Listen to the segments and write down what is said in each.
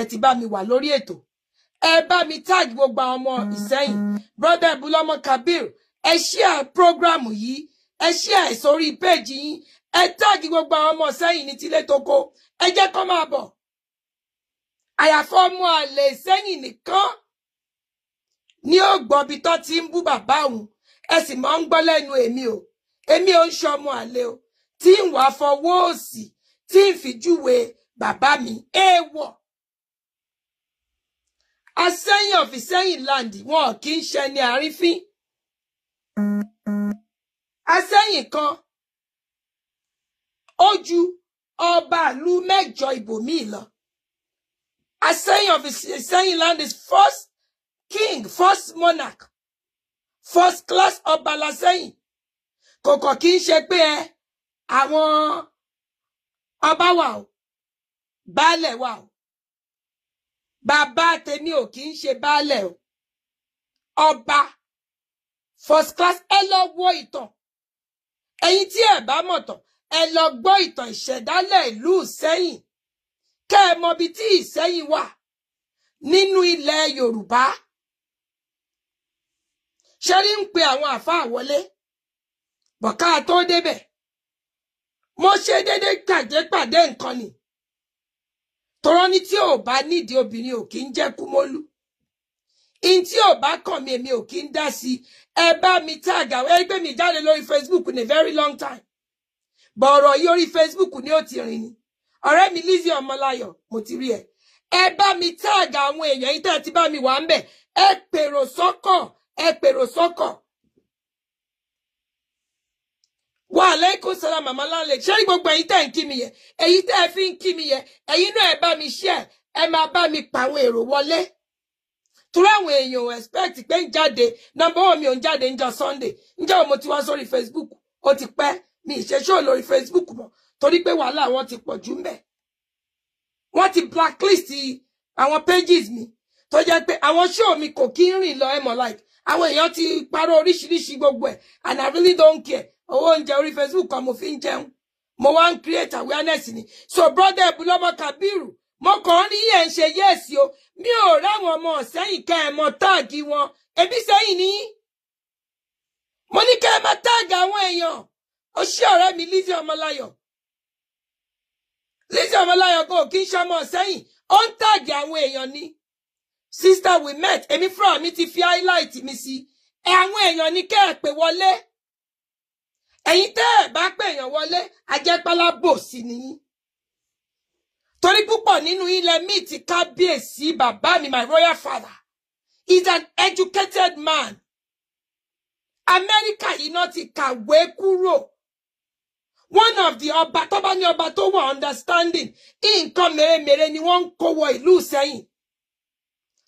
ti bá mi wà lórí ètò. Ẹ bá mi tag gbogbo àwọn ọmọ Ìsẹ́yìn. Brother Ebulomo Kabir, ẹ share program yìí, ẹ share sórí page yín, ẹ tag gbogbo àwọn ọmọ Ìsẹ́yìn ní tilé toko. Ẹ jẹ́ kó máa bọ̀. Àyàfọ́ ọmọ àlè Ìsẹ́yìn nìkan ni ó gbọ́ bí tó ti ń bú bàbá òun. Ẹ sì máa ń gbọ́ lẹ́nu èmi o. Èmi ò ń ṣọmọ àlè o. Tí ń wà fọwọ́ òsì, tí ń fi júwe bàbá mi. Èèwọ̀. Asẹ́yìn of Ìsẹ́yìn land wọn kì í ṣe ní àrífín. Asẹ́yìn kan ó ju ọba ìlú mẹ́jọ ibòmíì lọ. Asẹ́yìn of Ìsẹ́yìn land is first king, first monarch, first class ọba l'Asẹ́yìn. Kòkò kì í ṣe pé àwọn ọba wà o, baálẹ̀ wà o. Bàbá tèmi ò kì í ṣe baálẹ̀ o. Ọba first class. Ẹ lọ wo ìtàn. Ẹ̀yin tí ẹ bá mọ̀ tán, ẹ lọ gbọ́ ìtàn ìṣẹ̀dálẹ̀ ìlú Ìsẹ́yìn. Kẹ́ ẹ mọ bí tí Ìsẹ́yìn wà nínú ilẹ̀ Yorùbá. Ṣé rí ń pe àwọn àfáà wọlé? Bọ̀ká tó débẹ̀. Mo ṣe dédé pàdé nǹkan ni. Tọ́rọ́ ní tí ò bá nídìí obìnrin ò kí ń jẹ́ kúmólú. In tí ò bá kàn mí èmi ò kí ń dá sí. Ẹ bá mi tag àwọn ẹgbẹ́ mi jáde lórí Facebook in a very long time. Bọ̀rọ̀ yìí orí Facebook ni ó ti rìn ni. Ọ̀rẹ́ mi Lizzy Ọmọláyọ̀, mo ti rí ẹ. Ẹ bá mi tag àwọn èèyàn yìí tẹ́ ti bá mi wà ń bẹ̀. Ẹ pèrò sọ́kọ̀, ẹ pèrò sọ́kọ̀. Wa alaikum salam mama lale. Ṣé gbogbo ẹ̀yin tẹ́ ń kí mi yẹn? Èyí tẹ́ ẹ fi ń kí mi yẹn. Ẹ̀yin náà ẹ bá mi share. Ẹ máa bá mi pa àwọn èrò wọlé. Torí àwọn èèyàn expect pé ń jáde. Number 1 mi ò ń jáde ńjọ́ Sunday. Ńjọ́ mo ti wá sórí Facebook. Ó ti pẹ́. Mi ṣe show lórí Facebook mọ́. Torí pé wàhálà wọn ti pọ̀ jù ńbẹ̀. Wọ́n ti blacklist àwọn pages mi. Tó jẹ́ pé àwọn show mi kò kí ń rìn lọ ẹ mọ̀ like. Àwọn èèyàn ti parọ́ oríṣiríṣi gbogbo ẹ̀. And I really don't care. Owó oúnjẹ orí Facebook kan mo fi ń jẹun. Mo wá ń create awareness ni. So brother Ebulomo Kabiru, mo kàn rí ẹ̀ ń ṣe yes o. Mi ò ráwọn ọmọ Ìsẹ́yìn kẹ́ ẹ mọ táàgì wọn. Ebi Ìsẹ́yìn ni. Mo ní kẹ́ ẹ máa táàgì àwọn èèyàn. Ó ṣé ọ̀rẹ́ mi Lizzy Ọmọláyọ̀. Lizzy Ọmọláyọ̀ kò kí ń ṣọmọ Ìsẹ́yìn. Ó ń táàgì àwọn èèyàn ni. Sister we met. Èmi fúnra mi ti fi highlight mi sí. Àwọn èèyàn ni kẹ́ ẹ pè wọlé. Ẹ̀yin tẹ́ ẹ bá pè èèyàn wọlé, ajẹ́pálá bò sí ni. Torí púpọ̀ nínú ilẹ̀ mi ti kábíyèsí bàbá mi, my royal father. He's an educated man. America yìí náà ti kàwé kúrò. One of the ọba tó bá ní ọba tó wà understanding. Nǹkan mèremère ni wọ́n ń kó wọ ìlú Ìsẹ́yìn.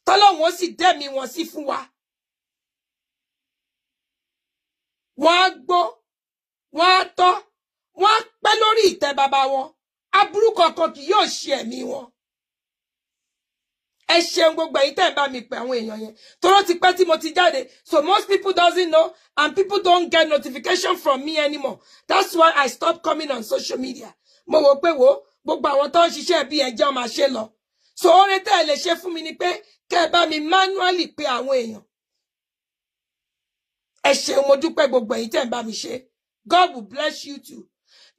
Tọ́lọ́run ó sì dẹ́mi wọn sí fún wa. Wọ́n á gbọ́. Wọ́n á tọ́, wọ́n á pẹ́ lórí ìtẹ́ bàbá wọn. Aburú kankan kì yóò ṣe ẹ̀mí wọn. Ẹ ṣeun gbogbo ẹ̀yin tẹ́ ẹ bá mi pè àwọn èèyàn yẹn. Toró ti pẹ́ tí mo ti jáde. So most people doesn't know and people don't get notification from me anymore. That's why I stopped coming on social media. Mo wò pé gbogbo àwọn tó ń ṣiṣẹ́ bí ẹjẹ́ máa ṣe lọ. So oore tẹ́ ẹ lè ṣe fún mi ni pé kẹ́ ẹ bá mi manually pè àwọn èèyàn. Ẹ ṣeun mo dúpẹ́ gbogbo ẹ̀yin tẹ́ ẹ bá mi ṣe. God will bless you too.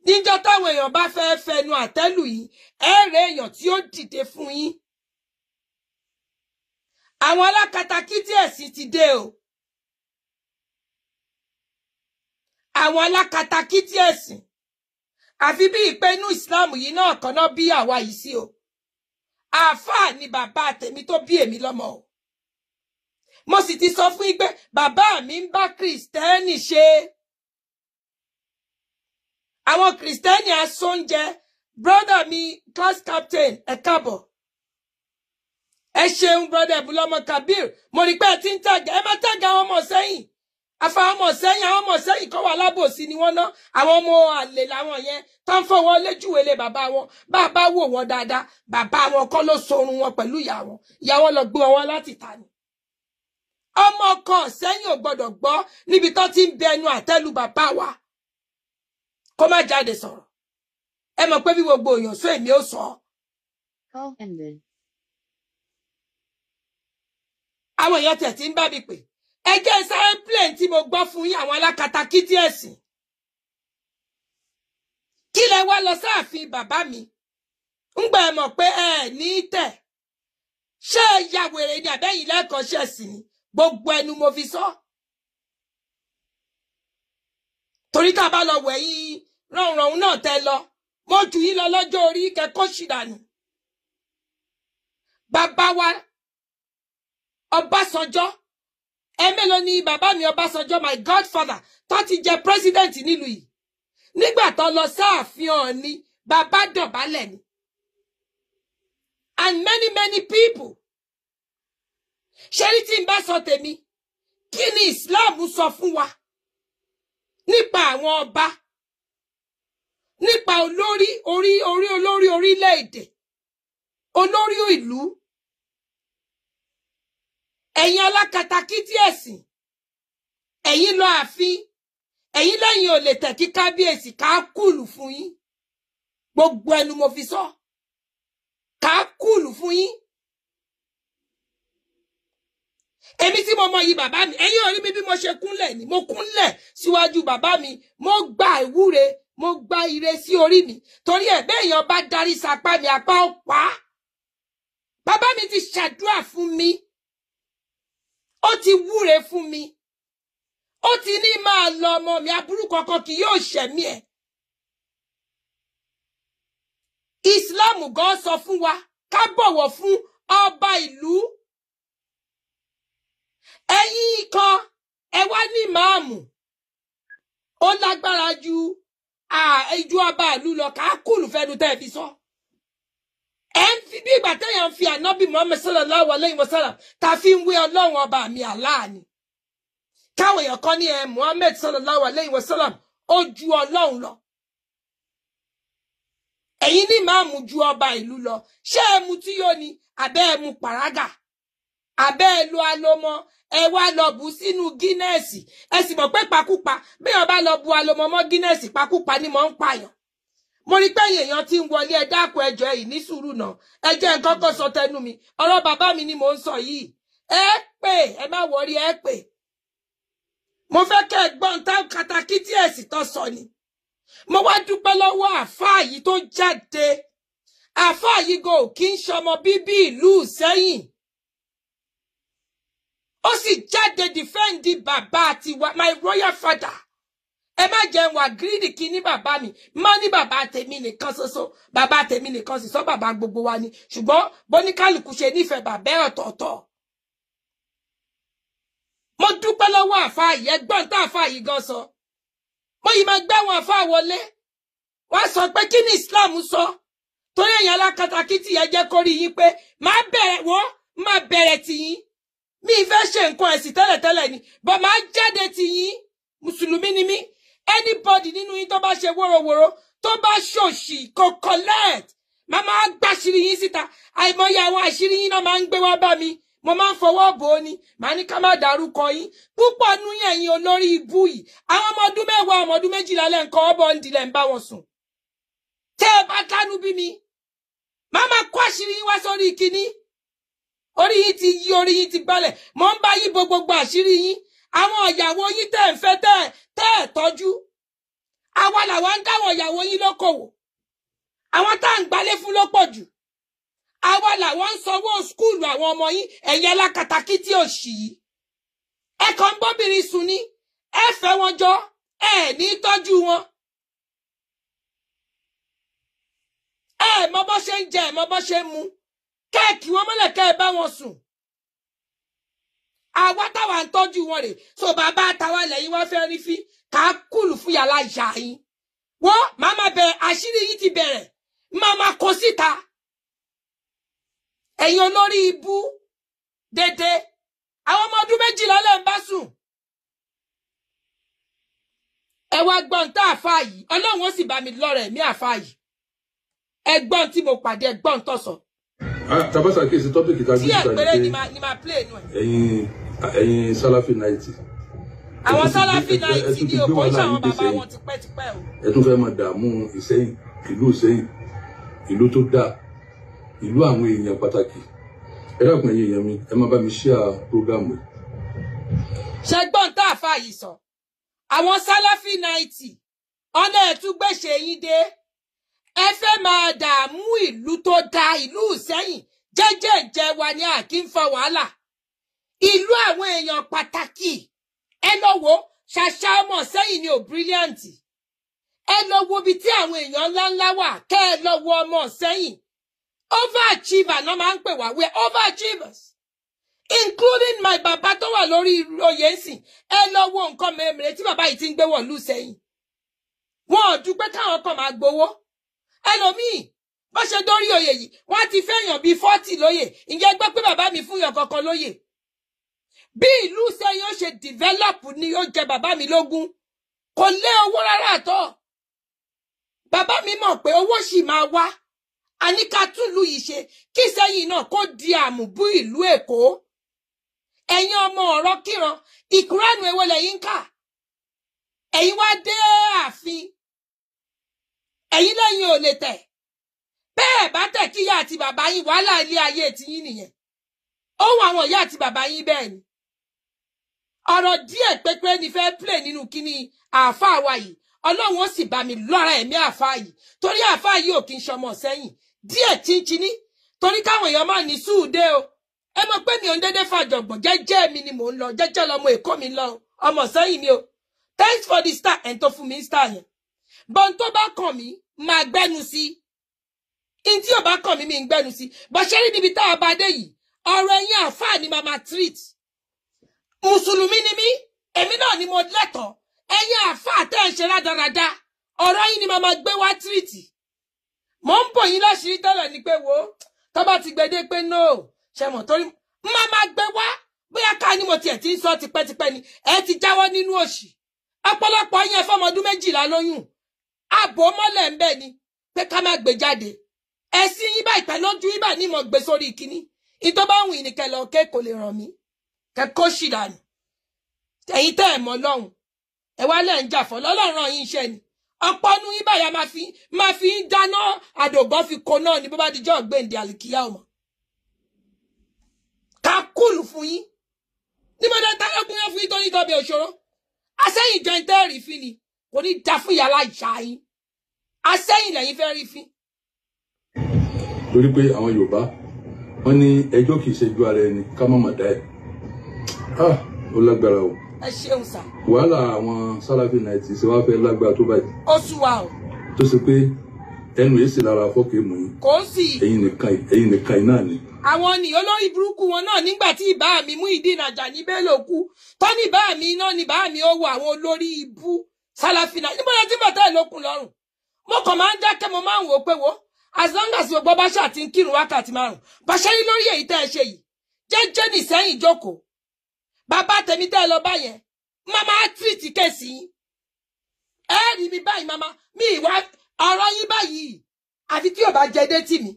Níjọ́ táwọn èèyàn bá fẹ́ fẹnu àtẹ́lù yìí, ẹ rẹ èèyàn tí ó dìde fún yín. Àwọn alákatakítí ẹ̀sìn ti dé o. Àwọn alákatakítí ẹ̀sìn. Àfi bí ìpé inú Islam yìí náà kan náà bí àwa yìí sí o. Àfáà ni bàbá tèmi tó bí èmi lọ́mọ o. Mo sì ti sọ fún yín pé bàbá mi ń bá Kristẹni ṣe. Àwọn Kristẹni asóúnjẹ, brother mi, class captain, ẹ káàbọ̀. Ẹ ṣeun brother Ebulomo Kabir, mo rí pé ẹ ti ń tàgà, ẹ má tàgà àwọn ọmọ Ìsẹ́yìn. Àfa ọmọ Ìsẹ́yìn, àwọn ọmọ Ìsẹ́yìn kan wà lábòsí ni wọ́n ná. Àwọn ọmọ àlè làwọn yẹn, tó ń fọwọ́ léjúwèlé bàbá wọn. Bàbá wò wọ́n dáadáa, bàbá wọn kọ́ ló sorun wọn pẹ̀lú ìyá wọn. Ìyá wọn lọ gbé wọn láti ta ni. Ọmọ kan Ìsẹ́yìn ò gbọdọ̀ gbọ́ níbi tó ti ń bẹ ẹnu àtẹ́lù bàbá wa. Kó má jáde sọ̀rọ̀. Ẹ mọ̀ pé bí gbogbo èèyàn sọ èmi ó sọ. Call ended. àwọn èèyàn tẹ̀ tí ń bá mi pè ẹ jẹ́ sáré plane tí mo gbọ́ fún yín àwọn alákatakítí ẹ̀sìn kí lẹ wá lọ sáàfin bàbá mi ńgbà ẹ mọ̀ pé ẹ ní tẹ̀ ṣé ẹ ya wèrè ní àbẹ́yìn lẹ́ẹ̀kan ṣẹ̀ sí ni gbogbo ẹnu mo fi sọ torí tá a bá lọ wẹ̀ yín rọ̀rùn náà tẹ lọ mo jù yín lọ lọ́jọ́ orí kẹ́kọ̀ọ́ ṣìdànù bàbá wa Ọbásanjọ́ ẹ̀mélòó ni bàbá mi Ọbásanjọ́ my godfather tó ti jẹ president nílùú yìí nígbà tó lọ sáàfin Ọọ̀ni bàbá dọ̀bálẹ̀ ni and many people ṣé ní tí n bá sọ tèmi kí ni Islam sọ fún wa nípa àwọn ọba nípa olórí orílẹ̀-èdè olórí ìlú ẹ̀yin alákatakítí ẹ̀sìn ẹ̀yin lọ ààfin ẹ̀yin lẹ́yìn ò lè tẹ̀ kí kábíyèsí ká kùlù fún yín gbogbo ẹnu mo fi sọ ká kùlù fún yín èmi tí mo mọ yìí bàbá mi ẹ̀yin ò rí mi bí mo ṣe kúnlẹ̀ ni mo kúnlẹ̀ síwájú bàbá mi mo gba ìwúre mo gba ire sí orí mi torí ẹ̀ bẹ́ẹ̀ èèyàn bá darí sapá mi apá ọ̀pá bàbá mi ti ṣàdúrà fún mi ó ti wúre fún mi ó ti ní máa lọ ọmọ mi aburú kankan kì yóò ṣẹ̀mí ẹ̀ Islam gan sọ fún wa ká bọ̀wọ̀ fún ọba ìlú ẹ̀yin kan ẹ wá ní máàmù ó lágbára ju ọba ìlú lọ ká kùlù fẹ́nu tẹ́ fi sọ ẹ ń fi bí ìgbà téèyàn fi ànábì Muhammad sallallahu alayhi wa sallam ta fi ń wé ọlọ́run ọba mi Allah ni káwọn èèyàn kan ní Muhammad sallallahu alayhi wa sallam ó ju ọlọ́run lọ ẹ̀yin ní máàmù ju ọba ìlú lọ ṣé ẹ mu tí yóò ní àbẹ́ ẹ mu pàrágà àbẹ́ ẹ lo alomọ ẹ wá lọ bù sínú Guinness ẹ sì mọ̀ pé pakúpa bí wọ́n bá lọ bu alomọ mọ́ Guinness pakúpa ni mò ń pààyàn mo rí pé èèyàn tí ń wọlé ẹ dákun ẹjọ́ yìí ní sùúrù náà ẹ jẹ́ nǹkan kan sọ tẹnu mi ọ̀rọ̀ bàbá mi ni mò ń sọ yìí ẹ pè ẹ má wọrí ẹ pè mo fẹ́ kẹ́ ẹ gbọ́n tá katakítí ẹ̀sìn tó sọ ni mo wá dúpẹ́ lọ́wọ́ àfáà yìí tó jáde àfáà yìí go kí ń ṣọmọ bíbí ìlú Ìṣẹ́yìn ó sì jáde defend bàbá tiwa my royal father ẹ má jẹ́ wà gírídì kí ní bàbá mi má ní bàbá tèmi nìkan ṣoṣo bàbá tèmi nìkan sì sọ bàbá gbogbo wa ni ṣùgbọ́n bóníkálùkù ṣe nífẹ̀ẹ́ bàbá ọ̀tọ̀ọ̀tọ̀ mo dúpẹ́ lọ́wọ́ àfáà yìí ẹgbọ́n tá àfáà yìí gan sọ mo yìí máa gbá wọn àfáà wọlé wọ́n sọ pé kí ni Islam sọ torí èèyàn alákatakítí yẹn jẹ́ kó rí yín pé máa bẹ̀rẹ̀ tì yín mi fẹ́ ṣe nǹkan ẹ̀sìn tẹ́lẹ̀tẹ́lẹ̀ ni bọ̀ máa jáde tì yín mùsùlùmí ni mí anybody nínú yín tó bá ṣe wórówóró tó bá ṣòṣì kò collect máa gbàṣírí yín síta àìmọye àwọn àṣírí yín náà máa ń gbé wá bá mi mo máa ń fọwọ́ bò ó ni màá ní ká má dárúkọ yín púpọ̀ nú ẹ̀yin olórí ibú yìí àwọn ọmọ ọdún mẹ́wàá ọmọ ọdún méjìlá lẹ́ǹkan ọbọ̀ ń dilẹ̀ ń bá wọn sùn tẹ́ ẹ bá kánú bí mi máa kó àṣírí yín wá sórí kíní orí yín ti yí orí yín ti gbálẹ̀ mo ń bá yín bo gbogbo àṣírí yín àwọn ìyàwó yín tẹ́ ń fẹ́ tẹ́ ẹ̀ tọ́jú àwa làwa ń dáwọn ìyàwó yín lókòwò àwọn tá à ń gbálé fún ló pọ̀ jù àwa làwọn ń sanwó skúùlù àwọn ọmọ yín ẹ̀yin alákatakítí òṣì yìí ẹ kàn ń bóbìnrin sùn ní ẹ fẹ́ wọn jọ ẹ ní tọ́jú wọn ẹ mọ bó ṣe ń jẹ ẹ mọ bó ṣe ń mu kẹ́ẹ̀kì wọn mọ́lẹ̀ kẹ́ ẹ bá wọn sùn àwa táwa ń tọ́jú wọn rè so bàbá àtàwa lẹ́yìn wọ́n fẹ́ rí fí ká kùlù fún yàrá ìyá yín wọ́n máa bẹ̀rẹ̀ àṣírí yín ti bẹ̀rẹ̀ máa kó síta ẹ̀yin olórí ibú dédé àwọn ọmọ ọdún méjìlá lẹ́ ń bá sùn ẹ wá gbọ́n tá àfáà yìí ọlọ́run ó sì bá mi lọ́rọ̀ ẹ̀mí àfáà yìí ẹgbọ́n tí mo pàdé ẹgbọ́n tó sọ. Tabasa kesi topic ta tí ẹ̀pẹ̀rẹ̀ ni máa play nù ẹ̀. ẹ̀yin Salafi Night. àwọn Salafi Night ni o kò ṣe àwọn bàbá wọn tipẹ́tipẹ́ o. ẹ tún fẹ́ máa dààmú ìlú Ìṣẹ́yìn ìlú tó dáa ìlú àwọn èèyàn pàtàkì ẹ dákun ẹ̀yin èèyàn mi ẹ má bá mi share program yìí. ṣẹgbọn tá àfa yìí sọ àwọn Salafi 90 ọ̀nà ẹ̀túgbèsè yín dé ẹ fẹ́ máa dààmú ìlú tó da ìlú Ìṣẹ́yìn jẹ́jẹ́jẹ́ wa ní àkínfà wàhálà ìlú àwọn èèyàn pàtàkì ẹ lọ wo ṣàṣà ọmọ Ìṣẹ́yìn ni ò brilliant ẹ lọ wo bí tí àwọn èèyàn ńláńlá wà kẹ́ ẹ lọ wo ọmọ Ìṣẹ́yìn overachiever náà máa ń pè wá we're overachievers including my bàbá tó wà lórí oyè ńsìn ẹ lọ wo nǹkan mèremère tí bàbá yìí ti ń gbé wọ̀lú Ìṣẹ́yìn wọn ò dúpẹ́ káwọn kan máa gbowó ẹlòmíì bó ṣe dórí oyè yìí wọ́n ti fẹ́yàn bíi 40 lóyè ǹjẹ́ gbọ́ pé bàbá mi fún yàn kankan lóyè bí ìlú Ìṣẹ́yìn ó ṣe develop ni ó jẹ bàbá mi lógún kò lé owó rárá àtọ́ bàbá mi mọ̀ pé owó sì máa wá àníkà túlù yìí ṣe kí Ìṣẹ́yìn náà kó di àmùbú ìlú Èkó ẹ̀yin ọmọ ọ̀rọ̀ kíran ìkúránù èwo lẹ́yìn kà ẹ̀yin wá dé ààfin ẹ̀yin lẹ́yìn ò lè tẹ̀ bẹ́ẹ̀ bá tẹ̀ kí ìyá àti bàbá yín wàhálà ilé ayé tiyín nìyẹn ó wọ àwọn ìyá àti bàbá yín bẹ́ẹ̀ ni ọ̀rọ̀ díẹ̀ pépé ni fẹ́ play nínú kíní àáfàá wa yìí Ọlọ́run ó sì bá mi lọ́ra ẹ̀mí àáfàá yìí torí àáfàá yìí ò kí ń ṣọmọ Ìṣẹ́yìn díẹ̀ chíńchíní torí káwọn èèyàn máa ní sùúdé o ẹ mọ̀ pé mi ò ń dédé fàjọ̀gbọ̀n jẹ́jẹ́ mi ni mò ń lọ jẹ́jẹ́ lọmọ Èkó mi lọ ọmọ Ìṣẹ́yìn mi o thanks for the star ẹ̀ tó fún mi star yẹn bọ́n tó bá kàn mí máa gbẹ́nu sí in tí ò bá kàn mí mi ń gbẹ́nu sí bọ́ ṣe rí níbi tá a bá dé yìí ọ̀rọ̀ ẹ̀yin àáfàá ni màmá treat mùsùlùmí ni mí èmi náà ni mo lẹ́tọ̀ọ́ ẹ̀yin àáfàá tẹ́ ń ṣe rádaràda ọ̀rọ̀ yín ni màmá gbé wá treat mò ń bò yín láṣìírí tẹ́lẹ̀ ni pé wo tó bá ti gbẹdé pé no ṣe mọ̀ torí màmá gbé wá bóyá ká ní mo tiẹ̀ ti ń sọ tipẹ́tipẹ́ ni ẹ ti jáwọ́ nínú òṣì ọ̀pọ̀lọpọ̀ yẹn fọmọdún 12 lóyún àbò mọ́lẹ̀ ń bẹ ni pé ká má gbé jáde ẹ̀sìn yín báyìí pẹ̀lú ojú yín báyìí ní mo gbé sórí ìkíní ìtọ́ bá wù ní kẹlẹ̀ òkè kò lè ràn mí kẹ́kọ́ sì dànù ẹ̀yin tẹ́ ẹ̀ mọ́ lọ́hùn ẹ wá lẹ́ ń jà fọ́ lọ́lọ́run yín iṣẹ́ ni ọ̀pọ̀ nu yín báyà máa fi ń dáná àdògán fi kó náà ní bó bá dijọ́ gbèǹdé àlìkíyà ọmọ ká kúlù fún yín ní mo dé tálọ́kùn yẹn fún yín tó ní tọ́bi òṣòro asẹ́yìn jẹ́ ń tẹ́rì fín ni kò ní da fún ìyá láìsá yín asẹ́yìn lẹ́yìn fẹ́ rí fín. torí pé àwọn Yorùbá wọn ní ẹjọ́ kìí ṣe ju ara ẹni ká má mà dá ẹ ó lágbára o. ẹ ṣeun sà. wàhálà àwọn Salafi 90 ṣe wá fẹ́ lágbára tó báyìí. ó sú wa o. tó ṣe pé ẹnu èsì lára fọ́ọ̀kì mú yín. kò sí. ẹ̀yin nìkan iná ni. àwọn ni olórí burúkú wọn náà nígbà tí ìbá mi Muyideen Ajani Bello kú tó ní ìbá mi iná ní ìbá mi ó wọ àwọn olórí ibú Salafi 90 níbo la ti bàtà ìlókun lọ́rùn mo kàn máa ń dákẹ́ mo máa ń wò pé wo as long as gbogbo bá ṣáà ti ń kírun wákàtí 5 bàṣẹ yín lórí èyí tẹ́ ẹ ṣe yìí jẹ́jẹ́ ní Ìṣẹ́yìn jókòó bàbá tèmi tẹ́ ẹ lọ báyẹn mama treat kẹ́sì yín ẹ rí mi báyìí mama mi ìwà ọ̀rọ̀ yín báyìí àfi tí ò bá jẹ dé tì mí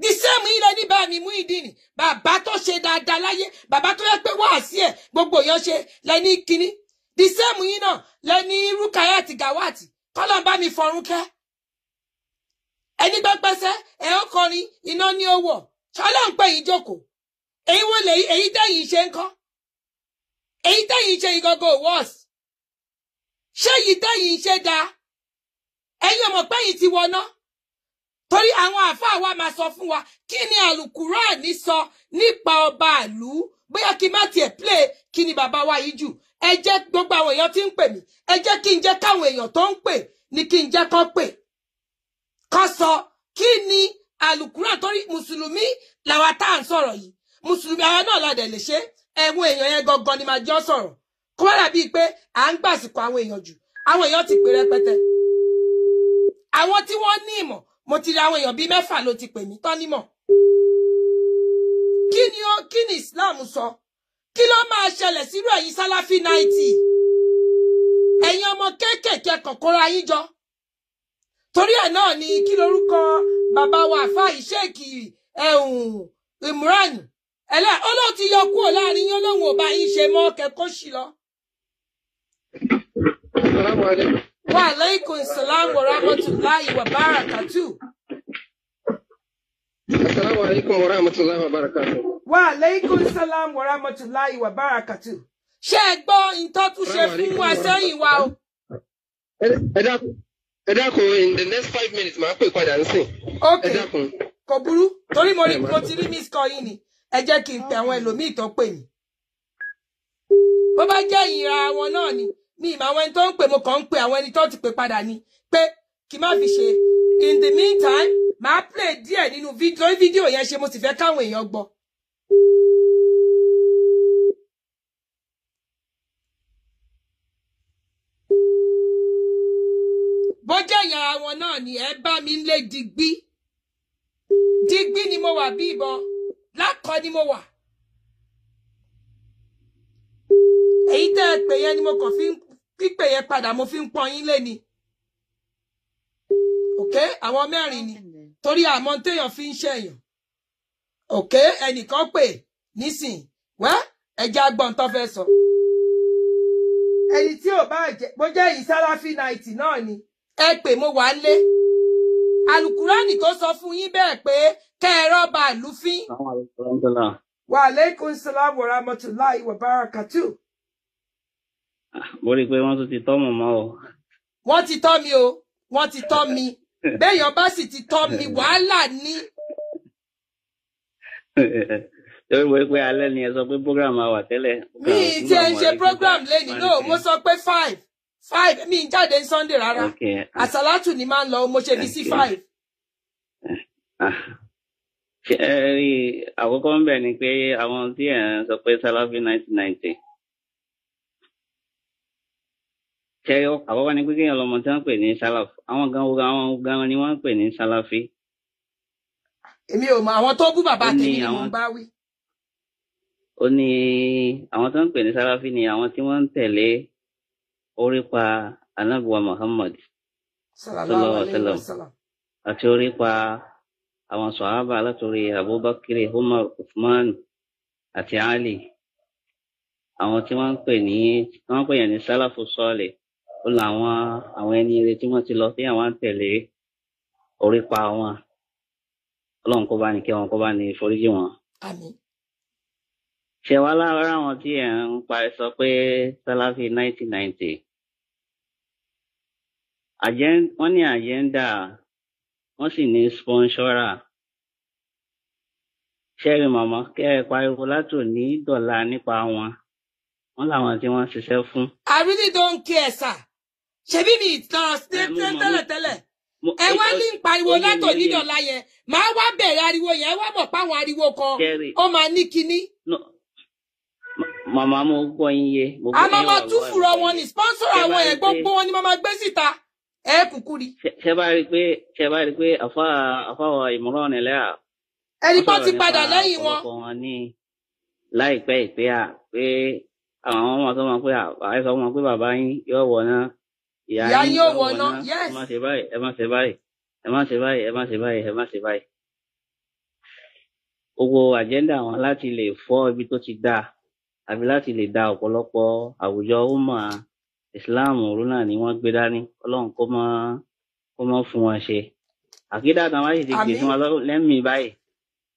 the same yín lẹ ní bá mi Muyideen bàbá tó ṣe dáadáa láyé bàbá tó yẹ pé wáàsí ẹ gbogbo èèyàn ṣe lẹni kíní the same yín náà lẹni Rukayat Gawat kọ́lọ̀ bá mi fọrún kẹ́ ẹni gbẹ́gbẹ́sẹ́ ẹ ó kọrin iná ní owó ṣọlọ́ ń pè yín jókòó èyí wo lè èyí tẹ́yìn ṣe ń kọ́ èyí tẹ́yìn ṣe ìgọ́gọ́ wọ́ọ̀sì ṣé èyí tẹ́yìn ṣe dáa ẹ̀yin ọmọ pẹ́yìn ti wọná torí àwọn àfáà wa máa sọ fún wa kí ni Al-Qur'ani sọ nípa ọba ìlú bóyá kí n má tiẹ̀ play kí ni bàbá wa yìí jù ẹ jẹ́ gbogbo àwọn èèyàn tí ń pè mí ẹ jẹ́ kí n jẹ́ káwọn èèyàn tó ń pè ní kí n jẹ́ kán pè kán sọ kí ni Al-Qur'ani torí mùsùlùmí làwa tá à ń sọ̀rọ̀ yìí mùsùlùmí àwa náà la dẹ̀ lè ṣe ẹ̀wọ̀n èèyàn yẹn gangan ni máa jọ sọ̀rọ̀ kó wá dàbí pé à ń gbàsìkò àwọn èèyàn jù àwọn èèyàn ti pè rẹpẹtẹ àwọn tí wọ́n ní ìmọ̀ mo ti rí àwọn èèyàn bíi 6 ló ti pè mí tán nímọ̀ kí ni Islam sọ kí ló máa ṣẹlẹ̀ sírú ẹ̀yin Salafi 90 ẹ̀yin ọmọ kéékèèké kọ̀kọ́ra yín jọ torí ẹ̀ náà ni kí lorúkọ bàbá wa àfáà ìṣèkì Imran olóò ti yọ kúrò láàrin yín olóhùn ò bá yín ṣe mọ́ kẹ́kọ́ sí lọ. Wa alaikum salam wa rahmatullahi wa barakatuh. Assalamu alaikum wa rahmatullahi wa barakatuh. Wa alaikum salam wa rahmatullahi wa barakatuh. Ṣé ẹ gbọ́ nǹkan tún ṣe fún wa sẹ́yìn wa o? Ẹ dákun, in the next 5 minutes, màá pè padà nsìn. Okay. Ẹ dákun. Kò burú. Torí mo ti rí miss call yín ni. Ẹ jẹ́ kí n pe àwọn ẹlòmíì tó pè mí. Bó bá jẹ́ ìyìnra wọn náà ni, mi ìmọ̀ àwọn ẹni tó ń pè mo kàn ń pe àwọn ẹni tó ti pè padà ni. Pé kí má fi ṣe. In the meantime, màá play díẹ̀ nínú fídíò yẹn ṣe mo sì fẹ́ káwọn èèyàn gbọ́. Bó jẹ́ ìyàrá wọn náà ni ẹ bá mi lé digbí. Digbí ni mo wà bí ìbọn. Lákọ ni mo wà. Èyí tẹ́ ẹ pè yẹn ni mo kàn fi ń pípè yẹn padà mo fi ń pọ́n yín lé ni. Okay, àwọn mẹ́rin ni. Torí àmọ́ téèyàn fi ń ṣẹ̀yàn. Okay, ẹnìkan pè nísìn. Wẹ́ ẹjẹ́ agbọ́n tó fẹ́ sọ. Ẹni tí ò bá jẹ́ bó jẹ́ ìsáláfí 90 náà ni. Ẹ pè mo wà lé. Alukurani tó sọ fún yín bẹ́ẹ̀ pé kẹ́ ẹ rọ́bà àlùfín. Wa alaikum salam wa rahmatullahi wa barakatuh. Mo rí pé wọ́n tún ti tọ́ mọ̀mọ́ o. Wọ́n ti tọ́ mi o. Wọ́n ti tọ́ mi. Béèyàn bá sì ti tọ́ mi wàhálà ní. Torí mo rí pé alẹ́ ni ẹ sọ pé program máa wà tẹ́lẹ̀. Mi ti ẹ ń ṣe program lẹ́nìí náà mo sọ pé 5 mi ń jáde Sunday rárá. Àsàlátù ni máa ń lọ mo ṣe bí sí 5. Ṣé ẹ rí àkọ́kọ́ ń bẹ̀ ni pé àwọn tí ẹ̀ ń sọ pé Salafi 1990. Ṣé àkọ́kọ́ ni pé kéèyàn lọ́mọ tí wọ́n ń pè ní Salaf. Àwọn gan ni wọ́n ń pè ní Salafi. Èmi ò mọ àwọn tó bú bàbá tèmi ni mo ń bá wí. Ó ní àwọn tó ń pè ní Salafi ni àwọn tí wọ́n ń tẹ̀lé orípa Ànábì Muhammad sallallahu alaihi wasallam àti orípa àwọn sàhábà látòrí Abubakar, Umar, Uthman àti Ali. Àwọn tí wọ́n ń pè yẹn ní Salafu Salih. Ó làwọn ẹni ire tí wọ́n ti lọ sí àwọn tẹ̀lé orípa wọn. Ọlọ́run kó bá ní kẹ́ wọn kó bá ní foríjì wọn. Àmín. Ṣé wá lára àwọn tí ẹ̀ ń parí sọ pé Salafi 1990. Wọ́n ní àjẹ́ndà, wọ́n sì ní sponsora. Ṣẹ́rí màmá kẹ́ ẹ pariwo látò ní dọ̀la nípa wọn. Wọ́n làwọn tí wọ́n ṣiṣẹ́ fún. I really don't care, sir. Ṣebí mi ìtàn tẹ́lẹ̀tẹ́lẹ̀. Ẹ wá ní pariwo látò ní dọ̀la yẹn. Màá wá bẹ̀rẹ̀ ariwo yẹn, ẹ wá mọ̀ páwọn ariwo kan. Ó máa ní kinní. Màmá mo gbọ́ yín yé. A máa tún fúnra wọn ní sponsor àwọn yẹn gbogbo wọn ni máa gbé síta. Ẹ kúkú rí. Ṣé bá rí pé àfáwà Imran Eleha. Ẹni bá ti padà lẹ́yìn wọn. Wọ́n ní láìpẹ́ ìpé pé àwọn ọmọ tó máa pé àìsàn ọmọ pé bàbá yín yóò wọ̀ náà. Ìyá yín yóò wọ̀ náà. Yes. Ẹ má ṣe báyìí, ẹ má ṣe báyìí, ẹ má ṣe báyìí, ẹ má ṣe báyìí, ẹ má ṣe báyìí. Gbogbo àjẹ́ndà wọn láti lè fọ́ ibi tó ti dáa àbí láti lè da ọ̀pọ̀lọpọ̀ àwùjọ ọmọ Islam òru náà ni wọ́n gbé dání. Ọlọ́run kó mọ́ fún wọn ṣe. Àkídà táwọn wáyé ti gbé fún wọn lẹ́mìí báyìí.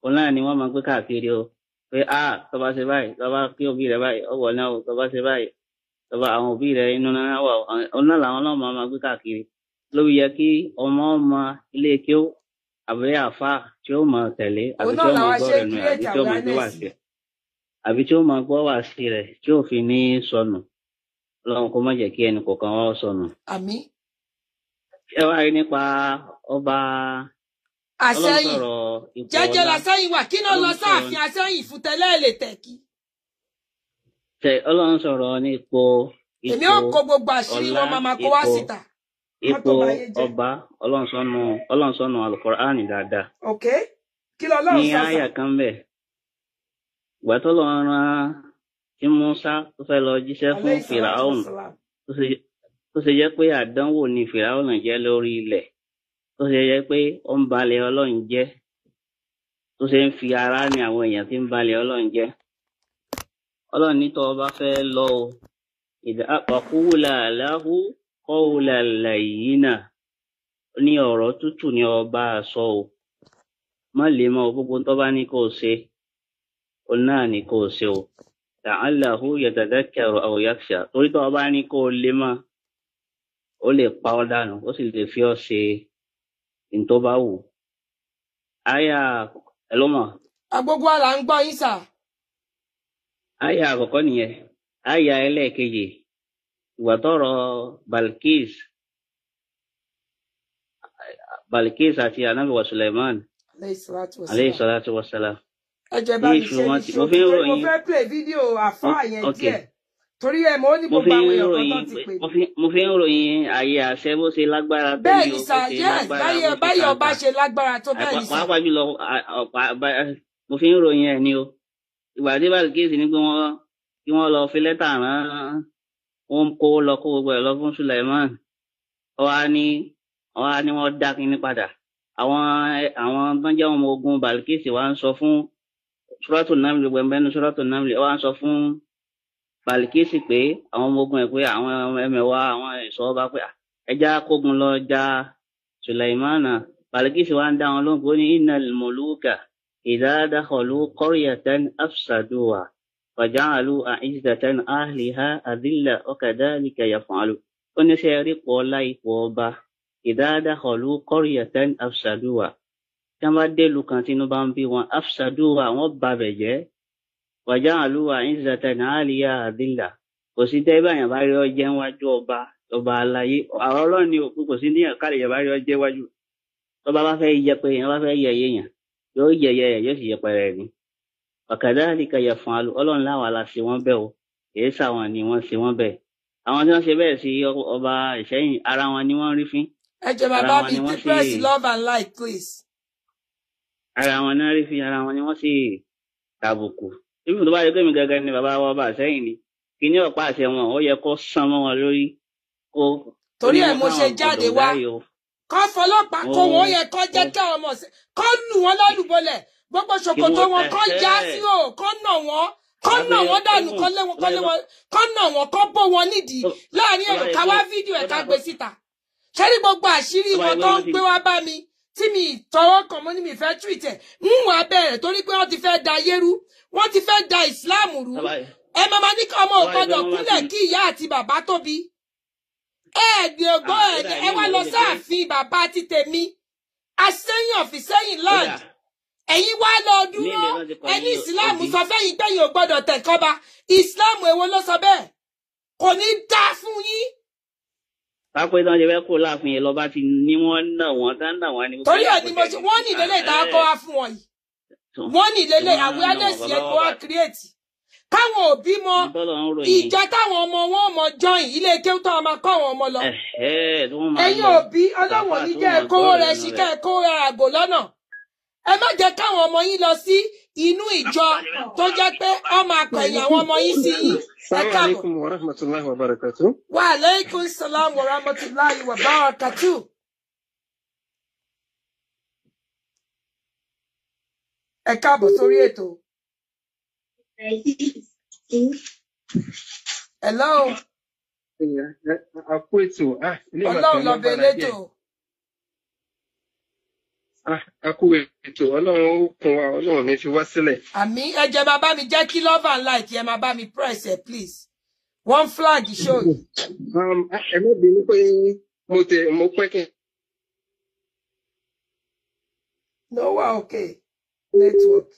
Òun náà ni wọ́n máa gbé káàkiri o. Pé tó bá ṣe báyìí, tó bá kí òbí rẹ̀ báyìí, ọwọ́ náà o, tó bá ṣe báyìí, tó bá àwọn òbí rẹ̀ inú náà wà. Òun náà làwọn náà máa gbé káàkiri. Lórí yẹ kí ọmọ ilé kí ó àbúrẹ́ àfà tí ó máa tẹ̀lé àbí tí ó máa gbọ́ ẹnu àbí tí ó máa gbé wà sí àbí tí ó máa gbọ́ wà sí rẹ̀ tí ó fi ní sọnù. Ọlọ́run kó má jẹ́ kí ẹnì kọ̀ọ̀kan wá sọnù. Àmín. Ṣé wàá rí nípa ọba Àṣẹyìn jẹ́jẹ́ lásẹ̀yìn wà kí náà lọ sáàfin Àṣẹyìn fún tẹ́lẹ̀ lè tẹ̀kí. Ọlọ́run sọ̀rọ̀ ní ipò èmi ò kó gbogbo àṣírí wọn máa kó wá síta. Ipò ọba Ọlọ́run sọnù Al-Qur'ani dáadáa. Ok, kí lọ lọ́run sọ. Ní àyà kan bẹ̀. Ìgbà tó lọ rán tí Musa tó fẹ́ lọ jíṣẹ́ fún Fìràhùn tó ṣe jẹ́ pé àdánwò ni Fìràhùn jẹ́ lórí ilẹ̀. Tó ṣe jẹ́ pé ó ń balẹ̀ Ọlọ́run jẹ́. Tó ṣe ń fi ara ní àwọn èèyàn tí ń balẹ̀ Ọlọ́run jẹ́. Ọlọ́run ní tó bá fẹ́ lọ o. Qula lahu qawlan layyina ní ọ̀rọ̀ tútù ní ọba sọ o. má lè mọ́ o, gbogbo tó bá ní kó o ṣe òun náà ní kó o ṣe o. La'allahu yatadhakkaru aw yakhsha, torí tó bá ní kó o lè mọ́ ó lè pa ọ́ dànù, ó sì lè fi ọ́ ṣe ní tó bá wù. Àyà ẹlọ́mọ̀. Gbogbo àlà ń gbọ́ yín sà. Àyà àkọ́kọ́ nìyẹn. Àyà ẹlẹ́ẹ̀kejì, ìgbà tọ́rọ̀ Balkis àti Ànábì wa Sulaiman alayhi salatu wassalam. Ẹ jẹ́ bá mi ṣe ní ṣókí torí mo fẹ́ play fídíò àfáà yẹn díẹ̀. Torí ẹ̀ mo ní gbogbo àwọn èèyàn kan tó ti pè mí. Mo fi ń ròyìn àyè àṣẹ bó ṣe lágbára tó bẹ́ẹ̀ ni sà, yes, báyọ̀ ọba ṣe lágbára tó bẹ́ẹ̀ ni sà. Pàápàá jùlọ mo fi ń ròyìn ẹ̀ ni o. Ìgbà tí Balkis ní pé kí wọ́n lọ fi lẹ́tà rán, wọ́n kó lọ kó gbogbo ẹ̀ lọ fún Sulaiman. Wọ́n á ní wọ́n dá kínní padà. Àwọn tó ń jẹ́ ọmọ ogun Balkis wá ń sọ fún Suratul Naml, gbẹ̀mbẹ́nu Suratul Naml, wá ń sọ fún Balkis pé àwọn ọmọ ogun ẹ̀ pé àwọn ẹmẹ̀wà àwọn ẹ̀ṣọ́ ọba pé ẹja kógun lọ ja Sulaimana. Balkis wá ń dá wọn lóhùn pé ó ní innal muluka idha dakhalu qaryatan afsaduha wa ja'alu a'izzatan ahliha adilla wa kadhalika yaf'alu. Ó ní ṣe rí pọ̀ láì pọ̀ ọba idha dakhalu qaryatan afsaduha. Tí wọ́n bá délùú kan tí inú bá ń bí wọn, afsaduha wọ́n ba bẹ̀ jẹ́. Wa ja'alu a'izzatan ahliha adilla. Kò sí tẹ́ báyàn bá rí ọ jẹ́ wájú ọba aláyé. Àwọn ọlọ́run ni òkú kò sí níyàn káàlì yẹn bá rí ọ jẹ́ wájú. Tọ́ba bá fẹ́ yẹ pé èèyàn bá fẹ́ yẹ èèyàn yóò yẹyẹ ẹ̀ yóò sì yẹpẹrẹ ẹ̀ ni. Wa kadhalika yaf'alu, ọlọ́run láwa la ṣe wọ́n bẹ́ẹ̀ o, èyí sàwọn ni wọ́n ṣe wọ́n bẹ́ẹ̀. Àwọn tí wọ́n ṣe bẹ́ẹ̀ sí ọba Ìṣẹ́yìn, ara wọn ni wọ́n rí fín. Ẹ jẹ́ bàbá mi press love and like please. Ara wọn náà rí fín, ara wọn ni wọ́n sì tàbùkù. Ibi tó bá yẹ pé mi gẹ́gẹ́ ni bàbá wa ọba Ìṣẹ́yìn ni, kí ní ọ̀pá àṣẹ wọn ó yẹ kó sán mọ́ wọn lórí. Torí ẹ̀ mo ṣe jáde wá. Kọ́ fọlọ́pàá kó wọn ó yẹ kó jẹ́ kí àwọn ọmọ ọ̀sẹ̀ kọ́ lù wọ́n lálùbọ́lẹ̀. Gbogbo ṣòkòtò wọn kọ́ já sí o, kọ́ nà wọ́n dànù, kọ́ nà wọ́n kọ́ bó wọn nídìí láàrin èrò ká wá fídíò ẹ̀ ká gbé síta. Ṣé ní gbogbo àṣírí wọn tó ń gbé wá bá mi tí mi tọwọ́ kan mo ní mi fẹ́ tweet ẹ̀ ń wọ́n abẹ́rẹ́ torí pé wọ́n ti fẹ́ da ayé rú, wọ́n ti fẹ́ da Islam rú. Ẹ máa ní kí ọmọ ò gbọdọ̀ kúnlẹ̀ kí ìyá àti bàbá tóbi. Ẹ wá lọ sáàfin bàbá ti tèmi, Asẹ́yìn ọ̀fìsẹ́yìn land. Ẹ̀yin wá lọ dúró, ẹni ìsìláàmù sọ fẹ́yìn gbẹ̀yìn ò gbọdọ̀ tẹ̀kọ́ba. Ìsìláàmù èwo ló sọ bẹ́ẹ̀? Kò ní dá fún yín. Pápẹ́ tí wọ́n ṣe fẹ́ kó láàfin yẹn lọ́ba ti ní wọ́n nà wọ́n tá nà wọ́n ni. Torí ẹ̀ ni mo ṣe wọ́n ní ìlélẹ̀ ìta kọ́ wá fún wọn yìí. Wọ́n ní ìlélẹ̀ awareness yẹn kó wá create. Káwọn òbí mọ ìjọ táwọn ọmọ wọn mọ join ilé kéwú tó máa kọ́ àwọn ọmọ lọ. Ẹ̀yin òbí ọlọ́wọ̀n ní jẹ́ ẹ̀kọ́wó rẹ̀ sí kẹ́ ẹ̀kọ́wó rẹ̀ àgò lọ́nà. Ẹ má jẹ́ káwọn ọmọ yín lọ sí inú ìjọ tó jẹ́ pé ọmọ àpẹ̀yìn àwọn ọmọ yín sí yín. Assalamu alaikum wa rahmatullahi wa barakatuh. Wa alaikum salam wa rahmatullahi wa barakatuh. Ẹ káàbọ̀ sórí ètò. Hello. Àpò ètò. Ọlọ́run lọ bẹ létò. Àkú ètò, Ọlọ́run ó kún wa, Ọlọ́run ní fi wá sílẹ̀. Àmín, ẹ jẹ́ máa bá mi jẹ́ kí love and like ẹ máa bá mi press ẹ please. One flag show. Ẹ má bínú pé mo pẹ́ kí. No, wa okay. Network.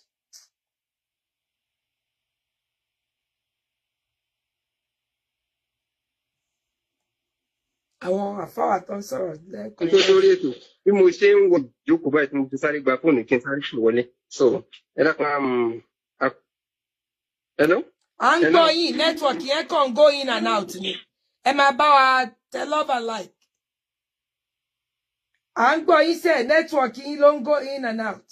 Àwọn àfáwà tó ń sọ̀rọ̀ lẹ́kọ̀ọ́. Nítorí lórí ètò bí mo ṣe ń wọ ìjókòó báyìí tí mo ti sáré gba fóònù kí n sáré ṣù wọlé. So ẹ dákun hello. À ń gbọ́ yín network yẹn kàn go in and out ni. Ẹ máa bá wa tẹ love and like. À ń gbọ́ yín sẹ́ network yín ló ń go in and out.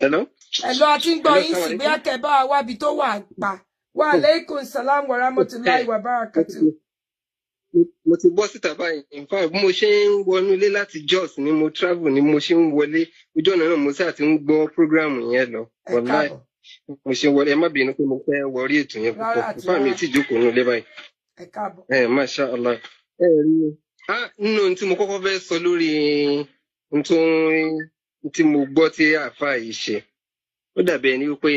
Hello. Hello, a ti ń gbọ́ yín sì bí akẹ́bá wa wábi tó wà pa. Wa alaikum salam wa rahmatullahi wa barakatuh. Mo ti bọ́ síta báyìí. In fact, bí mo ṣe ń wọnú ilé láti Jos ni mo travel ni mo ṣe ń wọlé. Ojú ọ̀nà náà mo sáà ti ń gbọ́ prógráàmù yẹn lọ. Wàláì. Mo ṣe wọlé, ẹ má bínú pé mo fẹ́ wọrí ètò yẹn púpọ̀. In fact, mi ti jókòó nínú ilé báyìí. Ẹ káàbọ̀. Masha Allah. Rí nínú tí mo kọ́kọ́ fẹ́ sọ lórí tí mo gbọ́ tí àáfàá yìí ṣe ó dàbí ẹni wípé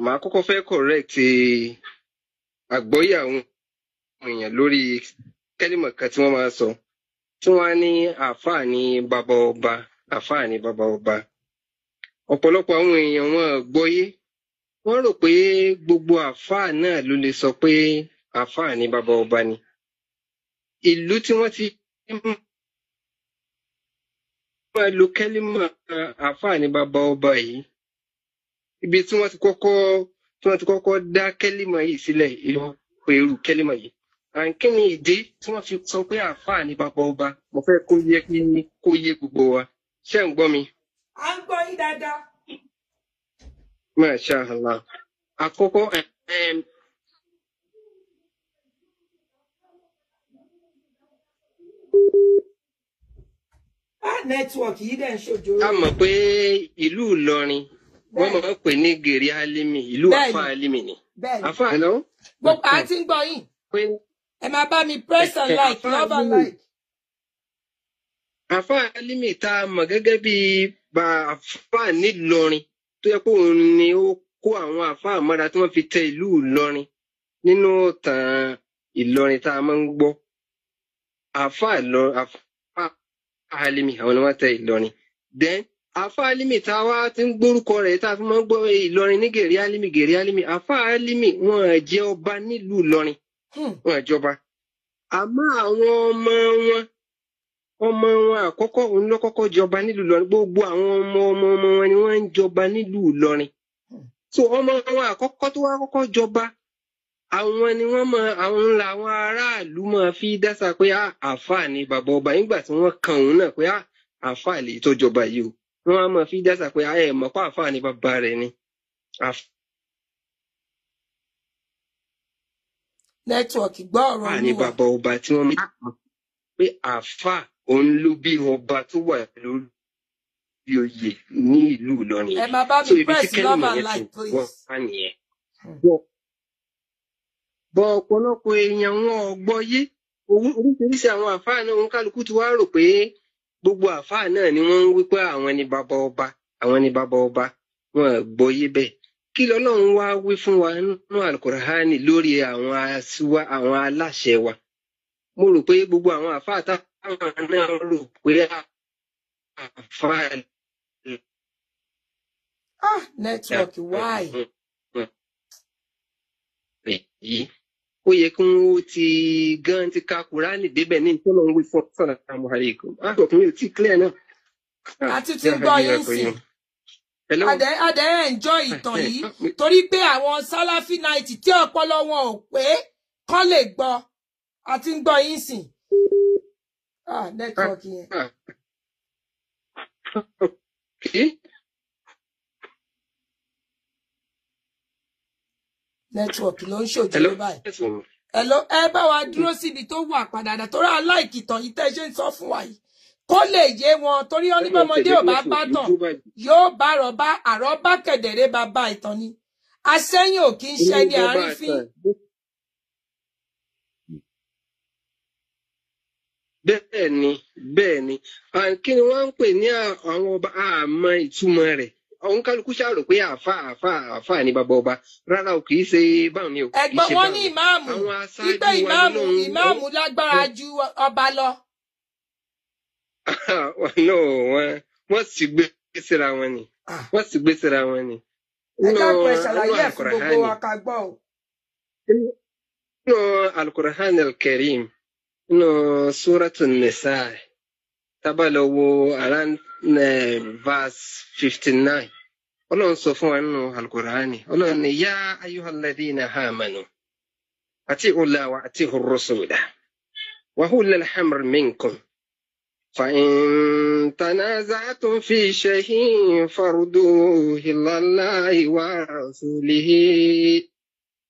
màá kọ́kọ́ fẹ́ correct àgbọ́yé àwọn èèyàn lórí kẹ́límà kan tí wọ́n máa sọ tí wọ́n á ní àáfàá ní bàbá ọba àáfàá ní bàbá ọba. Ọ̀pọ̀lọpọ̀ àwọn èèyàn wọn gbọ́yé wọ́n rò pé gbogbo àáfàá náà ló lè sọ pé àáfàá ní bàbá ọba ni. Ìlú tí wọ́n ti máa lo kẹ́límà àáfàá ní bàbá ọba yìí ibi tí wọ́n ti kọ́kọ́ dá kẹ́límà yìí sílẹ̀ ìlú pẹ̀lú kẹ́límà yìí. Kí ni ìdí tí wọ́n fi sọ pé àáfàá ní bàbá ọba? Mo fẹ́ kó yé gbogbo wa. Ṣé ń gbọ́ mi? À ń gbọ́ yín dáadáa. Masha Allah. Àkọ́kọ́ nẹ́tíwọ̀kì yìí dẹ̀ ń ṣòjòrò. a mọ̀ pé ìlú Ìlọrin wọ́n máa ń pè ní Gèrè Álímì, ìlú Àfà Álímì ni. Àfà lọ. Gbogbo àti ń gbọ́ yín. Ẹ máa bá mi press and like, love and like. Àfà Álímì tá a mọ̀ gẹ́gẹ́ bí àfà nílọrin tó yẹ kó òun ni ó kó àwọn àfà mọ́ra tí wọ́n fi tẹ ìlú Ìlọrin nínú ìtàn Ìlọrin tá a máa ń gbọ́. Àfà Álímì àwọn ni wọ́n tẹ Ìlọrin. Then Àfà Álímì tá a wá ti ń gbórúkọ rẹ̀ tá a fi máa ń gbọ́ Ìlọrin ní Gèrè Álímì. Àfà Álímì wọn jẹ́ ọba nílùú Ìlọrin. Wọn jọba. Àmọ́ àwọn ọmọ wọn àkọ́kọ́ òun ló kọ́kọ́ jọba nílùú Ìlọrin. Gbogbo àwọn ọmọ wọn ni wọ́n ń jọba nílùú Ìlọrin. So ọmọ wọn àkọ́kọ́ tó wá kọ́kọ́ jọba àwọn ni àwọn làwọn aráàlú máa fi dásà pé àáfàá ni bàbá ọba nígbà tí wọ́n kan òun náà pé àáfàá lè tó jọba yìí o. Wọ́n á máa fi dásà pé ẹ mọ̀ pé àáfàá ni bàbá rẹ̀ ni. Nẹ́tíwọ̀kì gbọ́ ọ̀rọ̀ Olúwa. Ni bàbá ọba tí wọ́n máa pé àáfàá òun ló bí ọba tó wà lórí oyè ní ìlú Ìlọrin. Ẹ máa bá mi press love and like, please. Bọ̀ ọ̀pọ̀lọpọ̀ èèyàn wọn gbọ́yé oríṣiríṣi àwọn àfáà náà wọn kálukú ti wá rò pé gbogbo àfáà náà ni wọ́n ń wí pé àwọn ni bàbá ọba wọn gbọ́yé bẹ́ẹ̀. Kí lọ́lọ́run wá wí fún wa nínú Al-Qur'ani lórí àwọn aláṣẹ wa? Mo rò pé gbogbo àwọn àfáà táwọn náà rò pé àfáà. Network why? Ó yẹ kí wọ́n ti ka Kùránì débẹ̀ ní ìtọ́lọ̀ ń wí fún Assalamu alaikum. Àtọ̀kùnrin ò tí clear náà. Àti tí ń gbọ́ yín sí. Adé enjoy ìtàn yìí torí pé àwọn Salafi night tí ọpọlọ wọn ò pé kán lè gbọ́. Àti ń gbọ́ yín sí. Network yẹn. Network ló ń ṣòjòrò báyìí. Hello, ẹ bá wa dúró síbi tó wà padà torí aláìkì tàn yìí tẹ́ ṣe ń sọ fún wa yìí kó lè yé wọn torí ó ní bọ́mọdé ò bá bá tàn yóò bá àrọ́bá kẹ̀dẹ̀rẹ́ bàbá ìtàn ni asẹ́yìn ò kí ń ṣe ní àrífín. Bẹ́ẹ̀ ni kí ni wọ́n ń pè ní àwọn ọba àmọ́ ìtumọ̀ rẹ̀. Àwọn kálukú ṣàrò pé àáfàá ni bàbá ọba rárá o kì í ṣe báwọn ni o. Ẹ̀gbọ́n wọn ní ìmáàmù wípé ìmáàmù lágbára ju ọba lọ. Wọ́n sì gbé síra wọn ni. Ẹ dákun ẹ ṣàlàyé ẹ̀ fún gbogbo wa ká gbọ́ o. Nínú Al-Qur'an al-Karim nínú Suratul Nisa tábàlọ́ wo around verse 59 Ọlọ́run sọ fún wa nínú Al-Qur'ani Ọlọ́run ní yá ayyuhalladhina amanu ati'u Allaha wa ati'u ar-rasula wa ulil amri minkum fa in tanaza'tum fi shay'in farudduhu ila Allahi wa rasulihi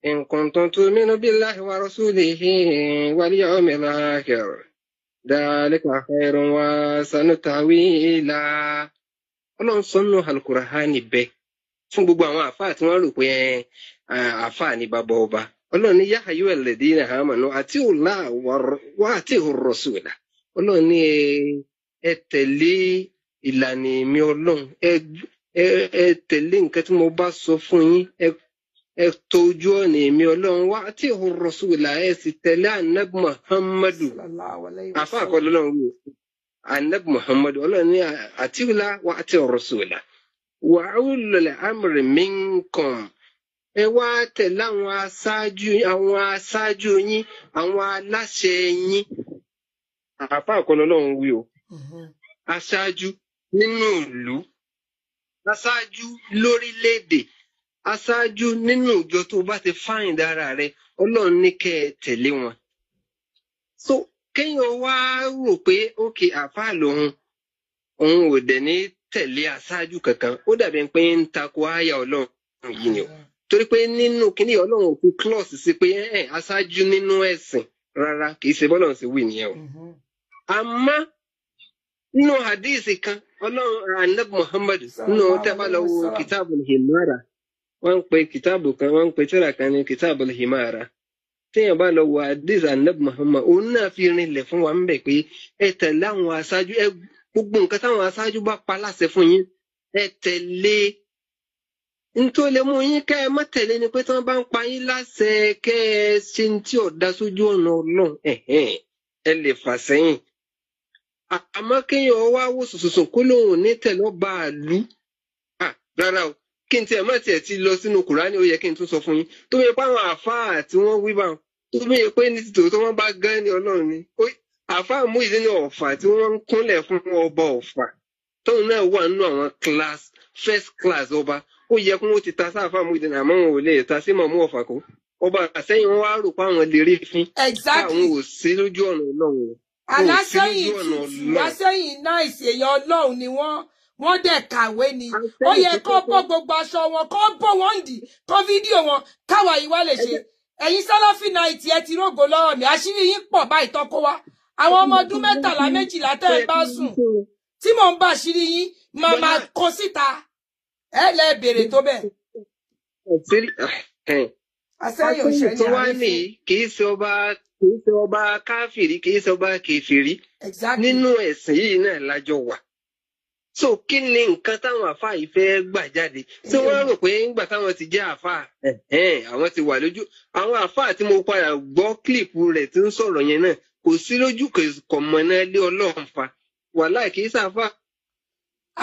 in kuntum tu'minu billahi wa rasulihi wal yawmil akhir dhalika khairun wa ahsanu ta'wila. Ọlọ́run sọ nínú Al-Qur'ani bẹ́ẹ̀ fún gbogbo àwọn àfáà tí wọ́n rò pé àfáà ni bàbá ọba. Ọlọ́run ní yá ayyuhalladhina amanu ati'u Allaha wa ati'u ar-rasula. Ọlọ́run ní ẹ tẹ̀lé ìlànà èmi Ọlọ́run ẹ tẹ̀lé nǹkan tí mo bá sọ fún yín ẹ tọ ojú ọ̀nà èmi Ọlọ́run wá tí ò rọ̀ṣùlà ẹ sì tẹ̀lé Ànábì Muhammadu àfa àkọlọ́ Ọlọ́run wò Ànábì Muhammadu Ọlọ́run ní àtiwìlà wá àti rọ̀ṣùlà wà ulul amri minkum ẹ wá tẹ̀lé àwọn aṣáájú yín àwọn aláṣẹ yín àfa àkọlọ́ Ọlọ́run wí o aṣáájú nínú ìlú aṣáájú lórílẹ̀-èdè aṣáájú nínú ìjọ tó bá ti find ara rẹ Ọlọ́run ní kẹ́ ẹ tẹ̀lé wọn. So kéèyàn wá rò pé ókè àfáà lòun òun ò dẹ̀ ní tẹ̀lé aṣáájú kankan ó dàbí pé ń takò àyà Ọlọ́run yìí ni o torí pé nínú kíní Ọlọ́run ò fi klọ́ọ̀sì sí pé aṣáájú nínú ẹ̀sìn rárá kì í ṣe bọ́lọ́run sì wí nìyẹn o. Àmọ́ nínú hadisi kan Ọlọ́run Ànábì Muhammad nínú tẹ́fà lọ wo Kitabul Himara wọ́n ń pe kìtàbù kan wọ́n ń pe tírà kan ní Kitabul Himara téèyàn bá lọ wo hadisi Ànábì Muhammad òun náà fi rinlẹ̀ fún wa ń bẹ̀ pé ẹ tẹ̀lé àwọn aṣáájú gbogbo nǹkan táwọn aṣáájú bá pa láṣẹ fún yín ẹ tẹ̀lé nítorí lè mú yín kẹ́ ẹ má tẹ̀lé ni pé tí wọ́n bá ń pa yín láṣẹ kẹ́ ẹ ṣe tí ò dá sójú ọ̀nà Ọlọ́run ẹ lè fà sẹ́yìn àmọ́ kéèyàn wá wò sùsùsùn kó lóun ní tẹ̀lọ́ bá a lú rárá o kí n tiẹ̀ má tiẹ̀ ti lọ sínú Kùránì ó yẹ kí n tún sọ fún yín tó yẹ pé àwọn àfáà tí wọ́n wí bá tó yẹ pé ní tòótọ́ wọ́n bá gán ní Ọlọ́run ni àfáà mú ìdí ní Ọ̀fà tí wọ́n ń kúnlẹ̀ fún ọba Ọ̀fà tóun náà wà nínú àwọn first class ọba ó yẹ kí wọ́n ti ta sáfà mú ìdí náà àmọ́ wọn ò lè ta sí mọ̀mú Ọ̀fà kó ọba àsẹ́yìn wọn wá rò pé àwọn lè rí fín káwọn ò sí lójú ọ̀nà Ọlọ́run alásẹ́yìn tutù asẹ́yìn náà ìṣèyàn Ọlọ́run ni wọ́n dẹ̀ kàwé ni ó yẹ kó bọ́ gbogbo aṣọ wọn kó bọ́ wọn dì kó fídíò wọn káwa yìí wá lè ṣe ẹ̀yin Salafi Night ẹ ti rógo lọ́wọ́ mi àṣírí yín pọ̀ báyìí tọ́kọ wá àwọn ọmọ ọdún 13 12 tẹ́ ẹ bá sùn tí mò ń bá àṣírí yín màmá kó síta ẹ lẹ bèrè tó bẹ́ẹ̀. asẹ́yìn òṣèlú tó wá ní kì í ṣe ọba káfìrí kì í ṣe ọba kèfèrí nínú ẹ̀sìn yìí náà lájọ wà. So kí ni nǹkan táwọn àfáà yìí fẹ́ gbà jáde tí wọ́n rò pé ńgbà táwọn ti jẹ́ àfáà àwọn ti wà lójú àwọn àfáà tí mo padà gbọ́ kílìpù rẹ̀ tí ń sọ̀rọ̀ yẹn náà kò sí lójú kò mọ̀ náà lé Ọlọ́run fa wàláì kì í ṣàfáà.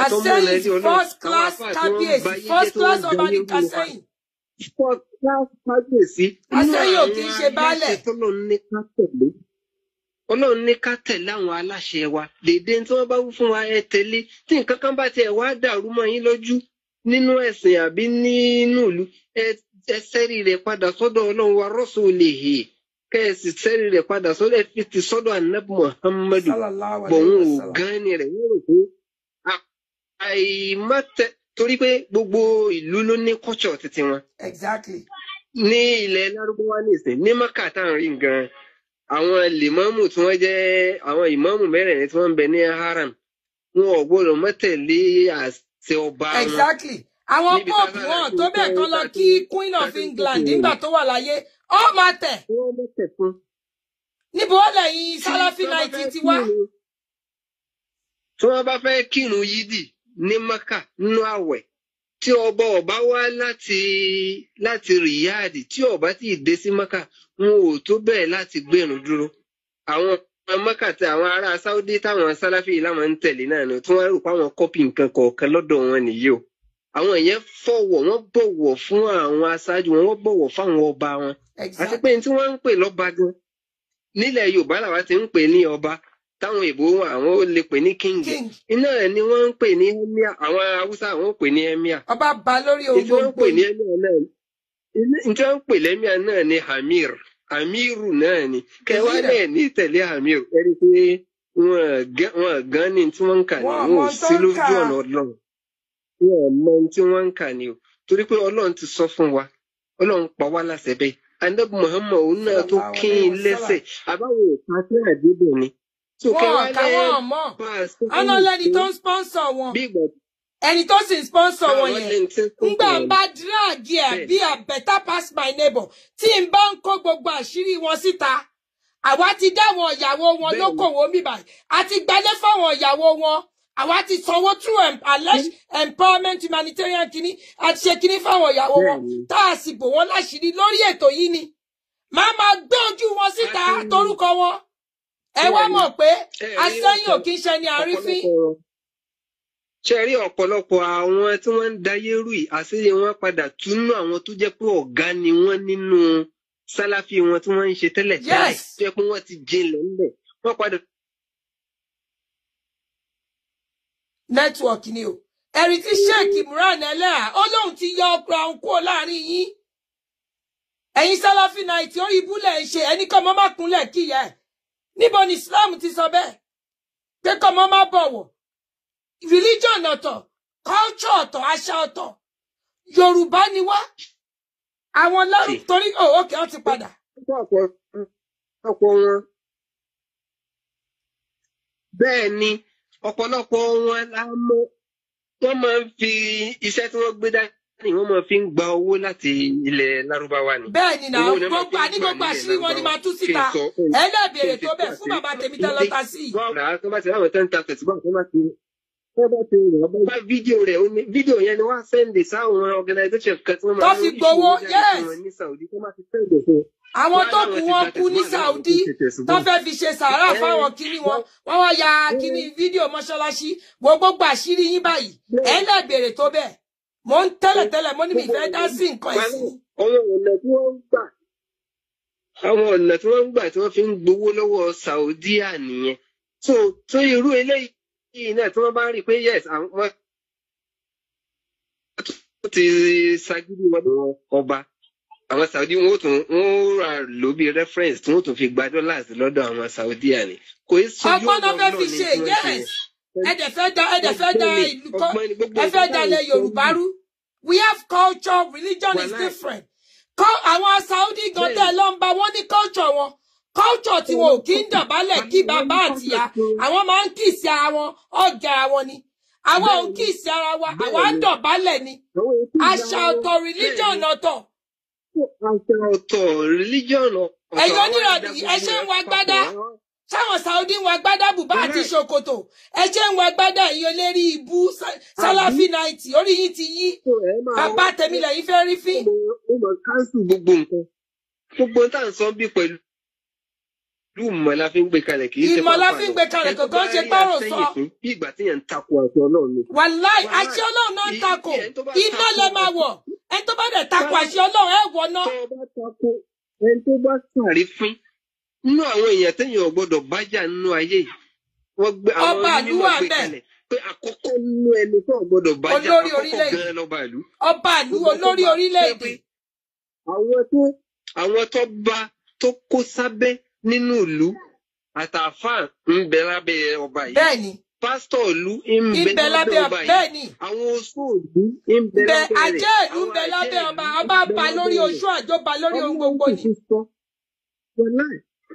Asẹ́yìn first class kábíyèsí first class ọba ní kásẹ́yìn. First class kábíyèsí. Asẹ́yìn ò kì í ṣe baálẹ̀. Ọlọ́run ní ká tẹ̀lé àwọn aláṣẹ wa dédé tí wọ́n bá wú fún wa ẹ tẹ̀lé tí nǹkan kan bá tiẹ̀ wá dàrú mọ́ yín lójú nínú ẹ̀sìn àbí nínú ìlú ẹ sẹ́rí rẹ̀ padà sọ́dọ̀ Ọlọ́run wa rasulihi kẹ́ ẹ sì sẹ́rí rẹ̀ padà sọ́dọ̀ ẹ fi ti sọ́dọ̀ Ànábì Muhammadu bọ̀hún ò gán ni rẹ̀ wọ́n rò pé àìmọ́tẹ torí pé gbogbo ìlú ló ní culture títí wọn. Exactly. Ní ilẹ̀ Lárúbáwá nìsín ní Mákà táwọn rí gan àwọn lèmọ́mù tí wọ́n jẹ́ àwọn ìmámù mẹ́rẹ̀ẹ̀rin tí wọ́n ń bẹ ní haram wọn ò gbọ́dọ̀ mọ́tẹ̀lé àṣẹ ọba wọn. Exactly. Àwọn pope wọn tó bẹ́ẹ̀ kan lọ kí Queen of England nígbà tó wà láyé ó máa tẹ̀. Wọ́n mọ́tẹ̀ fún. Níbo lẹ́yìn Salafi Night ti wá? Tí wọ́n bá fẹ́ kírun yídì ní Mákà nínú àwẹ̀ tí ọba wá láti Riyadh tí ọba tí ì dé sí Mákà wọn ò tó bẹ́ẹ̀ láti gbẹ̀rún dúró àwọn Mákà tí àwọn ará Saudi táwọn Salafi láwọn ń tẹ̀lé náà ni tí wọ́n rò pé àwọn kọ́pì nǹkan kọ̀ọ̀kan lọ́dọ̀ wọn nìyí o àwọn yẹn wọ́n bọ̀wọ̀ fún àwọn aṣáájú wọn bọ̀wọ̀ fáwọn ọba wọn àti pé tí wọ́n ń pè lọ́ba gan nílẹ̀ Yorùbá làwa ti ń pè ní ọba táwọn ìbò àwọn ò lè pè ní king iná ẹ̀ ni wọ́n ń pè ní emir àwọn Haúsá àwọn ò pè ní emir ọba bá lórí ohun gbogbo ní emir náà tí wọ́n ń pè lẹ́mìà náà ní amiru náà ni kẹwàá náà ní tẹ̀lé amiru ẹni pé wọ́n gan ni tí wọ́n ń kà ní wọn ò sí lójú ọ̀nà Ọlọ́run wọn mọ tí wọ́n ń kà ní o torí pé Ọlọ́run ti sọ fún wa Ọlọ́run pa wá láṣẹ bẹ́ẹ̀ Ànábì Muhammad òun náà tó kín in lẹ́sẹ̀ àbáwọn òpá tí àdébò ni. Wọ́n káwọn mọ̀ ọ̀nà lẹ́ni tó ń sponsor wọn ẹni tó sì ń sponsor wọn yẹn ńgbà bá díráàgì ẹ̀ bí a better pass my neighbor tí n bá ń kó gbogbo àṣírí wọn síta àwa ti dá àwọn ìyàwó wọn lókòwò mi báyìí àti gbalẹ̀ fáwọn ìyàwó wọn àwa ti sanwó through alleged empowerment humanitarian kìíní àti ṣe kìíní fáwọn ìyàwó wọn tá a sì bò wọ́n láṣìírí lórí ètò yìí ni máa máa gbé ojú wọn síta torúkọ wọn ẹ wá mọ̀ pé asẹ́yìn ò kí ń ṣe ní àrífín. ṣe rí ọ̀pọ̀lọpọ̀ àwọn tí wọ́n ń dayé rú yìí àṣírí wọn padà túnú àwọn tó jẹ́ pé ọ̀gá ni wọ́n nínú sálàfí wọn tí wọ́n ń ṣe tẹ́lẹ̀ tẹ́lẹ̀ tó jẹ́ pé wọ́n ti jinlẹ̀ ńbẹ̀ wọ́n padà. network ni o ẹ̀rí tí Sheikh Imran Eleha ó lóun ti yọ ọkọ̀ àwọn kúrò láàrin yín ẹ̀yin sálàfí náà tí orí ibúlẹ̀ ń ṣe ẹni kọ́ mọ́ má kúnlẹ̀ kíyà ẹ̀ níbo ni Islam ti sọ bẹ́ẹ̀ pé kọ́ mọ́ má bọ̀wọ̀ religion ọ̀tọ̀ culture ọ̀tọ̀ àṣà ọ̀tọ̀ Yorùbá ni wá àwọn lọ́rùn torí òkè ó ti padà. ọ̀pọ̀ wọn bẹ́ẹ̀ ni ọ̀pọ̀lọpọ̀ wọn la mọ̀ wọ́n máa ń fi iṣẹ́ tí wọ́n gbé dání wọ́n máa fi ń gba owó láti ilẹ̀ Lárúbáwá ni. bẹ́ẹ̀ ni náà gbogbo ànígbogbo àṣírí wọn ni máa tú síta ẹlẹ́bẹ̀rẹ̀ tó bẹ̀ fún bàbá tèmi tẹ́ lọ́ta sí i. wọ́n rà á tó bá ti ráwọn tẹ́ńtà tẹ̀síbọ̀ tó bá ti bá fídíò rẹ̀ fídíò yẹn ni wọ́n á sẹ́ndì sáwọn organisation kan tí wọ́n máa ń fi gbowó yes ní Saudi tó máa ti sẹ́ndì fún àwọn tó kù wọn kú ní Saudi tó fẹ́ fi ṣe sàárà fáwọn kíní wọn wọ́n wá ya kíní fídíò mọ́ṣáláṣí gbogbo àṣírí yín báyìí ẹ lẹ́bẹ̀rẹ̀ tó bẹ́ẹ̀ mo ń tẹ́lẹ̀tẹ́lẹ̀ mo ní mi fẹ́ dá sí nǹkan ẹ̀sìn. àwọn ọ̀nà tí wọ́n ń gbà tí wọ́n fi ń gbowó lọ́wọ́ Saudi nìyẹn so irú eléyìí náà tí wọ́n bá rí i pé yes àwọn ti ṣagídí wọn ọba àwọn Saudi wọn rà ló bí reference tí wọn tún fi gba dollars lọ́dọ̀ àwọn Saudi àní kò í sojú ọgbọ́n náà fẹ́ fi ṣe yes ẹ̀dẹ̀ fẹ́ da ìlú kọ́ ẹ fẹ́ da ilẹ̀ Yorùbá rú we have culture religion is different àwọn Saudi gan tẹ́ ló ń bá wọn ní culture wọn culture tí wọn ò kí ń dọ̀bálẹ̀ kí bàbá àtìyá àwọn máa ń kìsì ara wọn ọ̀gá wọn ni àwọn ò ń kìsì ara wa àwa ń dọ̀bálẹ̀ ni àṣà ọ̀tọ̀ religion ọ̀tọ̀. àṣà ọ̀tọ̀ religion ọ̀tọ̀. ẹ̀yọ́ nírọ̀dì ẹ ṣe ń wa gbádá sáwọn Saudi ń wa gbádá bùbá àti ṣòkòtò ẹ ṣe ń wa gbádá ìyọlérí ibú Salafi 90 orí yín ti yí bàbá tèmi lẹ́yìn fẹ́ rí fín. ó mọ káńsù gbogbo nǹkan gbogbo tá à ń sọ bí pẹ̀lú ìmọ̀ la fi ń gbé kalẹ̀ kì í ṣe ìmọ̀ la fi ń gbé kalẹ̀ kankan ṣe párò sọ. bí ìgbà tí yẹn ń takò àṣẹ Ọlọ́run ni. wàláì àṣẹ Ọlọ́run náà ń takò iná lẹ máa wọ̀ ẹni tó bá dẹ̀ takò àṣẹ Ọlọ́run ẹ̀ wọ̀ náà. tó bá takò ẹni tó bá sàrí fín nínú àwọn èèyàn téèyàn ò gbọdọ̀ bájà nínú ayé yìí wọ́n gbé àwọn onímọ̀ gbé kalẹ̀ pé àkọ́kọ́ nínú ẹni tó ò gbọdọ̀ bájà àkọ́kọ́ gan lọ́ba ìlú. ọba ìlú olórí orílẹ̀-èdè. àwọn tó bá tó kó sábẹ́ nínú ìlú àtàfà ń bẹ lábẹ́ ọba yìí. bẹ́ẹ̀ni. pásítọ̀ ìlú ń bẹ lábẹ́ ọba yìí. bẹ́ẹ̀ni. àwọn oṣù ìlú ń bẹ lábẹ́ rẹ̀. àjẹ́ ìlú ń bẹ lábẹ́ ọba ba lórí oṣù àjọba lórí ohun gbogbo ni.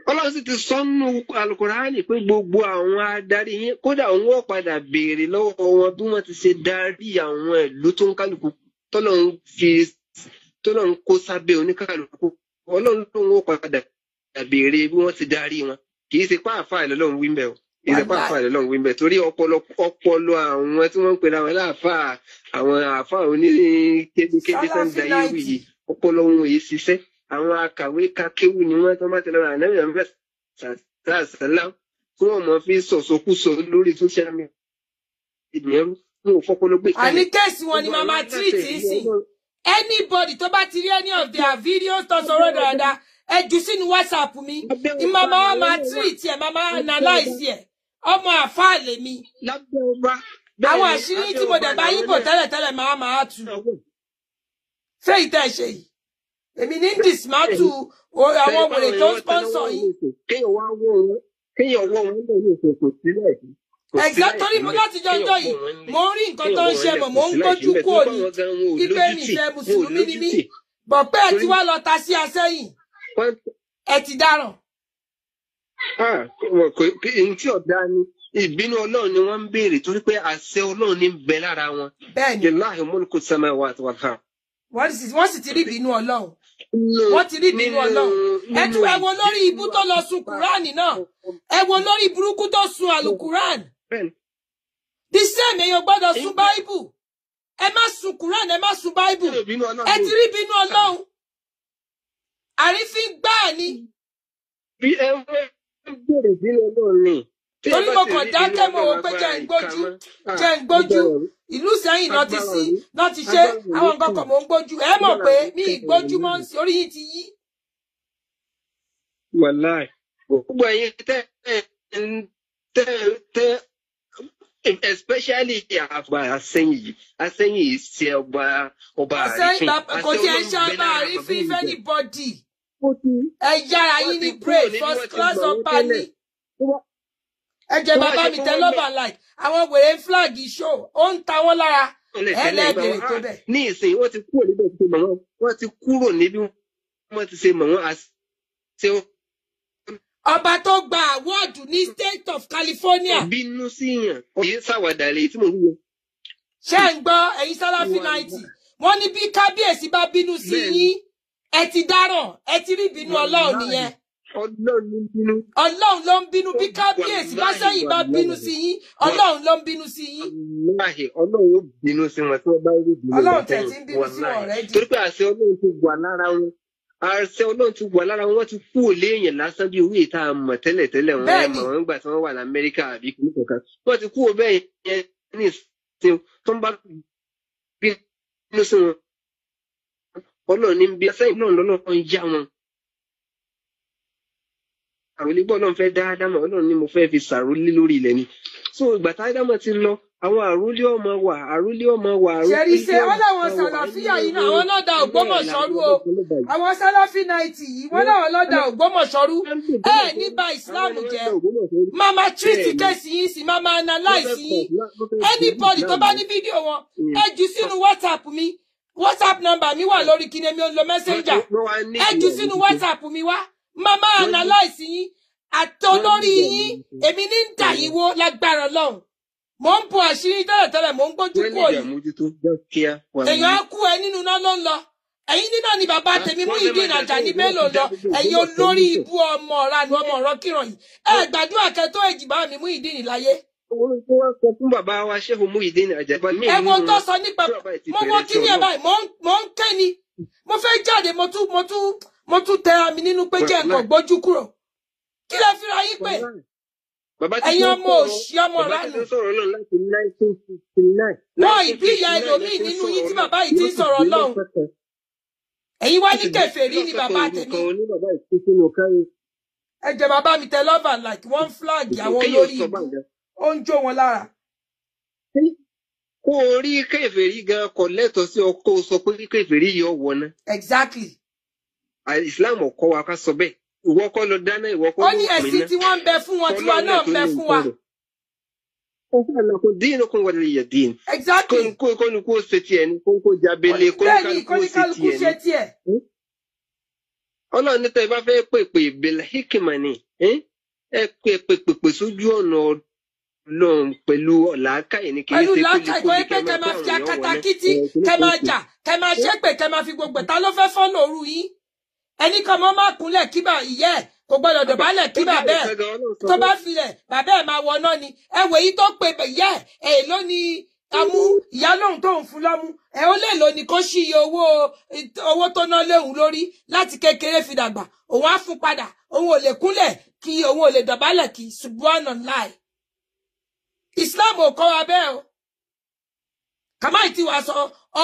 Ọlọ́run sì ti sọ nínú Al-Qur'ani pé gbogbo àwọn adarí yín kódà òun ó padà béèrè lọ́wọ́ wọn bí wọ́n ti ṣe darí àwọn ìlú tó ń kálukú tọ́lọ́run kó sábẹ́ oníkálukú Ọlọ́run tó ń wó padà béèrè bí wọ́n ti darí wọn kì í ṣe pàáfàá ìlọ́lọ́run wí mbẹ́ o kì í ṣe pàáfàá ìlọ́lọ́run wí mbẹ́ torí ọpọlọ àwọn tí wọ́n ń pè láwọn láàfáà àwọn àáfàá oníkéde tó ń da yé wì yìí ọpọlọ wọn yìí ṣiṣẹ́ àwọn akàwé kakéwù ni wọ́n tó bá tẹ̀lé ọ̀rọ̀ ànábì ọ̀fẹ́ sàlá tí wọ́n mọ̀ fi sọ̀sọ̀kúsọ lórí social media ìdìyẹrú wọn ò fọ́pọ́lọ́ gbé kalẹ̀. àní kéèsì wọn ni màmá tírìtì ń sìn anybody tó bá ti rí any of their videos tó sọ̀rọ̀ dáadáa ẹ jù sínú WhatsApp mi ni màmá wa máa tírìtì ẹ màmá analyse ẹ ọmọ àfáà lèmi àwọn àṣírí tí mo dẹ̀ bá yíbò tẹ́lẹ̀tẹ́lẹ̀ máa tú ṣé ìtẹ́ ṣe yìí èmi ní dismantle àwọn wèrè tó ń sponsor yìí. kéèyàn wọ́ wọn lọ ní ìṣòkò sílẹ̀ yìí. torí mo láti jọjọ yìí mo ń rí nǹkan tó ń ṣe mọ̀ mo ń gbójú kúrò ní pípé nìfẹ́ mùsùlùmí ni mí bọ̀ pé ẹ ti wá lọ ta sí asẹ́yìn ẹ ti dáràn. n tí ọ̀dà ni ìbínú Ọlọ́run ni wọ́n ń béèrè torí pé àṣẹ Ọlọ́run ní bẹ lára wọn. bẹ́ẹ̀ni lillahi mulku samawati wal ard. wọ́n sì ti rí ìbínú Ọlọ́run wọ́n ti rí ìbínú Ọlọ́run ẹ wo lórí ibú tó lọ sun Kùránì náà ẹ wo lórí burúkú tó sun àlùkùránì the same èèyàn gbọ́dọ̀ sun Bible. Ẹ má sun Quran, ẹ má sun Bible. Ẹ ti rí bínú Ọlọ́run. Àrífín gbáà ni. Bí ẹ gbèrè bínú Ọlọ́run ni. Torí mo kàn dákẹ́ mọ́ wọ́n pé jẹ́ ń gbójú. Ìlú Ìṣẹ́yìn náà ti ṣe àwọn nǹkan kan mò ń gbójú. Ẹ mọ̀ pé ní ìgbójú mọ́ sí orí yìí ti yí. Wàláì. Gbogbo ẹ̀yin tẹ́ especially àgbà Àsẹ́yìn yìí ṣe ọba àrífín. Kò tí ẹ ń ṣábà àrífín anybody. Ẹ yára yín ní brain first class ọba ni. Ẹ jẹ́ bàbá mi tẹ lọ́bà like àwọn wèrè flag show ó ń ta wọ́n lára ẹlẹ́bẹ̀rẹ̀ tó bẹ̀. Ní ìsìn wọ́n ti kúrò níbẹ̀ tó mọ̀ wọ́n ti kúrò níbi wọ́n ti ṣe mọ̀ wọ́n àṣẹ. Ọba tó gba award ní State of California. Bínú sí yàn èyí ṣàwàdà lè tí mò ń wọ. Ṣé ń gbọ́ ẹ̀yin Salafi 90 wọ́n ní bí kábíyèsí bá bínú sí yín ẹ ti dáràn ẹ ti rí bínú Ọlọ́run nìyẹn. Ọlọ́run ló ń bínú bí kábíyèsí bá sẹ́yìn bá bínú sí yín Ọlọ́run ló ń bínú sí yín. Ọlọ́run ó bínú sí wọn tí wọ́n bá rí bínú. Ọlọ́run tẹ̀ tí ń bínú sí wọn rẹ̀ dì. Torí pé àṣẹ Ọlọ́run ti wà lára wọn. Àṣẹ Ọlọ́run ti wà lára wọn, wọ́n ti kú òlé èèyàn lásán bí owó ìta mọ̀ tẹ́lẹ̀ wọn ẹ̀ mọ̀ wọ́n gbà tí wọ́n wà ní Amẹ́ríkà àbí kìíní kankan. Wọ́n ti kú òbẹ́ yẹn ní ìsìn tó ń bá bínú sí wọn. Ọlọ́run ní bí sẹ́yìn náà lọ́lọ́run yá wọn. Àròlé gbọ́ Ọlọ́run fẹ́ dá Ádámọ̀, Ọlọ́run ní mo fẹ́ fi sàrólé lórí ilẹ̀ ni. So ìgbà tá Ádámọ̀ ti lọ, àwọn àrólé ọmọ wà. Ṣẹ̀rí ṣe wọ́n láwọn Sàlàfíà yìí náà, àwọn náà da Ògbómọ̀ṣọ́ rú o. Àwọn Salafi 90 yìí, wọ́n láwọn náà da Ògbómọ̀ṣọ́ rú. Ẹ ní bà Ìsìláàmù jẹ́. Màmá treat kéèsì yín sí, màmá analyze yín. Anybody tó bá ní fídíò wọn, ẹ jù sínú WhatsApp mi. WhatsApp number mi wà lórí kíni mi ò lo Messenger. Ẹ jù sínú WhatsApp mi wá. Màmá analyze yín. Àtolórí yín, èmi ní ń dà yín wó lágbára Ọlọ́run. Mo ń bo àṣírí tẹ́lẹ̀tẹ́lẹ̀, mo ń gbójú kúrò yìí. Èèyàn á kú ẹ nínú náà ló ń lọ. Ẹ̀yin nínà ni bàbá tèmi Muyideen Ajani Bello lọ. Ẹ̀yin olórí ibú ọmọ ọ̀ranù ọmọ ọ̀rọ̀ kìràn yìí. Ẹ gbàdúrà kẹ́ tó èjìbá mi Muyideen láyé. Wọ́n sọ fún bàbá wa Shehu Muyideen Ajani. Ẹ wo tó sọ nípa mo wọ́n kí ni ẹ báyìí, mo ń ké ni. Mo fẹ́ jáde, mo tún tẹ àmì nínú pé jẹ́ ẹ̀kọ́ gbójú kúrò. Kí lẹ fi ra yín pé? Ẹ̀yin ọmọ òṣì ọmọ ránù. Wọ́n ìbí ìyá ẹlòmíì nínú yín tí bàbá yìí ti ń sọ̀rọ̀ Ọlọ́run. Ẹ̀yin wá ní kèfèrí ni bàbá tèmi. Ẹ jẹ́ bàbá mi tẹ love and like one flag àwọn olórí ìbú. Ó ń jó wọn lára. Kó o rí kèfèrí gan kò lẹ́tọ̀ọ́ sí ọkọ sọ pé kèfèrí yọ wọ̀ ná. Exactly. Islam ò kọ́ wa ká sọ bẹ́ẹ̀. Ìwọ kọ́ lọ dáná, ìwọ kọ́ lọ pín náà. Ó ní ẹ̀sìn tí wọ́n ń bẹ fún wọn, tiwa náà ń bẹ fún wa. Kò dín kó wọlé yẹ dín. Exactly. Kó ní kó ṣe tiẹ̀ ní kó jábélé kó ní kálukú ṣe tiẹ̀ ní. Ọlọ́run ní tẹ́ bá fẹ́ pèpè ìbẹ̀lẹ̀ hikima ni. Ẹ pèpè sójú ọ̀nà Ọlọ́run pẹ̀lú làákàyè ní kìí ṣe pẹ̀lú làákàyè kò yẹ pé kẹ́ máa fi akatakítí, kẹ́ máa jà, kẹ́ máa ṣépè, kẹ́ máa fi gbogbo ta ló fẹ́ fọ́lọ̀ òru yín. Ẹni kan mọ́ máa kúnlẹ̀ kí bà ìyẹ́ ẹ̀ kò gbọ́dọ̀ dọ̀bálẹ̀ kí bà bẹ́ẹ̀ tó bá filẹ̀ bàbá ẹ̀ máa wọná ni ẹ wò yí tó pe ìyẹ́ ẹ̀ ló ní amú ìyá lóhun tó ń fún lọ́mú ẹ ó lè lò ní kó ṣí iye owó tó ná léhùn lórí láti kékeré fi dàgbà òun á fún padà òun ò lè kúnlẹ̀ kí òun ò lè dọ̀bálẹ̀ kí subhanallah. Islam ò kọ́ wa bẹ́ẹ̀ o kàmáì tí wàá sọ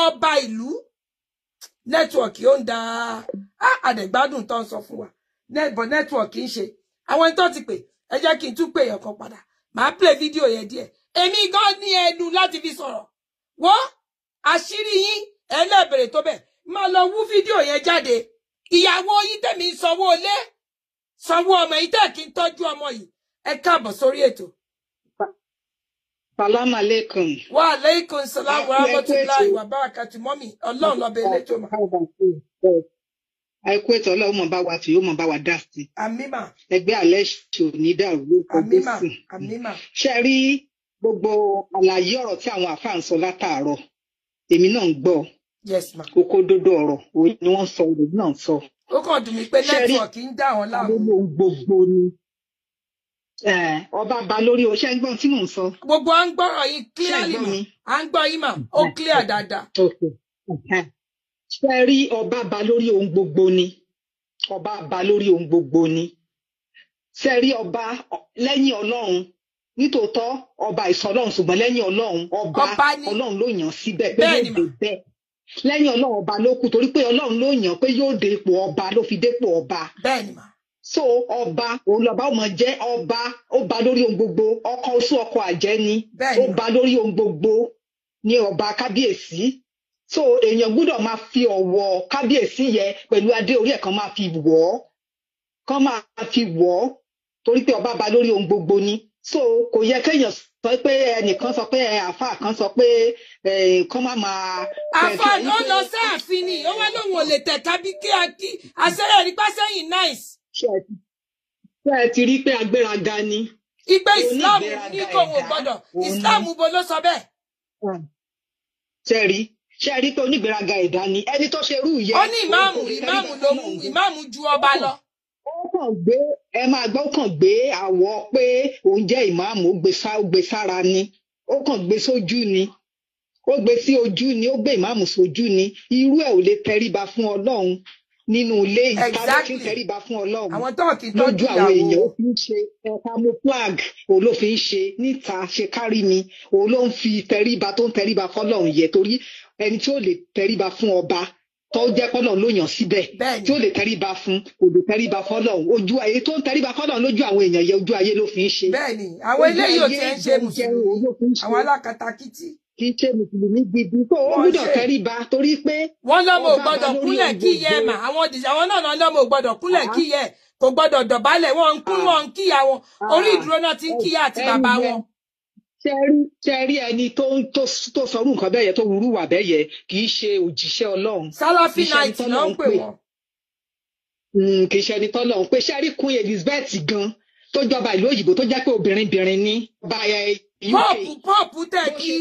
ọba ìlú nẹ́tíwọ̀kì ó ń da àdẹ̀gbádùn tó ń sọ fún wa bọ̀ nẹ́tíwọ̀kì ń ṣe àwọn ẹni tó ti pè ẹ jẹ́ kí n tún pè yàn kan padà màá play fídíò yẹn díẹ̀ èmi gan ní ẹnu láti fi sọ̀rọ̀ wọ́n àṣírí yín ẹlẹ́bẹ̀rẹ̀ tó bẹ̀ máa lọ wú fídíò yẹn jáde ìyàwó yín tẹ̀mí sanwó ilé sanwó ọmọ yìí tẹ̀ kí n tọ́jú ọmọ yìí ẹ káàbọ̀ sórí ètò. Salaam alaikum. Wa alaikum salam wa rahmatullahi wa barakatuh. Mọ́mì, Ọlọ́run lọ bẹ elétò mà. Àìkú ètò Ọlọ́run mọ̀ bá wa tí yóò mọ̀ bá wa dá sí. Àmímà. Ẹgbẹ́ alẹ́ ṣò ní dàrú ló kọ́ bó sì. Àmímà. Ṣé rí gbogbo àlàyé ọ̀rọ̀ tí àwọn àfáà ń sọ látàárọ̀? Èmi náà ń gbọ́. Yes ma. Kókó dodo ọ̀rọ̀ òun ni wọ́n sọ òun náà sọ. Ó kàn dùn mí pé nẹ́tíwọ̀kì ń dà wọ́n láàmú. Gbogbo ni. ọba ba lórí o ṣe ń gbọ́n tí mò ń sọ. Gbogbo à ń gbọ́rọ̀ yín Ṣé ẹ clearly gbọ́ mà. mi? À ń gbọ́ yín mà. Ó clear dáadáa. Ṣé rí ọba ba lórí ohun gbogbo ni? Ọba ba lórí ohun gbogbo ni. Ṣé rí ọba lẹ́yìn Ọlọ́run? Nítòótọ́ ọba ìsọlọ́run ṣùgbọ́n lẹ́yìn Ọlọ́run ọba ni. Ọlọ́run ló yàn síbẹ̀ pé Bẹ́ẹ̀ ni yóò mà. dé bẹ́ẹ̀. Lẹ́yìn Ọlọ́run ọba ló kù torí pé Ọlọ́run ló yàn pé yóò dé ipò ọba ló fi dépò ọba. Bẹ́ẹ̀ ni mà. So ọba òun lọba ó mọ jẹ́ ọba ó ba lórí ohun gbogbo ọkọ oṣù ọkọ àjẹ́ ni Bẹ́ẹ̀ ó ni mà. ba lórí ohun gbogbo ní ọba kábíyèsí. So èèyàn gbọ́dọ̀ máa fi ọ̀wọ̀ kábíyèsí yẹ pẹ̀lú adé orí ẹ̀ kan máa fi wọ̀ ọ́ kan máa fi wọ̀ ọ́ torí pé ọba ba lórí ohun gbogbo ni. So kò yẹ kéèyàn sọ pé ẹnìkan sọ pé àáfàá kan sọ pé kán má máa. Àfáà ló lọ sáàfin ni ó wá lóun ò lè tẹ̀ka bí kí àṣẹyẹ rí pásẹ́yìn nice. Ṣé ẹ ti rí pé agbéraga ni? Ìgbé Islam ní kò wò gbọ́dọ̀ Islam bo ló sọ bẹ́ẹ̀. Ṣé rí pé onígbéraga ẹ̀dá ni ẹni tó ṣe irú yẹn. Ó ní ìmáàmù ju ọba lọ. Ó kàn gbé ẹ máa gbọ́ ó kàn gbé àwọ̀ pé òun jẹ́ ìmáàmù ó gbé sára ni ó kàn gbé sójú ni ó gbé sí ojú ni ó gbé ìmáàmù sójú ni irú ẹ̀ ò lè tẹríba fún Ọlọ́run nínú ilé ìtàlẹ́ tí ń tẹríba fún Ọlọ́run lójú àwọn èèyàn ó fi ń ṣe camouflage òun ló fi ń ṣe níta ṣe kárí mi òun ló ń fi tẹríba tó ń tẹríba fọ́lọ́run yẹ torí ẹni tí ó lè tẹríba fún ọba tó jẹ́ kọ́lọ̀ ló yàn síbẹ̀ tí ó lè tẹríba fún kò lè tẹríba fọ́lọ́run ojú ayé tó ń tẹríba fọ́lọ́run lójú àwọn èèyàn yẹ ojú ayé ló fi ń ṣe. Bẹ́ẹ̀ni àwọn eléyìí ò tiẹ̀ ń ṣe mùsùlùmí àwọn alákatakítí. kì í ṣe mùsùlùmí gidi tó ó gbọ́dọ̀ tẹríba torí pé. wọ́n lọ́mọ ò gbọ́dọ̀ kúnlẹ̀ kí yẹ mà àwọn náà lọ́mọ ò gbọ́dọ̀ kúnlẹ̀ kí yẹ kò gbọ́dọ̀ dọ̀bálẹ̀ wọ́n ń kíyà wọn orí ìdúró náà ti ń kíyà àti bàbá wọn. Ṣé rí ẹni tó sọrú nǹkan bẹ́ẹ̀ yẹ tó wúrú wà bẹ́ẹ̀ yẹ kì í ṣe òjíṣẹ́ Ọlọ́run. Salafi night náà ń pè wọ́n. Kì í ṣe ẹni tọ́lọ́run pé ṣé rí Queen Elizabeth gan tó jọba ìlú òyìnbó tó jẹ́ pé obìnrin ní báyà UK. Pọ́ọ̀pù tẹ̀ kí.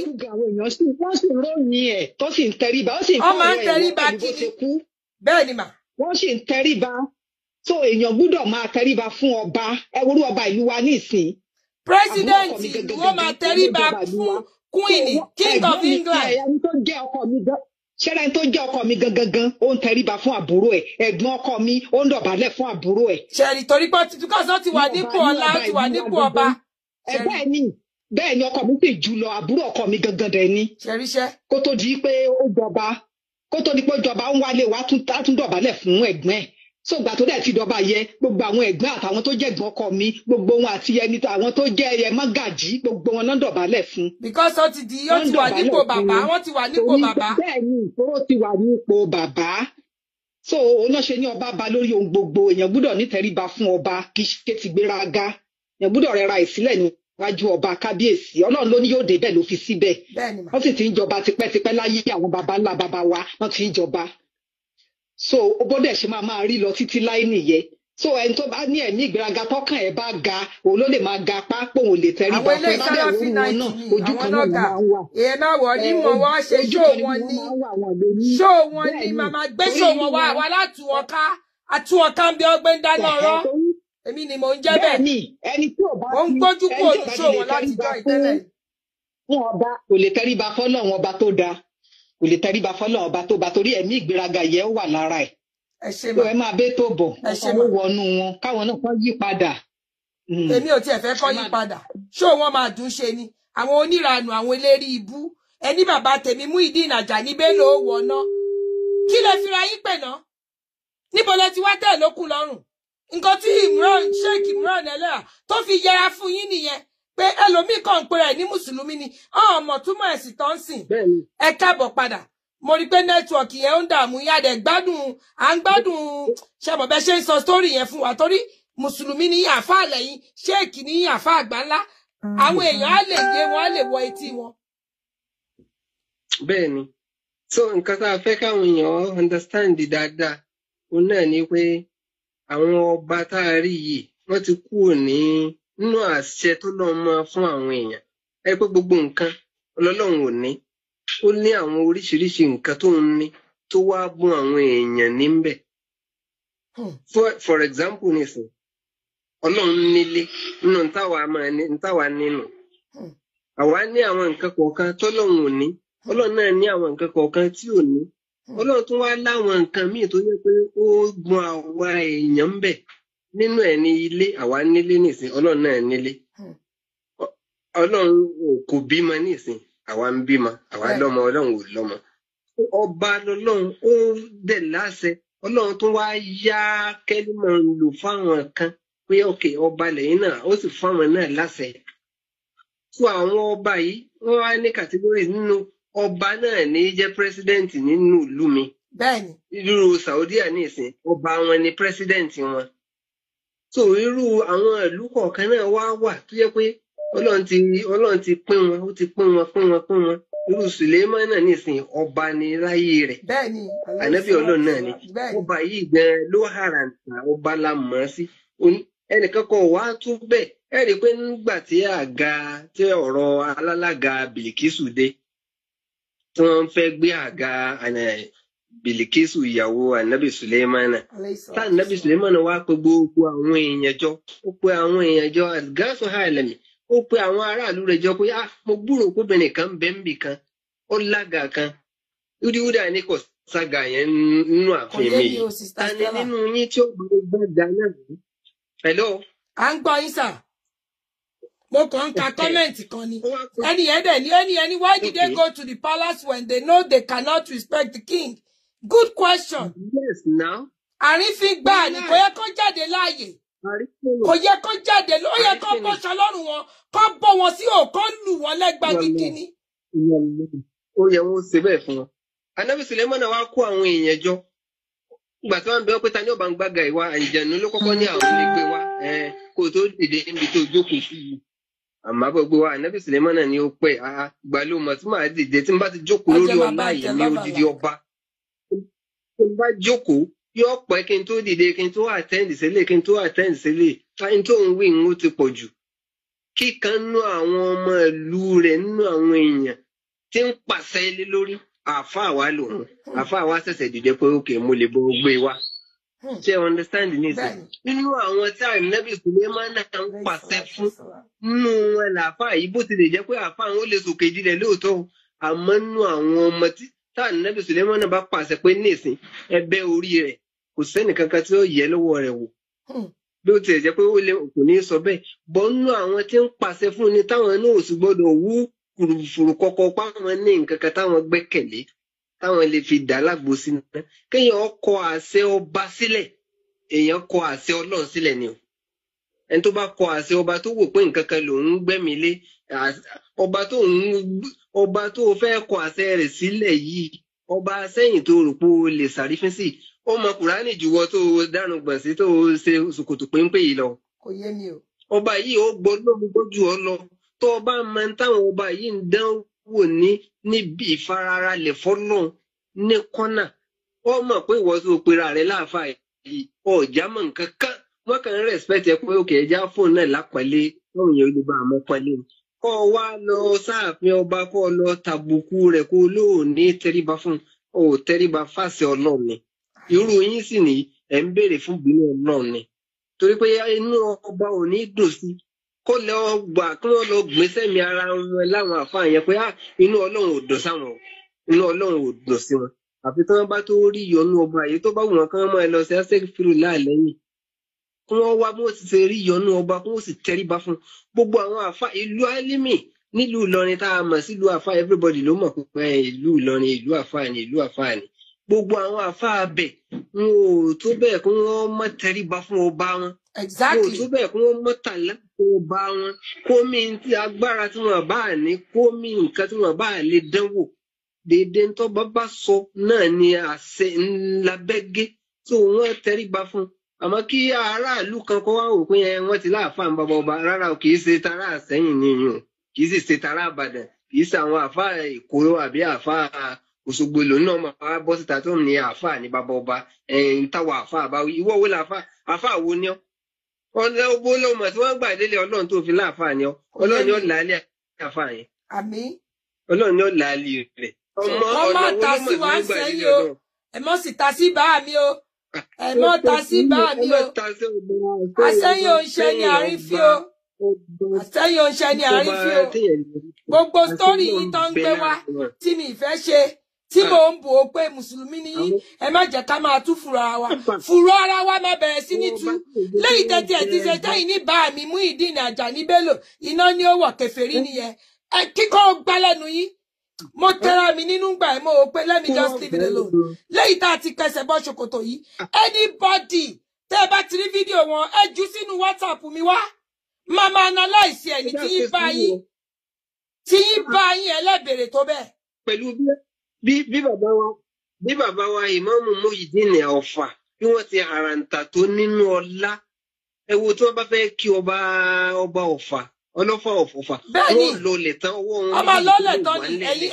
Wọ́n sì ròyìn ẹ̀ tó sì ń tẹríba ó sì ń fọwọ́ ẹ̀wọ̀n pẹ̀lú bó ṣe kú. Bẹ́ẹ̀ ni mà. Wọ́n sì ń tẹríba so èèyàn gbúdọ̀ máa tẹríba fún ọba ẹ worú ọba ìlú wa nísìn. President ìlú ó máa tẹríba fún Queen King of England. Ẹni tó jẹ́ ọkọ mi ṣẹlẹ̀ tó jẹ́ ọkọ mi gangan ó ń tẹríba fún àbúrò ẹ̀ ẹ̀gbọ́n ọkọ mi ó ń dọ̀bálẹ̀ fún àbúrò ẹ̀. Ṣẹ̀rì torí pé tukọ̀sán ti wà nípò ọlá ti wà nípò ọba. Bẹ́ẹ̀ ni ọkọ mi sì jù lọ àbúrò ọkọ mi gangan dẹ̀ ni. Ṣẹ̀ríṣẹ́. Kó tó di pé ó jọba ń wálé wa tún dọ̀bálẹ̀ fún ẹ̀gbọ́n ẹ̀. So ìgbà tó dẹ̀ ti dọba yẹ gbogbo àwọn ẹ̀gbọ́n àtàwọn tó jẹ́ ẹ̀gbọ́n ọkọ mi gbogbo wọn àti ẹni àwọn tó jẹ́ ẹ mọ́gàjí gbogbo wọn náà dọ̀bálẹ̀ fún. Because ó ti wà nípò bàbá wọ́n ti wà nípò bàbá. Bẹ́ẹ̀ ni ìṣòro ti wà nípò bàbá. So òun náà ṣe ní ọba ba lórí ohun gbogbo èèyàn gbúdọ̀ nítẹríba fún ọba kì í ṣe ti gbéraga èèyàn gbúdọ̀ rẹra ìsílẹ̀ níwájú ọba kábíyèsí Ọlọ́run ló ní yóò dé bẹ́ẹ̀ ló fi síbẹ̀. Wọ́n sì ti ń jọba tipẹ́tipẹ́ láyé àwọn baba ńlá baba wa wọ́n ti ń jọba. So ó bọ́dẹ̀ ṣe máa rí lọ títí láì nìyẹn so ẹni tó bá ní ẹ̀mí ìgbéraga tọkàn ẹ̀ bá ga òun ló lè máa ga pápó òun lè tẹrí bá fún lábẹ́ òun wọn náà ojú kan náà máa ń wà. èèyàn náà wọ̀ ní mọ̀ wọ́n ṣe ṣó wọn ní màmá gbé ṣó wọn wá látù wọn ká àtú wọn ká ń bí ọgbẹ́ ń dáná ọ̀rọ̀ èmi ni mò ń jẹ́ bẹ́ẹ̀ ó ń gbójú kó ṣó wọn láti jọ ìtẹ́lẹ̀. fún ọba kò lè tẹríba fọ́lọ́run ọba tó dáa kò lè tẹríba fọ́lọ́run ọba tó bá torí ẹ̀mí ìgbéraga yẹn wà lára ẹ̀. ẹ máa bẹ́ tó bọ̀ ọwọ́ wọnú wọn káwọn náà kọ́ yí padà. èmi ò tiẹ̀ fẹ́ kọ́ yí padà ṣó wọn máa dùn ṣe ni àwọn oníranù àwọn eléri ibú ẹni bàbá tèmi Muyideen Ajani Bello ó wọ̀nà kí lè fira yín pè ná níbo lẹ ti wá tẹ̀ lókun lọ́rùn nǹkan tí Sheikh Imran Eleha tó fi yẹra fún yín nìyẹn pé ẹlòmíì kan ń pera ẹ̀ ní mùsùlùmí ni ọmọ túmọ̀ ẹ̀sìn tó ń sìn ẹ káàbọ̀ padà mo rí pé nẹ́tíwọ̀kì yẹn ń dààmú yáde à ń gbádùn ṣàmọ̀ bẹ́ẹ̀ ṣe ń sọ sítórì yẹn fún wa torí mùsùlùmí ní àfa àlẹ́yìn ṣéèkì ní àfa àgbà ńlá àwọn èèyàn á lè yé wọn á lè wọ etí wọn. bẹ́ẹ̀ ni so nǹkan tá a fẹ́ káwọn èèyàn understand dáadáa òun náà ni pé àwọn ọba tá a rí yìí wọ́n ti kúrò nínú àṣẹ tó lọ́ọ́ máa fún àwọn èèyàn ẹ pé gbogbo nǹkan ọlọ́lọ́run ò ní ó ní àwọn oríṣiríṣi nǹkan tó ń ní tó wá bùn àwọn èèyàn níbẹ̀. For example nìsín Ọlọ́run nílé nínú ntáwa nínú. Àwa ní àwọn nǹkan kọ̀ọ̀kan tọ́lọ́run ò ní. Ọlọ́run náà ní àwọn nǹkan kọ̀ọ̀kan tí ò ní. Ọlọ́run tún wá láwọn nǹkan míì tó yẹ pé ó gbọ́n àwa èèyàn ń bẹ. Nínú ẹ̀ ní ilé, àwa nílé nìsín, Ọlọ́run náà nílé. Ọlọ́run kò bímọ nísìn, àwa ń bímọ, àwa lọ́mọ, Ọlọ́run ò lọ́mọ. Ọba lọ́lọ́run ó dẹ̀ láṣẹ. Ọlọ́run tún wá yá kẹ́límọ̀ ń lò fáwọn kan pé òkè ọba lẹ́yìn náà ó sì fáwọn náà láṣẹ. Fún àwọn ọba yìí, wọ́n wá ní kàtígórì nínú ọba náà ní jẹ́ pírẹsidẹ́ǹtì nínú ìlú mi. Bẹ́ẹ̀ni. Irú Saudiya nísìn, ọba wọn ni pírẹsidẹ́ǹtì wọn. So irú àwọn ìlú kọ̀ọ̀kan náà wà tó yẹ pé Ọlọ́run ti pín wọn, ó ti pín wọn. Irú Sùlẹ́mánà nísìn ọba ni láyé rẹ̀. Bẹ́ẹ̀ni. Ànábì Ọlọ́run náà ni. Ọba yìí gan ló hàràǹtà ọba la mọ̀ sí. Ẹnìkan kan wá tún bẹ́ẹ̀. Ẹ rí i pé nígbà tí ọ̀rọ̀ alálàga Bìlìkísù dé, tí wọ́n fẹ́ gbé àga Bìlìkísù ìyàwó Ànábì Sùlẹ́mánà. Tá Ànábì Sùlẹ́mánà wá pé gbogbo àwọn èèyàn jọ. Ó pe àwọn èèyàn jọ àgáṣọ àìlẹ̀mí. Ó pe àwọn aráàlú rẹ̀ jọ pé mo gbúrò kóbìnrin kan bẹ́ńbì kan ó lága kan wúdiwúdà ní kò sága yẹn nínú ààfin mi yìí. Ta ni nínú yín tí ó gbàgbà náà? Hello. À ń gbọ́ yín sà. Mo kàn ń ka kọ́mẹ̀ntì kan ni. Ẹni why did they go to the palace when they know they cannot respect the king? Good question. Yes, now. Àrífín gbà ní kò yẹ kó jáde láàyè. Kò yẹ kó jáde, ó yẹ kó bọ́ṣọ lọ́rùn wọn, kó bọ́ wọn sí òkó lù wọn lẹ́gbàá gidi ni. Ó yẹ wọn ṣe bẹ́ẹ̀ fún wọn. Ànábì Sùlẹ́mánà wá kó àwọn èèyàn jọ. Ìgbà tí wọ́n bẹ̀ ọ́ pé ta ni ó bá ń gbága ìwà àǹjẹ̀nú ló kọ́kọ́ ní àwọn ilé gbé wá kó tó dìde níbi tó jókòó sí yìí. Àmọ́ àbọ̀ gbé wá Ànábì Sùlẹ́mánà ni ó pẹ́ ìgbà ló mọ̀ tí màá dìde tí n bá ti jókòó lórí ọlá yìí ní odidi ọba. Tí n bá jókòó yóò pẹ́ kí n tó dìde kí n tó àtẹ́ǹdì sílé kí n tó àtẹ́ǹdì sílé táyín tó ń wí ń ó ti pọ̀ jù. Kíkan nú àwọn ọmọ ìlú rẹ̀ nínú àwọn èèyàn tí ń pàṣẹ lé lórí àáfàá wa lòun àáfàá wa ṣẹ̀ṣẹ̀ dìde pé òkè mo lè bọ́ gbé wa. Ṣé ẹ understand nísìn? Nínú àwọn tí Ànábì Sùlẹ́mánà ń pàṣẹ fún nínú wọn làáfàá yìí bó tilẹ̀ jẹ́ pé àáfàá wọn ó lè sòkè jílẹ̀ lóòótọ́ àmọ́ nínú àwọn ọmọ tí Ànábì Sùlẹ́mánà bá pàṣẹ pé nísìn ẹbẹ́ orí rẹ̀ kò sẹ́nì kankan tí ó yẹ lọ́wọ́ rẹ̀ wò. Bí ó tilẹ̀ jẹ́ pé kò ní sọ bẹ́ẹ̀ bọ́ nínú àwọn tí ń pàṣẹ fún ni táwọn náà ò sì gbọ́dọ̀ wú fùrùfùrù kọ̀kọ̀ páwọn ní nǹkan kan táwọn gbẹ́kẹ̀lé táwọn lè fi dà lágbo sí náà. Kéèyàn kọ àṣẹ ọba sílẹ̀ èèyàn kọ àṣẹ Ọlọ́run sílẹ̀ ni o. Ẹni tó bá kọ àṣẹ ọba tó wò pé nǹkan kan lòun gbẹ́mìí lé ọba tó fẹ́ kọ àṣẹ rẹ̀ sílẹ̀ yìí ọba sẹ́yìn tó rò pé o lè sàrífín sí ọmọ Kùránì jùwọ́ tó dárun gbọ̀n sí tó ṣe ṣòkòtò péńpé yìí lọ. Kò yé mi o. Ọba yìí ó gbọ́ lómi gbójú ọ lọ tó ọba máa ń táwọn ọba yìí ń dán wò níbi ìfararalẹ̀ fọ́lọ́run ní kọ́nà ó mọ̀ pé ìwọ tó pera rẹ̀ láàfáà yìí ọ̀já mọ̀ nǹkan kan wọ́n kàn ń respect ẹ pé òkè ẹja fóònù náà lápẹ̀lẹ́ táwọn èèyàn olùbá àmọ́ pẹ̀lẹ́ kọ́ wá lọ sáàfin ọba kọ́ lọ tàbùkù rẹ̀ kó lóòní tẹríba fún ò tẹríba fáṣẹ Ọlọ́run ni irú yín sì ní ẹ̀ ń béèrè fún bínú Ọlọ́run ni torí pé inú ọba ò ní dùn sí kó lọ gbà kí wọ́n lọ gbèsè mi ara wọn láwọn àfáà yẹn pé inú Ọlọ́run ò dùn sáwọn inú Ọlọ́run ò dùn sí wọn àfi tí wọ́n bá tó rí ìyọnú ọba yìí tó bá wù wọn kí wọ́n máa lọ sí asẹ́kìfìrù láàlẹ́yìn kí wọ́n wá bí wọ́n ti ṣe rí ìyọnú ọba kí wọ́n sì tẹríba fún gbogbo àwọn àfáà ìlú Álímì nílùú Ìlọrin tá a mọ̀ sílùú àfáà everybody ló mọ̀ pé ìlú Ìlọrin ìlú àfáà ni ìlú àfáà ni gbogbo àwọn àfáà bẹ̀ wọn ò tó bẹ́ẹ̀ kí wọ́n má tẹríba fún ọba wọn. Exactly. Wọn ò tó bẹ́ẹ̀ kí wọ́n má tàlá fún ọba wọn kó mi ti agbára tí wọ́n bá ní kó mi nǹkan tí wọ́n bá lè dánwò déédéé tó bá sọ náà ni àṣẹ ńlá bẹ́gẹ́ tó wọ́n tẹríba fún àmọ́ kí aráàlú kan kó wá wò pé wọ́n ti láàfáà ń bàbá ọba rárá o kì í ṣe tara Àsẹ́yìn nìyẹn kì í sì ṣe tara Ìbàdàn kì í ṣe àwọn àfáà Èkó àbí àfáà Òṣogbo lòun náà máa bọ́ síta tó ní àáfàá ní bàbá ọba ń táwa àáfàá bá wí ìwọ wo làáfàá àáfàá wo ni ọ ọ̀nà owó lọ́mọ tí wọ́n gbà délé Ọlọ́run tó fi láàfàá ni ọ Ọlọ́run ni ó làálẹ̀ àáfàá yẹn àmín Ọlọ́run ni ó làálẹ̀ rẹ̀ ọmọ ọ̀nà wo lọ́mọ tí wọ́n gbà délé Ọlọ́run. Ẹ mọ̀ sí ta sí bá mi o ẹ mọ́ ta sí bá mi o àsẹ́yìn òǹṣẹ́ ni àrífín o àsẹ́yìn òǹṣẹ́ ni àrífín o gbogbo sítórì yìí tó ń gbé wá tí mi ìfẹ́ ṣe tí mò ń bò ó pé mùsùlùmí ni yín ẹ má jẹ́ ká máa tú fùrọ̀ ara wa fùrọ̀ ara wa máa bẹ̀rẹ̀ sí ní tú lẹ́yìn tẹ́tí ẹ̀ ti ṣe tẹ́yìn ní bá mi Muyideen Ajani Bello iná ní ó wọ̀ kèfèrí nìyẹn ẹ kíkọ́ gbá lẹ́nu yín mo tẹ́ra mi nínú gbà ẹ̀ mo ò pé let me just leave it alone lẹ́yìn tá a ti kẹsẹ̀ bọ́ ṣòkòtò yìí anybody tẹ́ ẹ bá ti rí fídíò wọn ẹ jù sínú WhatsApp mi wá máa máa analyse ẹ̀ ní tí yín bá yín ẹlẹ́bẹ̀rẹ̀ tó bẹ́ẹ̀. pẹ̀lú bí bàbá wa Ìmáàmù Muyideen Ọ̀fà bí wọ́n ti àràǹtà tó nínú ọlá ẹ wo tí wọ́n bá fẹ́ kí ọba Ọ̀fà ọlọ́fà Ọ̀fà wọ́n lọ lẹ̀ tán ọwọ́ wọn. ọmọ lọ́lẹ̀ tán ni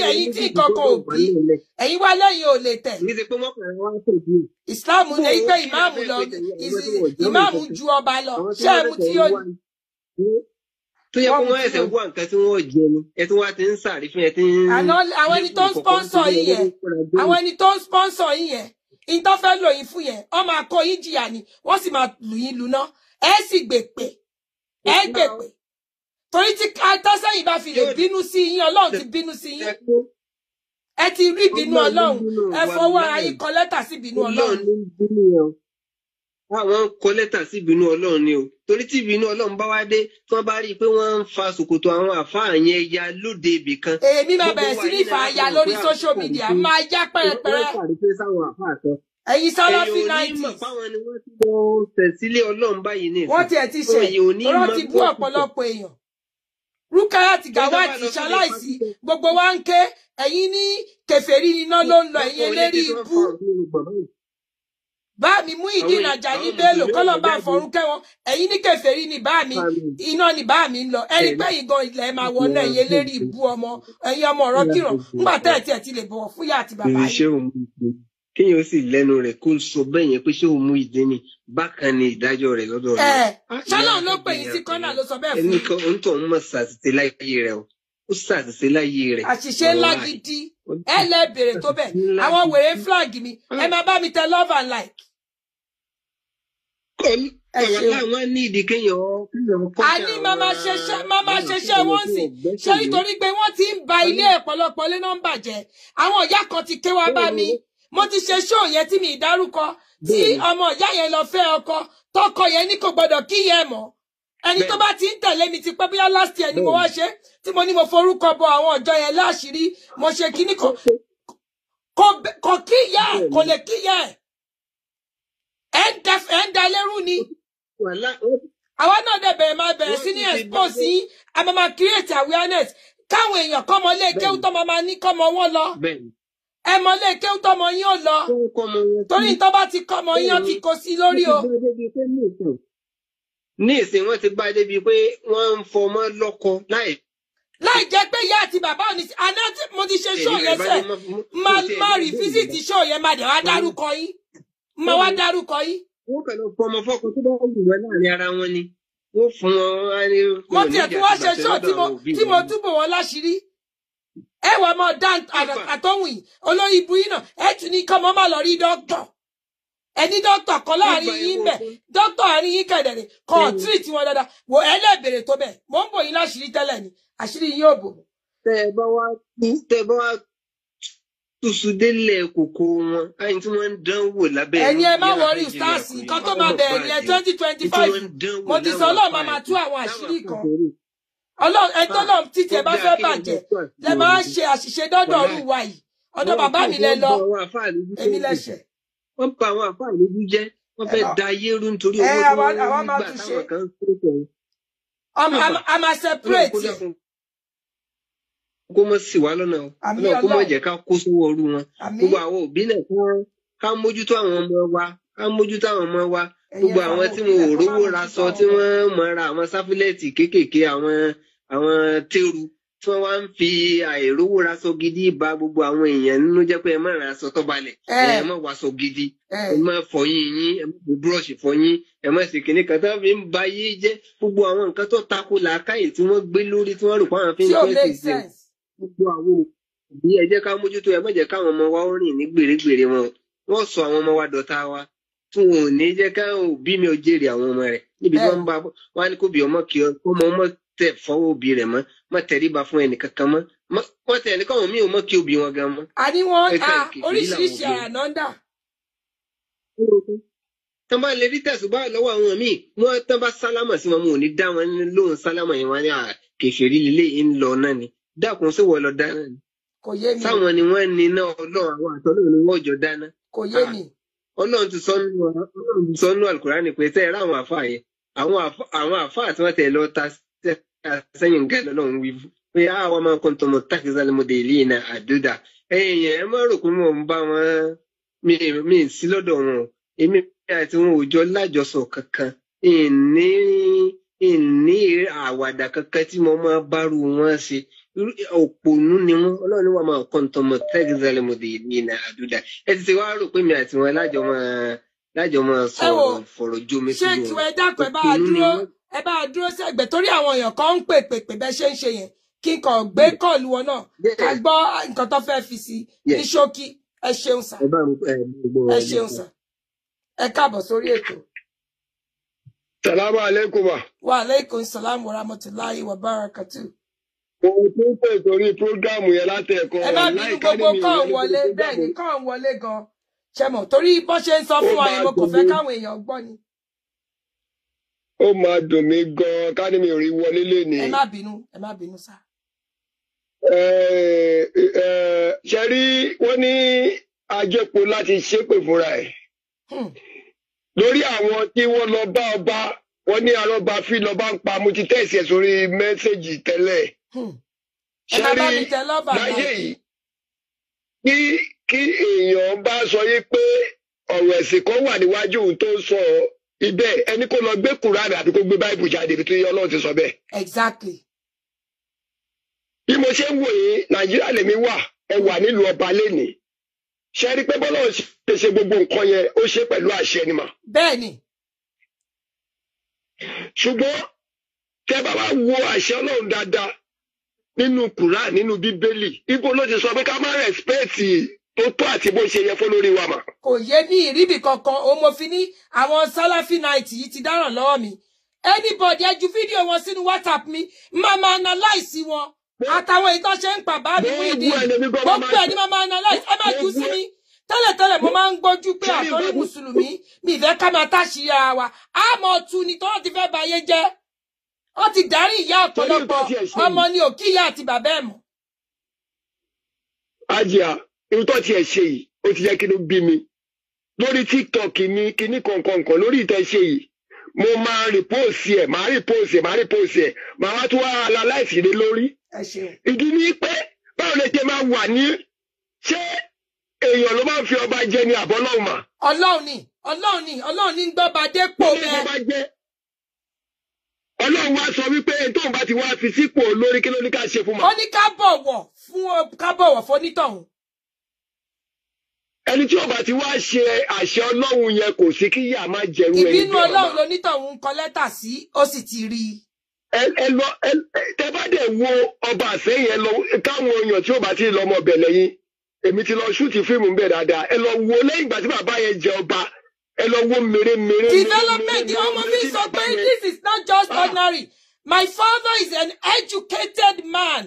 ẹ̀yin tí kankan ò bí ẹ̀yin wá lẹ́yìn ò lè tẹ̀. ìsìláàmù ní pé ìmáàmù ju ọba lọ ṣé ẹ̀mú tí ó ní. tó yẹ kó wọ́n ẹ̀sẹ̀ wá nǹkan tí wọ́n jẹ ni ẹ tí wọ́n ti ń sàrífín ẹ ti ń. àwọn ẹni tó ń sponsor yín yẹn ìtọ́ fẹ́ lò yín fún yẹn wọ́n máa kó yín jìyà ni wọ́n sì máa lù yín luná ẹ sì gbèpè torí tí atọ́sẹ́yìn bá fi lè bínú sí yín ọlọ́run ti bínú sí yín ẹ ti rí bínú ọlọ́run ẹ fọwọ́ ara yín kọ lẹ́tà sí bínú ọlọ́run. àwọn kọ lẹ́tà sí bínú ọlọ́run ni o torí tí bínú ọlọ́run bá wá dé tí wọ́n bá rí i pé wọ́n ń fa ṣòkòtò àwọn àfáà yẹn ya lóde ibì kan. èmi máa bẹ̀rẹ̀ sí ní ìfàyà lórí social media máa já pẹ́rẹpẹ́rẹ. ẹ̀yin Salafi 90s. wọ́n tiẹ̀ ti ṣe ọ̀rọ̀ ti bú ọ̀pọ̀lọpọ̀ èèyàn. Rukayat Gawat ṣaláìsí gbogbo wa ń ké ẹ̀yin ní kèfèrí iná ló ń lọ ẹ̀yin eléri ibú. Bá mi Muyideen Ajani Bello kọ́lọ̀ bá fọ̀rúnkẹ́ wọn ẹ̀yin ní kèfèrí ni bá mi iná ni bá mi ń lọ ẹ̀rí pé yìí gan ilẹ̀ máa wọ náà ẹ̀yin eléri ibú ọmọ ẹ̀yin ọmọ ọ̀rọ̀ kìrọ̀ ńgbà tẹ́ ẹ̀ tí ẹ̀ ti lè bọ̀wọ̀ fún yá àti bàbá yìí. kéèyàn sì lẹ́nu rẹ̀ kó sọ bẹ́ẹ̀ yẹn pé ṣé òun Muyideen ni bákan ni ìdájọ́ rẹ̀ lọ́dọ̀ rẹ̀. ṣálọ̀ ló pè yín sí kọ́nà ló sọ bẹ́ẹ̀ fún mi. ẹnìkan ń tọ̀ ń mọ̀ ṣàṣìṣe láyé rẹ̀ o ó ṣàṣìṣe láyé rẹ̀. àṣìṣe ńlá gidi ẹ lẹ bèrè tó bẹ́ẹ̀ àwọn wèrè flag mi ẹ máa bá mi tẹ love and like. àwọn ní ìdí kéèyàn kọ́ a ní máma ṣeṣẹ́ wọ́n sì ṣe nítorí pé wọ́n ti ń ba ilé ọ̀pọ̀lọpọ̀ ilé náà ń bàjẹ́ àwọn ìyá kan ti ké wá bá mi mo ti ṣe ṣó yẹn tí mi ìdárúkọ tí ọmọ ìyá yẹn lọ fẹ́ ọkọ tọkọ yẹn ní kò gbọdọ̀ kí yẹn mọ́ ẹni tó bá ti ń tẹ̀lé mi ti pẹ́ bóyá last year ni mo wá ṣe tí mo ní mo forúkọ bọ àwọn ọjọ́ yẹn láṣìírí mo ṣe kíní kò kí yẹ kò lè kí yẹ ẹ ń da lérú ni àwa náà dẹ̀ bẹ̀rẹ̀ sí ní expose yín a máa create awareness káwọn èèyàn kọ́mọ lé kéwú tó máa ní kọ́mọ wọn lọ ẹ mọ lé kéwú tọmọ yín ò lọ torí tó bá ti kọ́mọ yín ó ti kó sí lórí o. ní ìsìn wọn ti bá a débi pé wọn ń fọmọ lọ́kọ láì jẹ́ pé ìyá àti bàbá ò ní sí àná tí mo ti ṣe ṣó yẹn sẹ máa rí físìtì ṣó yẹn máa dẹ̀ wá dárúkọ yín máa wá dárúkọ yín. wọn kàn lọ fọmọ fọkọ tó bá wù wọn láàrin ara wọn ni wọn fún wọn. mo tiẹ̀ tún wá ṣe ṣó tí mo túbọ̀ wọn láṣìírí ẹ wà mọ dá àtọ̀hún yìí olórí ibu yìí náà ẹ tún ní kọ́mọ má lọ rí dókítà ẹni dókítà kan láàrin yín bẹ̀ dókítà àárín yín kẹ̀dẹ̀rẹ̀ kan tírìtì wọn dáadáa wò ẹ lẹ́bẹ̀rẹ̀ tó bẹ̀ mò ń bò yín láṣìírí tẹ́lẹ̀ ni àṣírí yín ò bò. tẹ ẹ bá wá tùsù délẹ̀ kòkó wọn àyìn tí wọ́n ń dán wò lábẹ́ ẹni ẹ má wọrí stars nǹkan tó máa bẹ̀rẹ̀ ní 2025 mo ti sọ ọlọ́run máa tú àwọn àṣírí kan ọlọ́run ẹ tọ́lọ̀ títí ẹ bá fẹ́ bàjẹ́ lẹ máa ń ṣe àṣìṣe dọ́dọ̀ ọ̀rùn wa yìí ọ̀dọ̀ bàbá mi lẹ lọ èmi lẹ́sẹ̀. wọ́n pa àwọn àfáà lójú jẹ́ wọ́n fẹ́ da ayé rú nítorí owó tí wọ́n ń gbà táwọn kan ń sọ̀rọ̀. a máa separate. kó mọ̀ sí wa lọ́nà o kó mọ̀ jẹ́ ká kó sówó ọrú wọn gbogbo àwọn òbí náà ká mójútó àwọn ọmọ wa gbogbo àwọn tí wọn ò rówó ra sọ tí wọ́n mọ̀ ra àwọn sáfílẹ̀tì kéékèèké àwọn téru tí wọ́n wá ń fi àìrówó ra sọ gidi ba gbogbo àwọn èèyàn nínú jẹ́ pé ẹ má ra aṣọ tó balẹ̀ ẹ má wá aṣọ gidi ẹ má fọyín yín ẹ má fi búrọ̀ṣì fọyín ẹ má ṣe kìnnì kan tó fi ń ba yé jẹ́ gbogbo àwọn nǹkan tó tako làákàyè tí wọ́n gbé lórí tí wọ́n rò pé àwọn fi ń tẹ́sí sí gbogbo àwọn òbí ẹ jẹ́ ká mójútó ẹ má jẹ́ káwọn ọmọ wa ó rìn ní gbèrègbèrè wọn wọ́n sọ àwọn ọmọ wa dọ̀tá wa tí wọn ò ní jẹ́ káwọn òbí mi ò jèrè àwọn ọmọ rẹ̀ níbi tí wọ́n bá wọn á ní kó bí ọmọ kí ọmọ ọmọ tẹ̀ fọwọ́ òbí rẹ̀ mọ́ má tẹríba fún ẹnì kankan mọ́ wọ́n tẹ̀ ní káwọn míì ò mọ́ kí òbí wọn gan mọ́. àní wọn oríṣiríṣi ànádà. tán bá lè rí tẹ̀sùbá lọ́wọ́ àwọn míì wọ́n tán bá sálámà sí wọn ò ní dá wọn lóhùn sálámà yẹn wọn ní kèfèrí lílé ń lọ náà ni dákun sí wọ́n lọ dáná ni. kò yé mi. sáwọn ni wọ́n ní náà ọlọ́run àwọn àtọ́lọ́run ni wọ́n jọ dáná. kò yé mi. ọlọ́run ti sọ nínú Al-Qur'ani pé tẹ́ àwọn àfáà yẹn àwọn àfáà tí wọ́n tẹ̀ lọ ta sẹ́yìn nǹkan lọ́lọ́run wí fún pé àwọn máa ń kọ́ tọmọ takhizal mudillina aduda ẹ̀yìn ẹ̀ má rò pé mò ń bá wọn mi sí lọ́dọ̀ wọn èmi àti wọn ò jọ lájọsọ kankan ìní àwàdà kankan tí mo máa bárù wọn ṣe òpònú ni wọn Ọlọ́run ni wọn máa kọ́ tọmọ takhizal mudillina aduda ẹ ti ṣe wá rò pé mi àti wọn lájọ máa sọ̀rọ̀ fọ̀rọ̀ jómi sí wọn. ṣé kí wọn dákun ẹ bá dúró sẹ́gbẹ̀ torí àwọn èèyàn kan ń pè bẹ́ẹ̀ ṣe ń ṣe yẹn kí n kàn gbé kọ́ọ̀lù wọn náà ká gbọ́ nǹkan tó fẹ́ fi sí ní ṣókí ẹ ṣeun sà ẹ ṣeun sà ẹ káàbọ̀ sórí ètò. Salamu alaikum. Wa alaikum salam wa rahmatullahi wa barakatuh. Ohun tó ń pè torí prógámù yẹn láti ẹ̀kọ́ ẹ má bínú gbogbo kàn wọlé bẹ́ẹ̀ ni kàn wọlé gan ṣẹmọ̀ torí bó ṣe ń sọ fún wa yẹn mo kò fẹ́ káwọn èèyàn gbọ́ ni. Ó máa dùn mí gan ká ní mi ò rí wọlé lénìí. ẹ má bínú sá. Ṣe rí wọ́n ní ajẹ́po láti ṣépè fúnra ẹ̀. Lórí àwọn tí wọ́n lọ bá ọba wọ́n ní arọ́ba fi lọ́ba ń pa mo ti tẹ̀sí ẹ̀ sórí mẹ́sẹ̀gì tẹ́lẹ̀. Ṣe rí láyé yìí kí èèyàn bá sọ yé pé ọ̀rọ̀ ẹ̀sìn kan wà níwájú òun tó ń sọ ibẹ̀ ẹni kó lọ gbé Kùránì àti kó gbé Báíbù jáde bí tó yẹ Ọlọ́run ti sọ bẹ́ẹ̀. Exactly. Bí mo ṣe ń wò yín Nàìjíríà lèmi wà ẹ wà nílùú ọba lénìí ṣe rí pé bọ́lá ṣe ṣe gbogbo nǹkan yẹn ó ṣe pẹ̀lú àṣẹ ni mà. Bẹ́ẹ̀ni. Ṣùgbọ́n tẹ́ bá wá wo àṣẹ Ọlọ́run dáadáa nínú Kùránì nínú Bíbélì ibo ló ti sọ pé ká má rẹ̀spẹ́ẹ̀tì tó tó àti bó ṣe yẹ fún lórí wa mà. Kò yé ní ìríbì kankan o mo fi ní àwọn Salafi night yìí ti dáràn lọ́wọ́ mi anybody ẹ ju fídíò wọn sínú WhatsApp mi máa analyse wọn àtàwọn ìtọ́ ṣe ń pa bá mi mú ìdí gbogbo ẹni máa analyse ẹ má jù sí mi tẹ́lẹ̀tẹ́lẹ̀ mo máa ń gbójú pé àtọ́rí mùsùlùmí mi ìfẹ́ ká máa táṣì ara wa á mọ̀ tu ni tó ti fẹ́ bayé jẹ́ ó ti darí ìyá ọ̀pọ̀lọpọ̀ ọmọ ni òkí ìyá àti bàbá ẹ̀ mọ̀. Àjíà irú tó tiẹ̀ ṣe yìí ó ti jẹ́ kí ló bí mi lórí TikTok ní kíní kankan lórí ìtẹ́ ṣe yìí mo máa rìpóòsì ẹ̀ máa wá tún wá aláìsí lé lórí. Ìdí ni pé báwo lè ṣe máa wà ní ṣé èèyàn ló máa ń fi ọba jẹ ní àbọ̀ Ọlọ́run mà. Ọlọ́run ní gbọ́ba dépò bẹ́ẹ̀. Ọlọ́run wá sọ wípé tóun bá ti wá fi sípò lórí kí ló ní ká ṣe fún ma. Ó ní ká bọ̀wọ̀ fún onítọ̀hún. Ẹni tí ó bá ti wá ṣe àṣẹ Ọlọ́run yẹn kò sí kí yà máa jẹrú ẹni. Ìbínú Ọlọ́run lonítọ̀hún kọ lẹ́tà sí ó sì ti rí i. Tẹ bá dẹ̀ wo ọba àsẹ́yìn ẹ lọ káwọn èèyàn tí ó bá ti lọ ọmọ ọbẹ̀ lẹ́yìn èmi ti lọ ṣúùtì fíìmù ń bẹ̀ dáadáa ẹ lọ wo lẹ́yìn ìgbà tí bàbá yẹn jẹ ọba ẹ lọ wo mèremère. Development ọmọ mi sọ pé this is not just ordinary my father is an educated man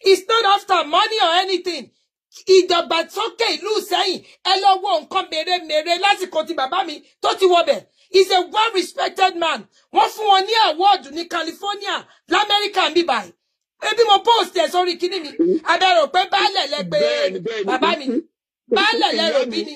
he's not after money or anything. Ìdàgbàsókè ìlú Ìṣẹ̀yìn ẹ lọ wo nǹkan mèremère lásìkò tí bàbá mi tó ti wọbẹ̀. He's a well-respected man. Wọ́n fún wọn ní award ní California, l'Amẹ́ríkà ń bí báyìí. Ebi mo post ẹ̀ sórí kíní mi. Abẹ́rò pé baálẹ̀ lẹ́gbẹ̀ẹ́ bàbá mi. Baálẹ̀ lẹ́rọ bí ni.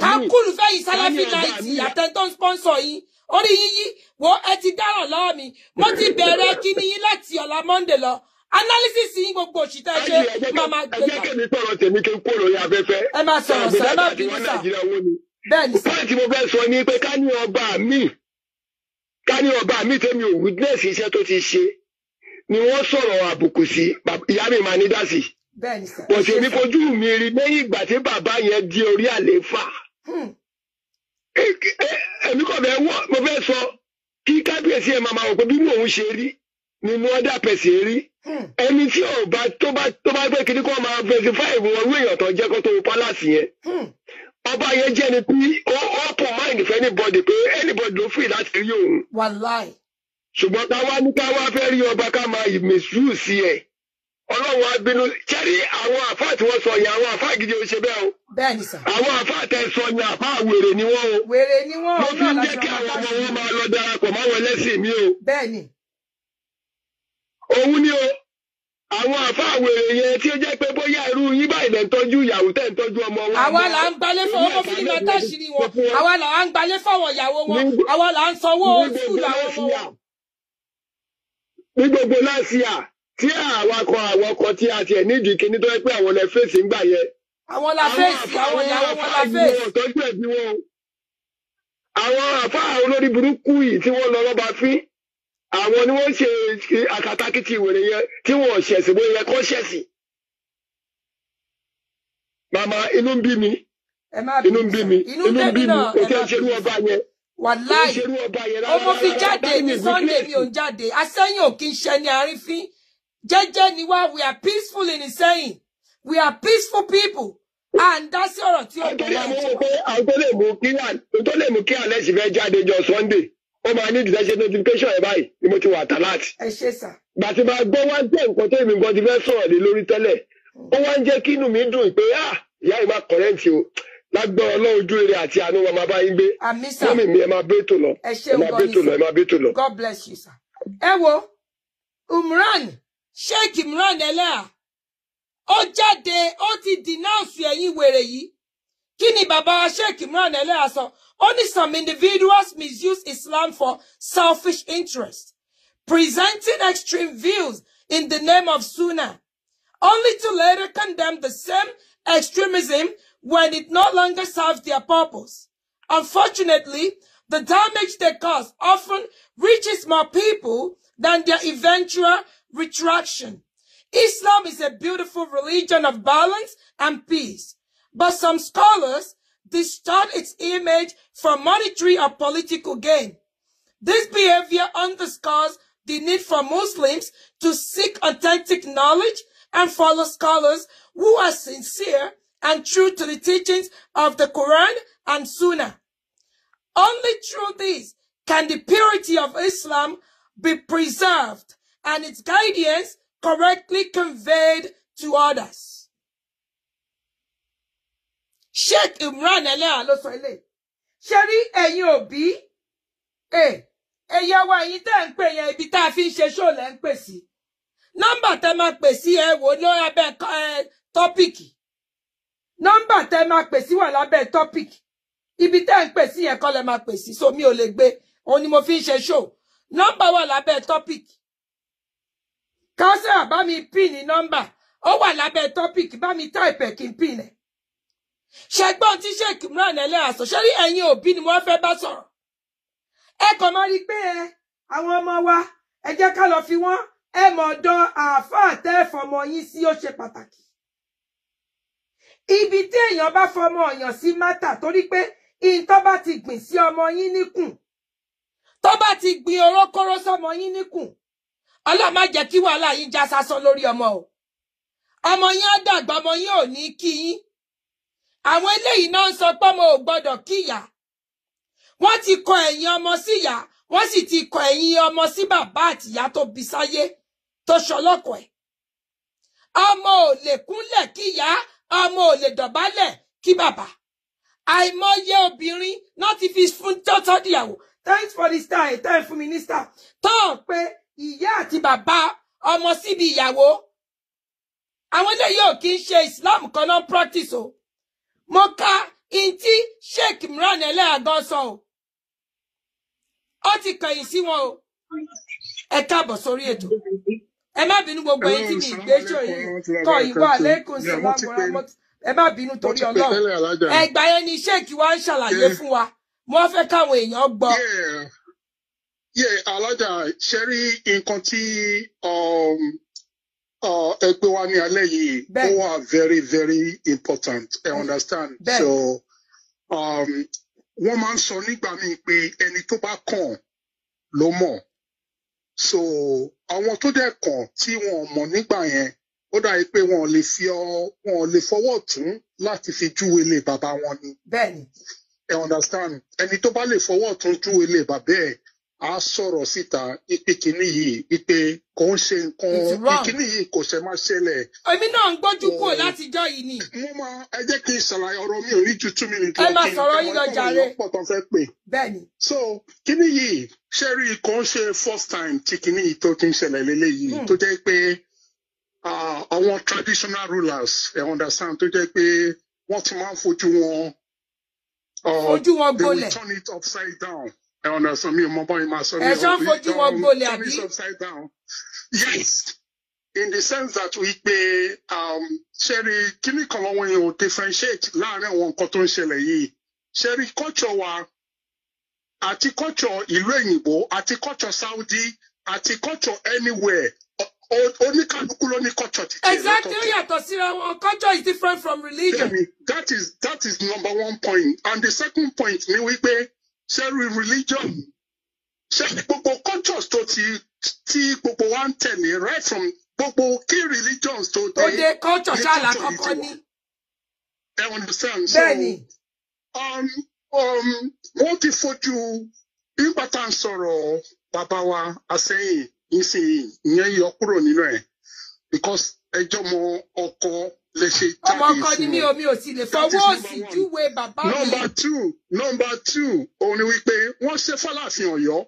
Kákùlù fẹ́ yìí Salafi night àtẹ̀ntọ́ sponsor yìí. Orí yíyí wo ẹ ti dáràn lọ́wọ́ mi. Mo ti bẹ̀rẹ̀ kíní yín láti ọ̀la Monday lọ. Analysis yín gbogbo òṣìṣẹ́ ṣe máa gbé. Ẹ jẹ́ kí mi sọ̀rọ̀ tèmi kí n kó lórí afẹ́fẹ́. Ẹ máa sọ̀rọ̀ sọ ẹ má bínú sà. Bẹ́ẹ̀ni sà. Báyìí tí mo fẹ́ sọ ni pé ká ní ọba mi tẹ́mi ò witness iṣẹ́ tó ti ṣe ni wọ́n sọ̀rọ̀ àbùkù sí ìyá mi máa ní dásì. Bẹ́ẹ̀ni sà. Bọ̀ ṣèmi fojú mi rí lẹ́yìn ìgbà tí bàbá yẹn di orí àlééfà. Èmi kò fẹ́ mo fẹ́ sọ kí kábíyèsí ẹ̀ máa wò pé bí òun ṣe rí nínú ọ̀dà pẹ̀sẹ̀ rí. Ẹni tí tó bá gbé kíní kó máa verify ìwọ̀n orí èèyàn tó jẹ́ kó tó pálásì yẹn. ọba yẹn jẹ́ ni pé ó open mind for anybody pé anybody ló free láti rí òun. Wàláì. Ṣùgbọ́n ká wá fẹ́ rí ọba ká máa misuse sí ẹ̀. Ọlọ́run á bínú. Ṣẹ́rí àwọn àfáà tí wọ́n sọ yẹn, àwọn àfáà gidi ò ṣe bẹ́ẹ̀ o. Bẹ́ẹ̀ni sà. Àwọn àfáà tẹ sọ yẹn àfáà wèrè ni wọ́n o. Wèrè ni wọ́n. Mo fi ń jẹ́ kí àwọn ọmọ wọn máa lọ darapọ̀ máwọn ẹlẹ́sìn mi o. Bẹ́ẹ̀ni. Òun ni o. Àwọn àfáà wèrè yẹn tí ó jẹ́ pé bóyá irú yín báyìí lẹ́ ń tọ́jú ìyàwó tẹ́ ń tọ́jú ọmọ wọn. Àwa là ń gbalé fọwọ́ kó fílímù àtàṣírí wọn. Àwa là ń gbalé fọwọ́ ìyàwó wọn. Àwa là ń sanwó sùúrù àwọn ọmọ wọn. Ní gbogbo láṣìá tí àwọn ọkọ̀ tí a tiẹ̀ nídìí kíní tó yẹ pé àwọn lẹ fèsì ń gbà yẹ. Àwọn la fèsì, àwọn ìyàwó wọn la fèsì. Tọ́jú ẹ̀bí wọn. Àwọn àfáà olórí burúkú yìí tí wọ́n lọ lọ́ba fín. Àwọn ni wọ́n ṣe àkàtàkìtì ìwèrè yẹn tí wọ́n ṣẹ̀sìn bóyá yẹ kọ́ ṣẹ̀sìn. Màmá inú ń bí mi. Inú ń bí mi. Inú ń bí mi. Kò tẹ́ ṣerú ọba yẹn. Wàláì. Ọmọ fi jáde ní Sunday mi ò ń jáde. Asẹ́yìn ò kí ń ṣe ní àrífín. Jẹ́jẹ́ ni wá, we are peaceful in Ìsẹ́yìn. We are peaceful people. À ń dá sí ọ̀rọ̀ tí ó gbọ́ wá jù. Àwọn tó lè mú kí alẹ́ sì fẹ́ jáde jọ Sunday. Ó máa ní ìdílé notification ẹ̀ báyìí ni mo ti wà tàláàtì. Ẹ ṣé sà. Gbàtí máa gbọ́ wá jẹ́ nǹkan tó èmi nǹkan ti fẹ́ sọ̀rọ̀ lé lórí tẹ́lẹ̀. Ó wá ń jẹ́ kí inú mi dùn pé ìyá yìí máa kọ̀rẹ́ǹtì o. Lágbára Ọlọ́run ojú rere àti àánú wa máa bá yín gbé. Àmín sà. Mọ́mì mi ẹ máa bẹ́ tò lọ. Ẹ ṣé o gan ni. God bless you sir. Ẹ wo Umran Sheikh Imran Eleha ó jáde ó ti denounce ẹ̀yin wèrè yìí. Kí ni bàbá wa Sheikh Imran Eleha sọ? Only some individuals misuse Islam for selfish interest, presenting extreme views in the name of Sunnah, only to later condemn the same extremism when it no longer serves their purpose. Unfortunately, the damage they cause often reaches more people than their eventual retraction. Islam is a beautiful religion of balance and peace, but some scholars distort its image for monetary or political gain. This behavior underscores the need for Muslims to seek authentic knowledge and follow scholars who are sincere and true to the teachings of the Quran and Sunnah. Only through this can the purity of Islam be preserved and its guidance correctly conveyed to others. Sheikh Imran Eleha ló sọ ilé. Ṣé rí ẹ̀yin òbí? Ẹ̀yà wa yìí tẹ́ ń pè yẹn ibi tá a fi ń ṣe ṣó lẹ́ ń pè sí. Nọ́mbà tẹ́ máa pè sí ẹ wò lórí abẹ́ tọ́pìkì. Nọ́mbà tẹ́ máa pè sí wà lábẹ́ tọ́pìkì. Ibi tẹ́ ń pè sí yẹn kọ́ lẹ máa pè sí, so mi ò lè gbé. Òun ni mo fi ń ṣe ṣó. Nọ́mbà wà lábẹ́ tọ́pìkì. Káṣẹ́ bá mi pín ní nọ́mbà. Ó wà lábẹ́ tọ́pìkì, bá mi táìpẹ̀ kí n pín ẹ̀. Ṣẹgbọ́n tí Sheikh Imran Eleha sọ, ṣé rí ẹ̀yin òbí ni wọ́n fẹ́ bá sọ̀rọ̀. Ẹ kàn máa rí pé àwọn ọmọ wa, ẹ jẹ́ ká lọ fi wọ́n mọ̀ ọ̀dọ̀ àáfàá tẹ́ fọmọ yín sí ó ṣe pàtàkì. Ibi tí èèyàn bá fọmọ ọ̀yàn sí mátà torí pé ìntọ́ bá ti gbìn sí ọmọ yín níkùn, tó bá ti gbìn orókóró sọmọ yín níkùn, Ọlọ́run má jẹ́ kí wàhálà yín já sásán lórí ọmọ o. Ọmọ yín á dàgbà, ọmọ yín ò ní kí yín. Àwọn eléyìí náà ń sọ pé ọmọ ò gbọdọ̀ kíyà. Wọ́n ti kọ ẹ̀yìn ọmọ síyà, wọ́n sì ti kọ ẹ̀yìn ọmọ sí bàbá àtìyá tó bí sáyé tó ṣọlọ́kọ̀ ẹ̀. Ọmọ ò lè kúnlẹ̀ kíyà, ọmọ ò lè dọ̀bálẹ̀ kí bàbá. Àìmọye obìnrin náà ti fi fún tọ́tọ́ díyàwó. Thanks for the star, thanks for minister. Tọ́ pé ìyá àti bàbá ọmọ síbi ìyàwó. Àwọn eléyìí ò kí ń ṣe Islam kan náà practice o. Mo ka inti Sheikh Imran Eleha gan sọ o. Ó ti kọ̀yìn sí wọn o. Ẹ káàbọ̀ sórí ètò. Ẹ má bínú gbogbo ẹ̀yin tí mi gbé ṣó yìí. Kọ ìwọ àlékún sí lámọ̀. Ẹ má bínú torí Ọlọ́run. Ẹgbà yẹn ni Sheikh wa ń ṣàlàyé fún wa. Mo fẹ́ káwọn èèyàn gbọ́. Alájà ṣe rí nǹkan tí ẹgbẹ́ wa ní alẹ́ yìí ó wà very very important. I understand. So wọ́n máa ń sọ nígbà míì pé ẹni tó bá kàn ló mọ̀. So àwọn tó dẹ̀ kàn tí wọn ò mọ̀ nígbà yẹn ó dàbí pé wọn ò lè fọwọ́ tún láti fi júwe ilé bàbá wọn ni. Bẹ́ẹ̀ni. Ẹ understand? Ẹni tó bá lè fọwọ́ tún júwe ilé bàbá ẹ̀ á sọ̀rọ̀ síta ipe kìíní yìí ipe kò ń ṣe nǹkan kìíní yìí kò ṣe máa ṣẹlẹ̀. Èmi náà ń gbójú kúrò látijọ́ yìí ni. Mo máa ẹ jẹ́ kí n ṣàlàyé ọ̀rọ̀ mi ò rí ju 2 minutes. Ẹ máa sọ̀rọ̀ yín lọ jàre. Pọ̀ tán fẹ́ pè. Bẹ́ẹ̀ni. So kìíní yìí ṣe rí kò ń ṣe first time tí kìíní yìí tó ti ń ṣẹlẹ̀ lélẹ́yìí tó jẹ́ pé àwọn traditional rulers ẹ understand tó jẹ́ pé wọ́n ti máa ń fojú wọn gbolẹ̀. They will turn it upside down. I understand me, my boy, my son. Ẹ̀ṣọ́ fojú wọn gbolẹ̀ àbí? Turn it upside down. Yes, in the sense that we pay, Sherry, kíní kan lọ́wọ́ yẹn ò differentiate láàrin àwọn nǹkan tó ń ṣẹlẹ̀ yìí. Sherry, culture wa, àti culture ìlú òyìnbó, àti culture Saudi, àti culture anywhere. Oníkálukú ló ní culture ti tiẹ̀. Exactly, yàtọ̀ síra wọn. Culture is different from religion. That is number one point. And the second point ni wípé ṣẹ́rí religion ṣẹ́rí gbogbo cultures tó tí gbogbo wa ń tẹ̀lé right from gbogbo key religions tó dé. Ó dé culture ṣáàlà kọ́kọ́ ní. I understand. Bẹ́ẹ̀ni. Wọ́n ti fojú nígbà tá à ń sọ̀rọ̀ bàbá wa àsẹ́yìn ìsìn ìyẹn yọ kúrò nínú ẹ̀ because ẹjọ́ mọ ọkọ lè ṣe jáde ọmọ ọkọ ni mi ò sì lè fọwọ́ òsì júwe bàbá mi. Number two òun ni wípé wọ́n ṣe fọ́láàfin Ọ̀yọ́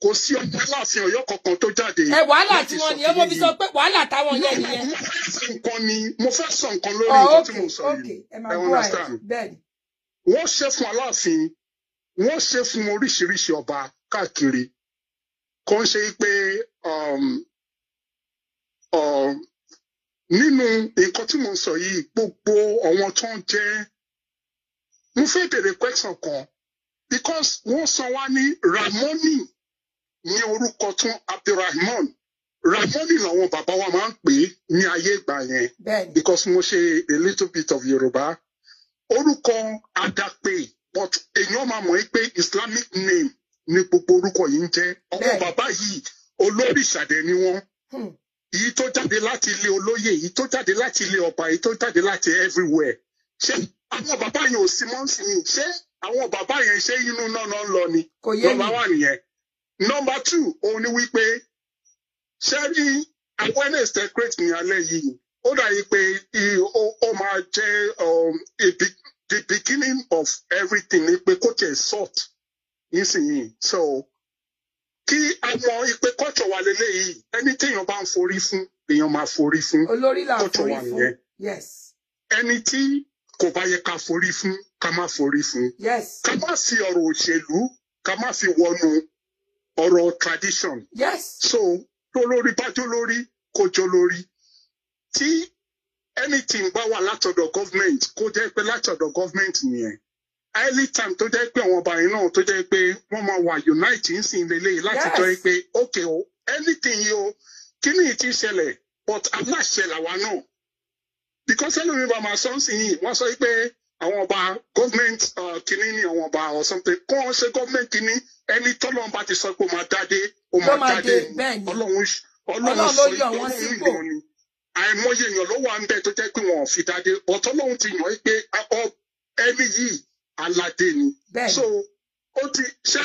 kò sí ọmọ aláàfin Ọ̀yọ́ kankan tó jáde. Wàhálà tí wọ́n ní ẹ mọ́ fi sọ pé wàhálà táwọn yẹn nìyẹn. Mo fẹ́ sọ nǹkan lórí nǹkan tí mo sọ yìí. I understand. Wọ́n ṣe fún aláàfin wọ́n ṣe fún oríṣiríṣi ọba káàkiri kò ń ṣe pé nínú nǹkan tí mo ń sọ yìí gbogbo àwọn tó ń jẹ́ mo fẹ́ bèrè question kan because wọ́n sọ wá ní Ramoni ní orúkọ tún Abdulrahman Ramoni làwọn bàbá wa máa ń pè é ní ayé ìgbà yẹn because mo ṣe a little bit of Yorùbá orúkọ Àdàpè but èèyàn máa mọ̀ pé Islamic name ní gbogbo orúkọ yìí ń jẹ́ àwọn bàbá yìí olórìṣàdé ni wọ́n èyí tó jáde láti ilé olóyè èyí tó jáde láti ilé ọba èyí tó jáde láti everywhere ṣé àwọn bàbá yẹn ò sí mọ́ sí ni ṣé àwọn bàbá yẹn ṣé inú náà ń lọ ni number one nìyẹn number two òun ni wípé ṣé rí awareness tẹ create ní alẹ́ yìí ó dàbí pé ó máa jẹ́ the beginning of everything ni pé kó tẹ̀ sort nísìnyìí so kí àwọn ìpè culture wà lélẹ́yìí ẹni téèyàn bá ń forí fún èèyàn máa forí fún culture wà nìyẹn ẹni tí kò bá yẹ ká forí fún ká má forí fún ká má fi ọ̀rọ̀ òṣèlú ká má fi wọnú ọ̀rọ̀ tradition so tó lórí bá jó lórí kó jó lórí tí anything bá wà látọ̀dọ̀ government kó jẹ́ pé látọ̀dọ̀ government nìyẹn early time tó jẹ́ pé àwọn ọba yìí náà tó jẹ́ pé wọ́n máa wà unite ń sìn lélẹ́yìí láti jọ pé okay o anything yìí o kí ni ìtì ṣẹlẹ̀ but aláṣẹ làwa náà because ẹlòmíì bá máa sọ ń sìn yìí wọ́n sọ pé àwọn ọba government kìíní ni àwọn ọba or something kọ́ ọ́n ṣe government kìíní ẹni tọ́lọ́run bá ti sọ pé ó máa dádé ó máa dádé ọlọ́run sọ ìtọ́lọ́run ni àìmọye èèyàn ló wà ń bẹ tó jẹ́ pé wọn ò fi dádé but ọlọ́run ti yàn pé ẹni yìí aládé ni so ó ti ṣe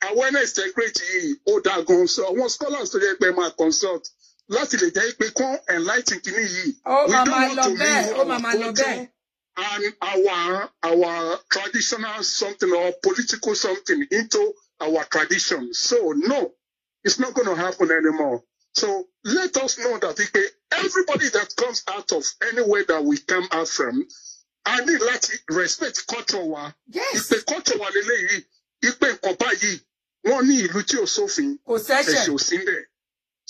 awareness integrity yìí ó dáa gan so àwọn scholars tó jẹ́ pé máa consult láti lè jẹ́ pé kán enlighten kìíní yìí we don't want to leave our culture and our traditional something or political something into our tradition so no it's not going to happen anymore so let us know that everybody that comes out of anywhere that we come out from I need láti respect culture wa. Ìpè culture wa lélẹ́yìí. Ìpè nǹkan báyìí. Wọ́n ní ìlú tí ò sófin. Kò sẹ́ṣẹ̀. Ẹ̀ṣẹ̀ ò sí ń bẹ̀.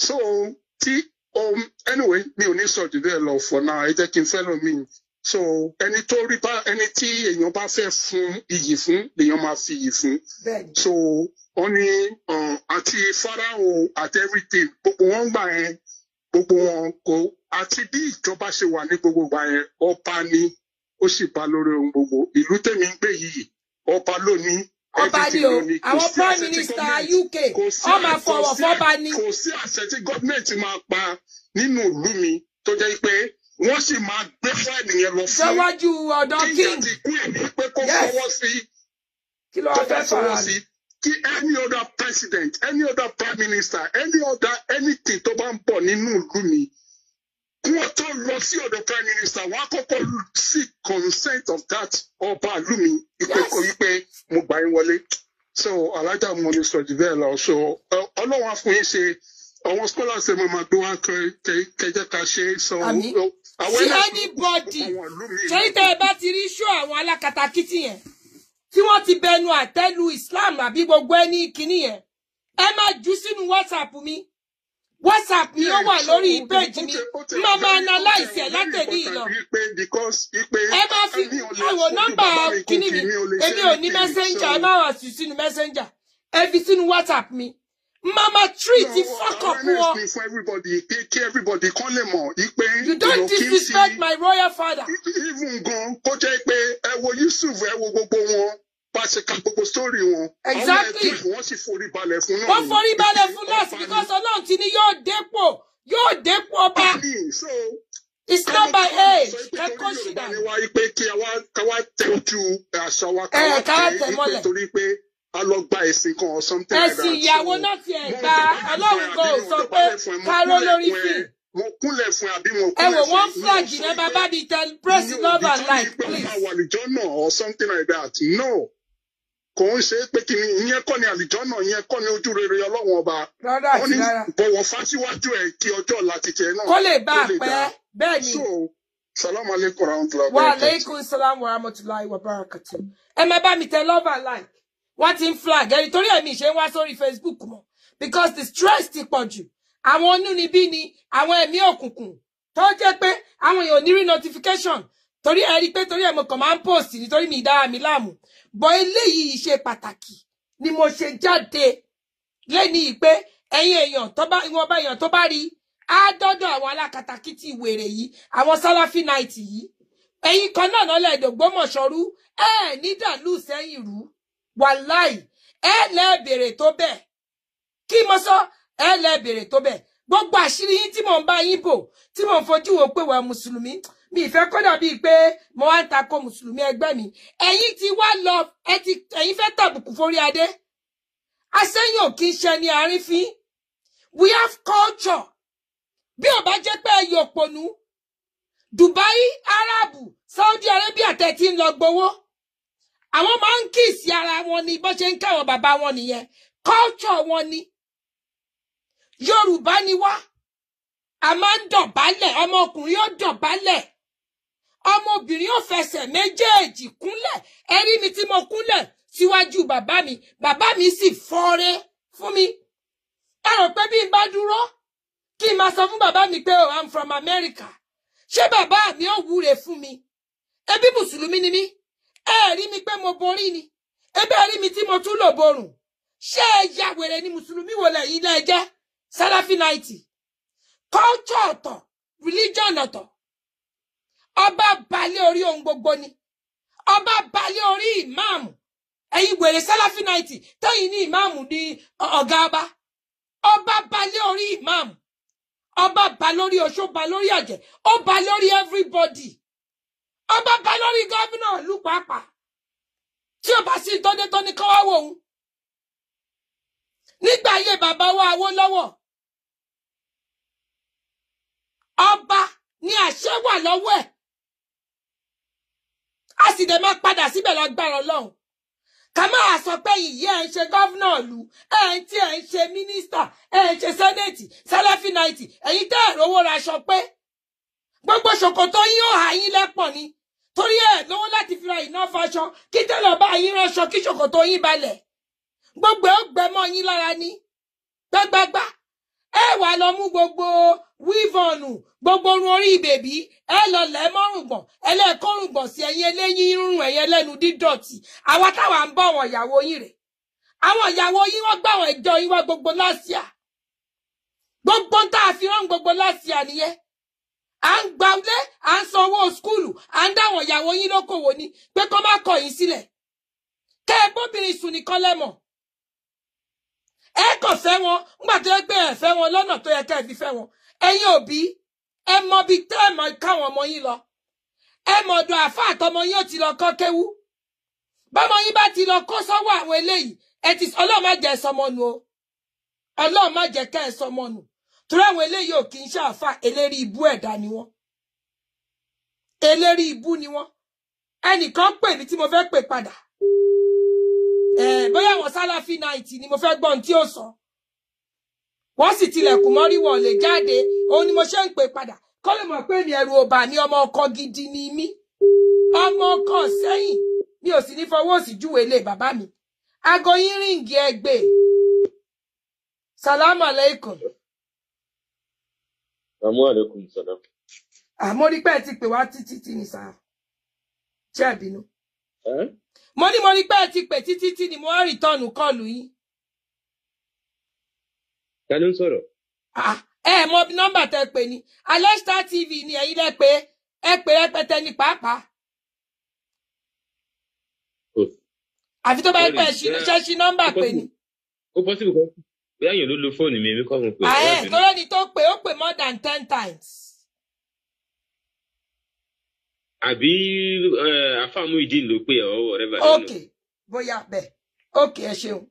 So anyway mi ò ní sọ jù bẹ́ẹ̀ lọ for now. Ẹ jẹ́ kí n fẹ́ lọ mí. So ẹni tí èèyàn bá fẹ́ fún iyì fún lèèyàn máa fi iyì fún. So wọ́n ní àti Fáráò àti everything gbogbo wọn gbà yẹn gbogbo wọn kò àti bí ìjọba ṣe wà ní gbogbo gbà yẹn ọba ni. Ó sì bá lórí ohun gbogbo ìlú tèmi ń gbé yìí ọba lónìí ọba ni o àwọn prime minister UK ó máa fọwọ́ fọ́ba ni. kò sí àṣẹ tí gọ́ọ̀mẹ̀ntì máa pa nínú ìlú mi tó tó jẹ́ pé wọ́n sì máa gbé fáìlì yẹn lọ fún Ṣéwájú ọ̀dọ̀ kíyàn King. ti kú ẹ̀mí pé kó Yes. fọwọ́ sí Kí ló tó wá fẹ́ fẹ́ fọwọ́ fara sí rẹ̀? kí any other president any other prime minister any other anything tó bá ń bọ̀ nínú ìlú mi kí wọ́n tó lọ sí ọ̀dọ̀ prime minister wọ́n á kọ́kọ́ seek consent of that ọba ìlú mi ìpè kò yí pé mo gbà yín wọlé so alájà mo lè sọ jù bẹ́ẹ̀ lọ so ọlọ́run á fún yín ṣe àwọn scholars ẹ̀ máa gbé wá kẹjẹ ká ṣe so Àmín. àwọn Sí ẹlẹ́sìn anybody. àwọn ìlú mi. Ṣé tẹ́ ẹ bá ti rí ṣó àwọn alákatakítí yẹn tí wọ́n ti bẹnu àtẹ́lu Islam àbí gbogbo ẹni kìíní yẹn ẹ máa jù sínú WhatsApp mi. WhatsApp mi ó wà lórí page mi máa máa analyse ẹ̀ látẹ̀dí ìlọ. Ẹ máa fi ẹ̀wọ̀ nọ́mbà kìíní mi èmi ò ní messenger ẹ máa wà sí sínú messenger ẹ fi sínú WhatsApp mi. Mama treat the fuck up wọn. You don't disrespect my royal father. Even gan kó jẹ́ pé ẹ wo Yusuf ẹ wo gbogbo wọn pàṣẹ ka gbogbo story wọn. Exactly. Àwọn ẹbí wọn sì forí balẹ̀ fún náà. Wọ́n forí balẹ̀ fún lọ́ọ̀sì because Ọlọ́run ti ní yóò dépò ọba. It's not by age. Kẹ́kọ̀ọ́ ṣì dà. Yorùbá ni wá pé kí káwá tẹ ojú àṣà wa káwá tẹ̀ tẹ mọ́lẹ̀. torí pé a lọ gba ẹ̀sìn kan or something like that. Ẹ̀sìn ìyàwó náà ti ẹ̀ gba Ọlọ́run kan ò sọ pé káró lórí fíìmù. Mo kúnlẹ̀ fún àbí mo Ẹ kúnlẹ̀ wò fún. wọ́n flag ní bàbá mi tell press love and like please. Àlìjọ́nà or something like that. No. Kò ń ṣe pé kí ni ìyẹn kọ́ ni àlìjọ́nà ìyẹn kọ́ ni ojú rere Ọlọ́run ọba. Rárá àti rárá. Bọ̀wọ̀ fásiwájú ẹ̀ kí ọjọ́ ọ̀la ti tiẹ̀ náà. Kó lè bá a pẹ́ bẹ́ẹ̀ ni. So, salamu alaikum warahmatullahi Wa wabarakatuh. alaikum salam wa rahmatullahi wa barakatuh. Ẹ máa bá mi tẹ love and like. Wọ́n ti ń flag ẹni torí ẹ̀mí ṣe ń wá sórí Facebook mọ́ because the stress ti pọ̀ jù. Àwọn onúnibí ni àwọn ẹ̀mí òkùnkùn tó jẹ́ pé àwọn èèyàn ní rí notification torí ẹ rí pé torí ẹ̀ mo kàn máa ń post nítorí mi dára mi láàmú. Bọ́ eléyìí ṣe pàtàkì ni mo ṣe jáde lẹ́ni pé ẹ̀yin èèyàn tó bá ìwọ̀nba èèyàn tó bá rí á dọ́dọ̀ àwọn alákatakítí wèrè yìí àwọn Salafi night yìí ẹ̀yin kan náà lọ́lẹ̀ Ògbómọ̀ṣọ́rú ní dàlú sẹ́yìn rú wàláì lẹ́ẹ̀bèrè tó bẹ́ẹ̀ kí mo sọ lẹ́ẹ̀bèrè tó bẹ́ẹ̀ gbogbo àṣírí yín tí mò ń bá yín bò tí mò ń fojú wo pé wà mùsùlùmí mi ìfẹ́ kódà bíi pé mo wá ń takò mùsùlùmí ẹgbẹ́ mi ẹ̀yin ti wá lọ ẹ̀yin fẹ́ tàbùkù forí adé asẹ́yìn ò kí ń ṣe ní àrífín we have culture bí ò bá jẹ́ pé ẹyọ òpònú Dubai Arabu Saudi Arabia tẹ̀tí ń lọ gbowó àwọn máa ń kíìsì ara wọn ni bó ṣe ń káwọn bàbá wọn nìyẹn culture wọn ni Yorùbá ni wá a máa ń dọ̀bálẹ̀ ọmọkùnrin ó dọ̀bálẹ̀ ọmọbìnrin ó fẹsẹ̀ méjèèjì kúnlẹ̀ ẹ rí mi tí mo kúnlẹ̀ síwájú bàbá mi sì fọ́rẹ́ fún mi ẹ rò pé bí n bá dúró kí n máa sọ fún bàbá mi pé I'm from America ṣé bàbá mi ó wúre fún mi ẹbí mùsùlùmí ni mí ẹ rí mi pé mo borí ni ẹbí ẹ rí mi tí mo tún lò borùn ṣé ẹ ya wèrè ni mùsùlùmí wo lẹ́yìn ilé ẹjẹ́ Salafi night culture ọ̀tọ̀ religion ọ̀tọ̀ ọba balẹ̀ orí ohun gbogbo ni ọba balẹ̀ orí ìmáàmù ẹ̀yin wèrè Salafi night tẹ́yìn ní ìmáàmù ní ọ̀gá ọba balẹ̀ orí ìmáàmù ọba ba lórí oṣó ba lórí àjẹ́ ó ba lórí everybody ọba ba lórí gómìnà ìlú pàápàá tí ó bá sí tọ́ni kọ́ wá wò ó nígbà ayé bàbá wa Awólọ́wọ̀ ọba ní àṣẹ wà lọ́wọ́ ẹ̀ a sì dẹ̀ máa padà síbẹ̀ lágbára Ọlọ́run ká máa sọ pé ìyá ẹ̀ ń ṣe gọ́vnà ìlú ẹ̀ ń tí ẹ̀ ń ṣe mínísítà ẹ̀ ń ṣe sẹ́nẹ̀tì Salafi night ẹ̀yin tẹ́ ẹ̀ rówó raṣọ pé gbogbo ṣòkòtò yín ó hà yín lẹ́pọ̀ ni torí ẹ̀ lówó láti fi ra iná faṣọ kí tẹ́lọ̀ bá yín ránṣọ kí ṣòkòtò yín balẹ̀ gbogbo ẹ̀ ó gbẹmọ́ yín lára ní gbágbágbá ẹ wà lọ mú gbogbo wíìvọ̀nù gbogbo orun orí bèbí ẹ lọ lẹ̀ mọ́rùngbọ̀n ẹlẹ́ẹ̀kọ́rùngbọ̀n sí ẹ̀yin eléyín irun ẹ̀yin ẹlẹ́nu dídọ̀tí àwa táwa ń bọ̀ àwọn ìyàwó yín rẹ̀ àwọn ìyàwó yín wọ́n gbà àwọn ẹjọ́ yín wá gbogbo lásìá gbogbo ń tá a fi rán gbogbo lásìá nìyẹn à ń gbàlé à ń sanwó skúlù à ń dáwọn ìyàwó yín lókòwò ni pé kó má kọ̀ yín sílẹ̀ kẹ́ ẹ bóbìnrin sùn nìkan lẹ́mọ̀ ẹ kàn fẹ́ wọn nígbà tó yẹ pé ẹ fẹ́ wọn lọ́nà tó yẹ ká ẹ fi fẹ́ wọn ẹ̀yin òbí ẹ mọ bí tẹ́ ẹ mọ káwọn ọmọ yín lọ ẹ mọ ọ̀dọ̀ àfáà àtọmọ yín ó ti lọ kọ́ kéwú bọ́mọ yín bá ti lọ kó sọ́wọ́ àwọn eléyìí ẹ ti Ọlọ́run má jẹ́ sọmọnù o Ọlọ́run má jẹ́ ká ẹ sọmọnù torí àwọn eléyìí ò kì í ṣàfà eléri ibú ẹ̀dá ni wọ́n eléri ibú ni wọ́n ẹnìkan pè mí tí mo fẹ́ pè padà bóyá àwọn Salafi 90 ni mo fẹ́ gbọ́ ohun tí ó sọ wọ́n sì tilẹ̀kùn mọ́rí wọ̀ lè jáde òun ni mo ṣe ń pè padà kọ́ lè mọ̀ pé ní ẹrù ọba ní ọmọ ọkọ gidi ni mí ọmọ ọkọ sẹ́yìn mi ò sì ní fọwọ́ sí júwe lé bàbá mi aago yín ríǹgì ẹgbẹ́ salamu aleikum. Assalamu alaikum salam. Mo rí pé ẹ ti pè wá títí tí ni sáà ṣé ẹ bínú. Mo rí pé ẹ ti pè títí tí ni mo wá rìtọ́ọ̀nù kọlù yín. Ta ló ń sọ̀rọ̀? Mọ nọ́mbà tẹ pè ní Alesta TV ni ẹ̀yin lẹ pé ẹ pè rẹpẹtẹ ní pàápàá. Àfi tó bá yẹ pé ṣe ṣí nọ́mbà pè ní. Ó possible kan bí àyàn ló lo fóònù mi èmi kọ́ mo pè. Tọ́lọ́ ni tó pè ó pè more than 10 times. Àbí àfàmú ìdí ló pè ọ́ whatever. Okay, bóyá bẹ́ẹ̀. Okay, ẹ ṣeun.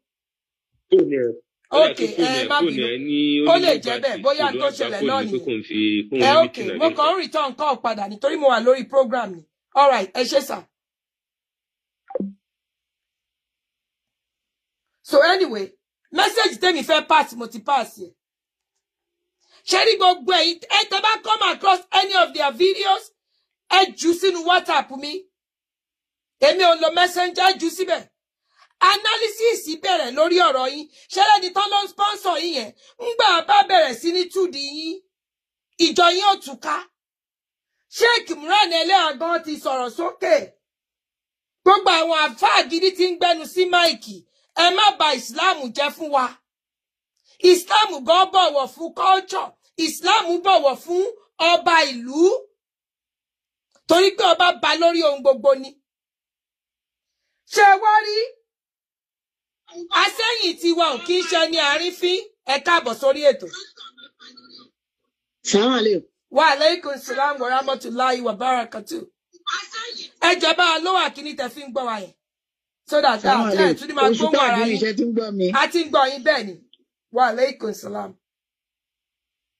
Fóònù ẹ̀. Okay, má bínú. Ó lè jẹ́ bẹ́ẹ̀ bóyá tó ṣẹlẹ̀ náà nìyẹn. Okay, mo kàn ń return call padà nítorí mo wà lórí program ni. All right, ẹ ṣé sà. So anyway, message tèmi fẹ́ pass mo ti pass yẹ. Ṣé rí gbogbo ẹ̀yin tẹ́ bá come across any of their videos ẹ jù sínú WhatsApp mi. Èmi ò lo messenger ẹ jù síbẹ̀. Analysis bẹ̀rẹ̀ lórí ọ̀rọ̀ yín ṣẹlẹ̀ ní tán ló ń sponsor yín yẹn ńgbà bá bẹ̀rẹ̀ sí ní túdi yín ìjọ yín ò túká Sheikh Imran Eleagan ti sọ̀rọ̀ sókè gbogbo àwọn àfáà gidi tí ń gbẹnu sí máìkì ẹ má bà ìsìláàmù jẹ́ fún wa ìsìláàmù gan bọ̀wọ̀ fún culture ìsìláàmù bọ̀wọ̀ fún ọba ìlú torí pé ọba ba lórí ohun gbogbo ni ṣé wá rí Asẹ́yìn tiwa ò kí ń ṣe ní àrífín ẹ káàbọ̀ sórí ètò. Salaam alaikum. Wa alaikum salam wa rahmatullahi wa barakatuh. Ẹ jẹ́ bá ló wà kíní tẹ́ fi ń gbọ́ wa yẹn. So that ẹ tún ní máa gbóhùn ara yín. A ti ń gbọ́ yín bẹ́ẹ̀ ni. Wa alaikum salam.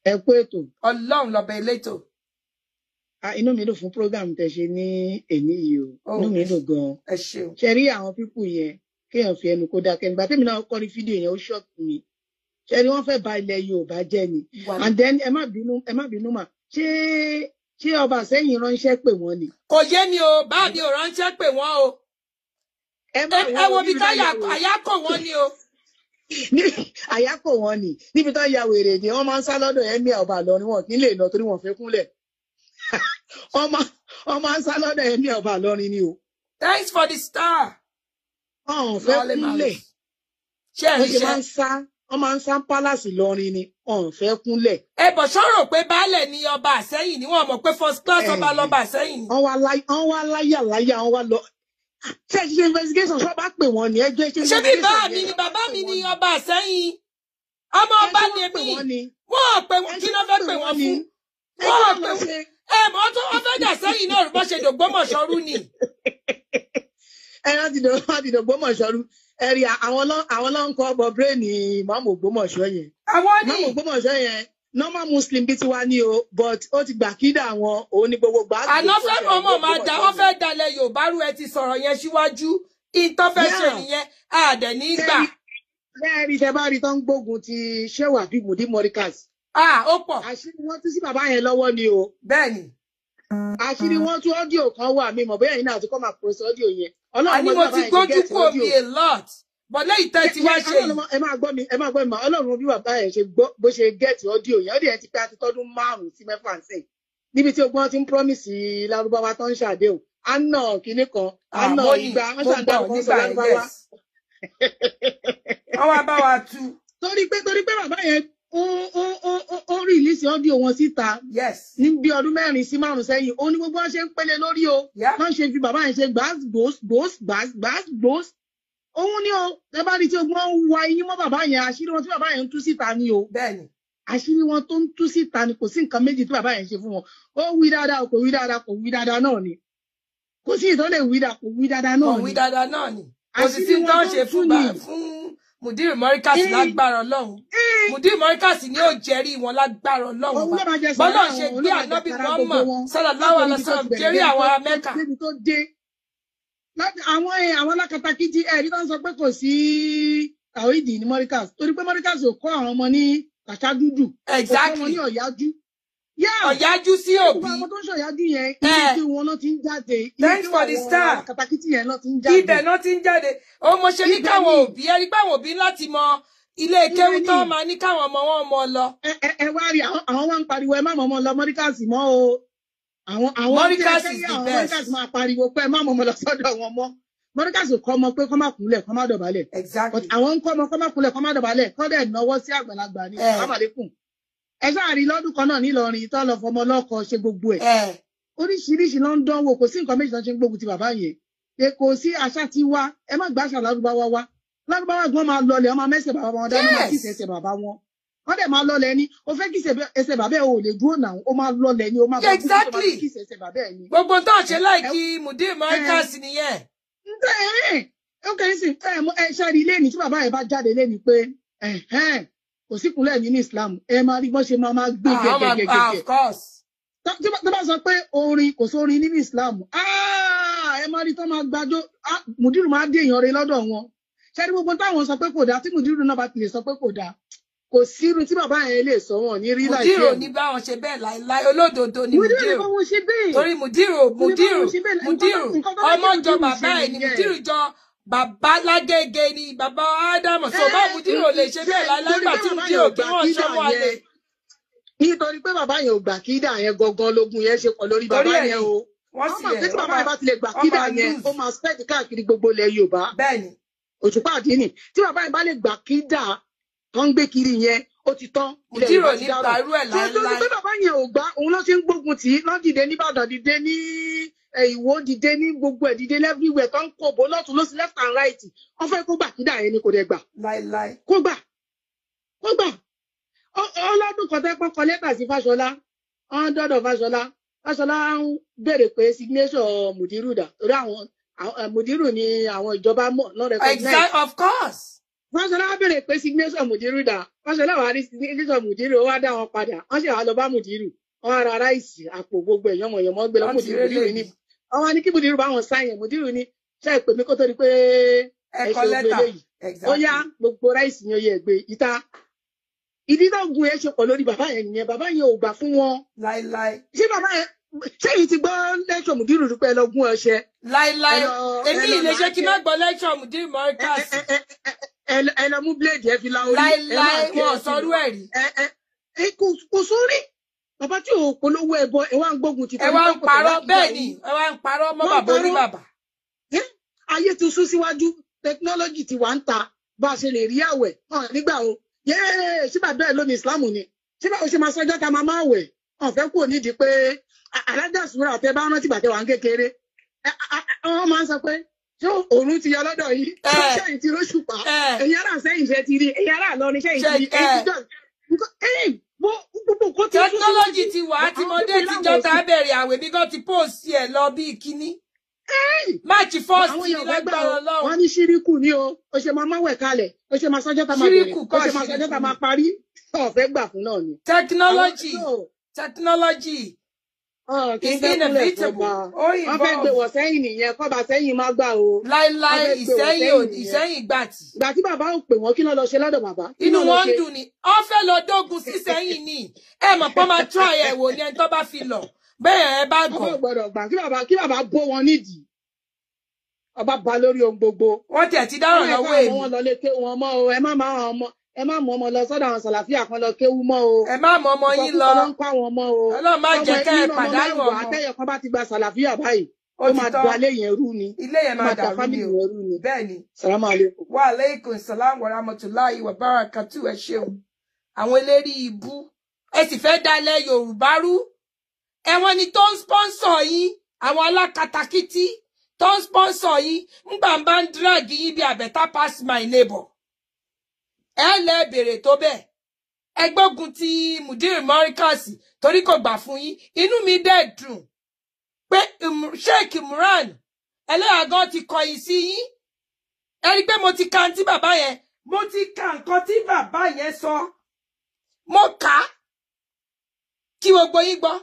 Ẹ kú ètò. Ọlọ́run lọ́bẹ̀ elétò. Inú mi dùn fún program tẹ́ ṣe ní èní yìí o. Inú mi dùn gan-an. Ẹ ṣeun. Ṣé rí àwọn pípù yẹn kéèyàn fi ẹnu kó dákẹ́ nígbà tẹ́mi náà kọ́ ní fídíò yẹn ó ṣọ́ọ̀kì mi ṣe ni wọ́n fẹ́ ba ilẹ̀ Yorùbá jẹ́ ni and then ẹ má bínú mà ṣé ọba Ìṣẹ̀yìn ránṣẹ́ pè wọ́n ni. Kò yé mi o bá mi ò ránṣẹ́ pè wọ́n o ẹ wo bí táyà àyákò wọ́n ni o. Àyákò wọ́n ni níbi tó ya wèrè ni wọ́n máa ń sá lọ́dọ̀ ẹ̀mí ọba Ìlọrin wọn kì í lè lọ torí wọn fẹ́ kúnlẹ̀ wọ́n máa ń sá lọ́dọ̀ ẹ̀mí ọba Ìlọrin ni o. Thanks for the star. Fẹ́ kúnlẹ̀ wọ́n máa ń sá pálásì lọrin ni fẹ́ kúnlẹ̀. Ẹ bọ̀ sọ̀rọ̀ pé baálẹ̀ ni ọba Ìṣẹ̀yìn ni wọ́n mọ̀ pé first class ọba lọ́ba Ìṣẹ̀yìn ni. Wọ́n wá láyà wọ́n wá lọ. Ṣé ṣe investigation ṣọ́ bá pè wọ́n ní ẹjọ́ ṣe. Ṣé bí bàbá mi ni ọba Ìṣẹ̀yìn ọmọ ọba ni èmi wọ́n pè wọ́n kí ló fẹ́ pè wọ́n fún. Wọ́n pè wọ́n mọ̀ tó wọ́n fẹ́ dà sẹ́yìn náà bó ṣe d'Ògbómọ̀ṣọ́rú ni. Wọ́n ti d'Ògbómọ̀ṣọ́rú ẹ̀rí àwọn ló ń kọ́ ọbọ̀ bírèèni Ìmáàmù Ògbómọ̀ṣọ́ yẹn. Ìmáàmù Ògbómọ̀ṣọ́ yẹn normal Muslim bí tiwa ní o but ó ti gbà kídà àwọn òun ní gbogbo gbà. Àná fẹ́ mọ̀ máa da wọ́n fẹ́ dalẹ̀ Yorùbá rú ẹ ti sọ̀rọ̀ yẹn síwájú ìtọ́ fẹ́ ṣe nìyẹn àdẹ̀ ní gbà. Lẹ́ẹ̀rí tẹ bá rí tán gbógun ti ṣẹ́wà bí Mùdí Mọ́ríkàs. Ó pọ̀. Àṣírí wọn tú sí bàbá yẹn lọ́wọ́ ni o. Bẹ́ẹ̀ni. Àṣírí wọn tú ọ́díò kan wà mí mọ̀ bóyá yìí náà ti kọ́ máa pòsè ọ́díò yẹn. Àní mo ti gbójú kò mi a lot but lẹ́yìn tẹ́ ti wá ṣe yìí. Ẹ máa gbọ́ mi mà Ọlọ́run bí bàbá yẹn ṣe gbọ́ bó ṣe gẹ̀ẹ́tì ọ́díò yẹn ọ́díò yẹn ti pé àti tọ́dún 5 sí 6 sẹ́yìn níbi tí ogun ti ń promise Lárúbáwá tó ń ṣàdéhùn àná kínní kan àná ìgbà wọn ṣàdéhùn kan sọ Lárúbáwá. Wọ́n wá bá wa tú. Torí pé bàbá yẹn ó rìlíìsì ọ́díò wọn síta ní bí ọdún 4 sí 5 sẹ́yìn ó ní gbogbo wọn ṣe ń pélé lórí o wọ́n ṣe fi bàbá yẹn ṣe gbàgbós òun ni o ẹ bá rí tí ogun wọn wá iyín mọ́ bàbá yẹn àṣírí wọn tí bàbá yẹn ń tú síta ni o. Bẹ́ẹ̀ni. àṣírí wọn tó ń tú síta ni kò sí nǹkan méjì tí bàbá yẹn ṣe fún wọn ó wí dáadáa kò wí dáadáa kò wí dáadáa náà ni kò sí ìtọ́ lè wí dáadáa kò wí dáadáa náà ni kò wí dáadáa náà ni kò sì sí tó ń ṣe fún Mudiru Mọ́ríkàsì lágbára Ọlọ́run Mudiru Mọ́ríkàsì ni ó jẹ́rìí wọn lágbára Ọlọ́run bọ́lá ṣe gbé ànábì Muhammad sallallahu alaihi wasallam jẹ́rìí àwọn ará Mẹ́kà. Àwọn alákatakítí ẹ̀rí tó ń sọ pé kò sí àwídì ní Mọ́ríkàsì torí pé Mọ́ríkàsì ò kọ́ àwọn ọmọ ní kàṣá dúdú exactly ní ọ̀yájú. Ọ̀yájú sí òbí. Àwọn tó ń ṣọ̀yájú yẹn ibi tí wọn náà ti ń jáde. Thanks for the star. Katakítí yẹn náà ti ń jáde. Ibẹ̀ náà ti ń jáde. Ó mo ṣe ní káwọn òbí ẹni pé àwọn òbí láti mọ ilé kéwú tó máa ní káwọn ọmọ wọn mọ lọ. Ẹ wá rí àwọn wá ń pariwo ẹ má mọ̀ ọmọ lọ Mọ́ríkàsì mọ́ o. Àwọn Mọ́ríkàsì is the best. Mọ́ríkàsì máa pariwo pé ẹ má mọ̀ ọmọ lọ sọ́dọ̀ wọn mọ́. Mọ́ríkàsì kọ́ ọmọ pé kọ́ má kúnlẹ̀ kọ́ má dọ̀bálẹ̀. Exactly. Àwọn ń kọ́ ọmọ kọ́ má kúnlẹ̀ kọ́ má dọ̀bálẹ̀ kọ́ dẹ̀ náwó sí àgbàlagbà ní àmàlékùn. Ẹ sáàrí lọ́dún kan náà nílọrin tó lọ fọmọ lọ́kọ ṣe gbogbo ẹ̀. Oríṣiríṣi ló ń dánwò kò sí nǹkan méjì tó ṣe ń gbógun ti bàbá yẹn. Kò sí àṣà ti wá ẹ má gbà àṣà lárúbáwá wá. Lárúbáwá gan máa lọlẹ̀ ọmọ mẹ́sẹ̀ bàbá wọn dáná máa kíṣe ẹsẹ̀ bàbá wọn. Wọ́n dẹ̀ máa lọlẹ̀ ni o fẹ́ kíṣe ẹsẹ̀ bàbá ẹ̀ ò lè dúró náà o máa lọlẹ̀ ni o máa kíṣe ẹsẹ̀ bàbá ẹ̀ ni. Gbogbo tó ṣe láìkí Mudiru Mọ́ríkàsì nìyẹn. Ó kẹ́rin sí ẹ ṣáàrí ilé ní tí bàbá yẹn bá jáde lé ni pé kò sí kúnlẹ̀ nínú Islam ẹ máa rí bọ́n ṣe máa gbé gẹ́gẹ́gẹ́gẹ́. Of course. Tó bá sọ pé orin kò sórin nínú Islam ẹ máa rí tó máa gbàjọ Mudiru máa dé èèyàn rẹ lọ́dọ̀ wọn. Ṣẹ́ni gbogbo táwọn sọ pé kò dáa tí Mudiru náà bá ti lè sọ pé kò dáa kò sí irun tí bàbá yẹn lè sọ wọn ní rí láì Mudiru ò ní bá wọn ṣe bẹ́ẹ̀ láìláì olódodo ni Mudiru torí Mudiru ọmọ jọ bàbá ẹ̀ ni Mudiru jọ bàbá lágége ni bàbá Ádámù so bá Mudiru ò lè ṣe bẹ́ẹ̀ láìláìgbà tí Mudiru kí wọ́n ṣọmọ àlè. Nítorí pé bàbá yẹn ò gbà kídà yẹn gangan lógun yẹn ṣe pọ̀ lórí bàbá yẹn o. Wọ́n sì tí bàbá yẹn bá ti lè gbà kídà yẹn ó máa spread káàkiri gbogbo ilẹ̀ Yorùbá. Bẹ́ẹ̀ni. Òṣùpá àdínì tí bàbá yẹn bá lè gbà kídà tó ń gbé kiri yẹn ó ti tán. Mudiru ò ní parú ẹ̀ láíláí. Nítorí pé bàbá yẹn ò gbà òun ló ṣe ń gbógun tì í lọ́dìdẹ nìbàdàn dìde ní Ìwó dìde ní gbogbo ẹ̀ dìde everywhere tó ń kó bó lọ́tún lọ́sí left and right wọ́n fẹ́ kó gbà kídà yẹn ni kò dẹ̀ gbà. Láíláí. Kó gbà ọlọ́dún kan tẹ́ pọ́n kọ lẹ́tà sí Fáṣọlá wọ́n dọ́dọ̀ Fáṣọlá ń béèrè pé signature Mudiru dà torí àwọn Mudiru ni àwọn ìjọba mọ̀ lọ́rẹ̀ fún exactly of course. Fáṣọlá béèrè pé signature Mudiru dà Fáṣọlá wà rí signature Mudiru ó wá dá wọn padà wọ́n sì wá lọ bá Mudiru wọ́n ra ráìsì àpò gbogbo ẹ̀yọ́mọ̀yọ́mọ́ gbé lọ Mudiru ní wọ́n wá ní kí Mudiru bá wọn sáyẹn Mudiru ní ṣe ìpè mí kó tó di pé ẹ ṣe ògbé léyìí ó yá gbogbo ráìsì yẹn yẹ gbé ìta ìdí náà gun ẹ ṣe pọ̀ lórí bàbá yẹn nìyẹn bàbá yẹn ò gbà fún wọn. Láíláí. Ṣé bàbá yẹn ṣé yìí ti gbọ́ lẹ́kṣọ̀ Mudiru dúpẹ́ lọ gún ọṣẹ. Láíláí èmi ilé ṣe kí n má gbọ́ lẹ́kṣọ̀ Mudiru Mọ́ríkàsì. Ẹ lọ mú bíléèdì ẹ fi la orí. Láíláí wọn sọrú ẹ̀ rí. Kò sórí bàbá tí ò polówó ẹbọ ẹ wá ń gbógun ti. Ẹ wá ń parọ́ bẹ́ẹ̀ ni ẹ wá ń parọ́ mọ́ bàbá orí bàbá. Ayé ti sún síwájú tẹkinọ́lọ́jì ti wà ń ta bá a ṣe lè rí àwẹ̀ nígbà o síbà bẹ́ẹ̀ lónìí Islam ni síbà ó ṣe máa sọjọ́ ta máa wẹ̀ ọ̀fẹ́ kò nídìí pé alájà sùúrà tẹ bá rántí bàtẹ wà ń kékeré wọ́n máa ń sọ pé ṣé òòrùn ti yọ lọ́dọ̀ yìí ṣẹ́yìn ti róṣùpá ẹ̀yin ará sẹ́yìn ṣe ti rí ẹ̀yin ará lọrin ṣẹ́yìn ti rí technology ti wà á ti mọdé tíjọ tá a bẹ̀rẹ̀ àwẹ̀ bí gan ti post ẹ̀ lọ bí kíní March 1st ní lágbára Ọlọ́run. Wọ́n ní ṣíríkù ní o ṣe máa máwẹ̀ kalẹ̀ o ṣe máa sọ́jọ́ tá máa bẹ̀rẹ̀ o ṣe máa sọ́jọ́ tá máa parí ọ̀fẹ́ gbà fún náà ni. Technology is inevitable. Wọ́n fẹ́ gbé wọ̀ sẹ́yìn nìyẹn kọ́ba sẹ́yìn máa gbà o. Láíláí ìsẹ́yìn gbà tí. Ìgbà tí bàbá ò pè wọ́n kí ló lọ ṣe lọ́dọ̀ bàbá. Inú wọn ń dùn ni wọ́n fẹ́ lọ dógun sí sẹ́yìn ni ẹ mọ̀ pé máa try ẹ̀ wò ni ẹni tó bá fi lọ. Bẹ́ẹ̀ ẹ bá gàn. Wọ́n gbọ́dọ̀ gbà kí bàbá bó wọn nídìí. Ọba ba lórí ohun gbogbo. Wọ́n tiẹ̀ ti dáràn lọ́wọ́ èmi. Wọ́n lọ lé kéwú wọn mọ́ o. Ẹ má mú ọmọ lọ sọ́dọ̀ àwọn sàlàfíà kan lọ kéwú mọ́ o. Ẹ má mú ọmọ yín lọ. Ọlọ́run pa wọn mọ́ o. Ọlọ́run má jẹ́ kẹ́ ẹ pàdánù ọmọ. Àtẹ̀yẹ kan bá ti gba sàlàfíà báyìí. Ó máa da ilé yẹn rú ni. Ilé yẹn máa dàrú ni o. Bẹ́ẹ̀ ni. Salamu alaikum. Wa alaikum salam wa rahmatulahi wa barakatuh ẹ ṣeun. Àwọn eléri ibú. Ẹ sì fẹ́ dalẹ̀ Yorùbá rú. Ẹ̀wọ̀n ni tó ń sponsor yín. Àwọn alákatakítí tó ń sponsor yín. Ngbà ń bá ń drag yín bí I better pass my neighbor. Ẹ lẹ bèrè tó bẹ́ẹ̀. ẹ gbógun ti Mudir Markaz torí kò gbà fún yín. Inú mi dẹ̀ dùn pé Sheikh Imran Eleha gan ti kọ̀yìn sí yín. Ẹ rí pé mo ti ka tí bàbá yẹn, mo ti ka nǹkan tí bàbá yẹn sọ. Mo kà á kí gbogbo yín gbọ́.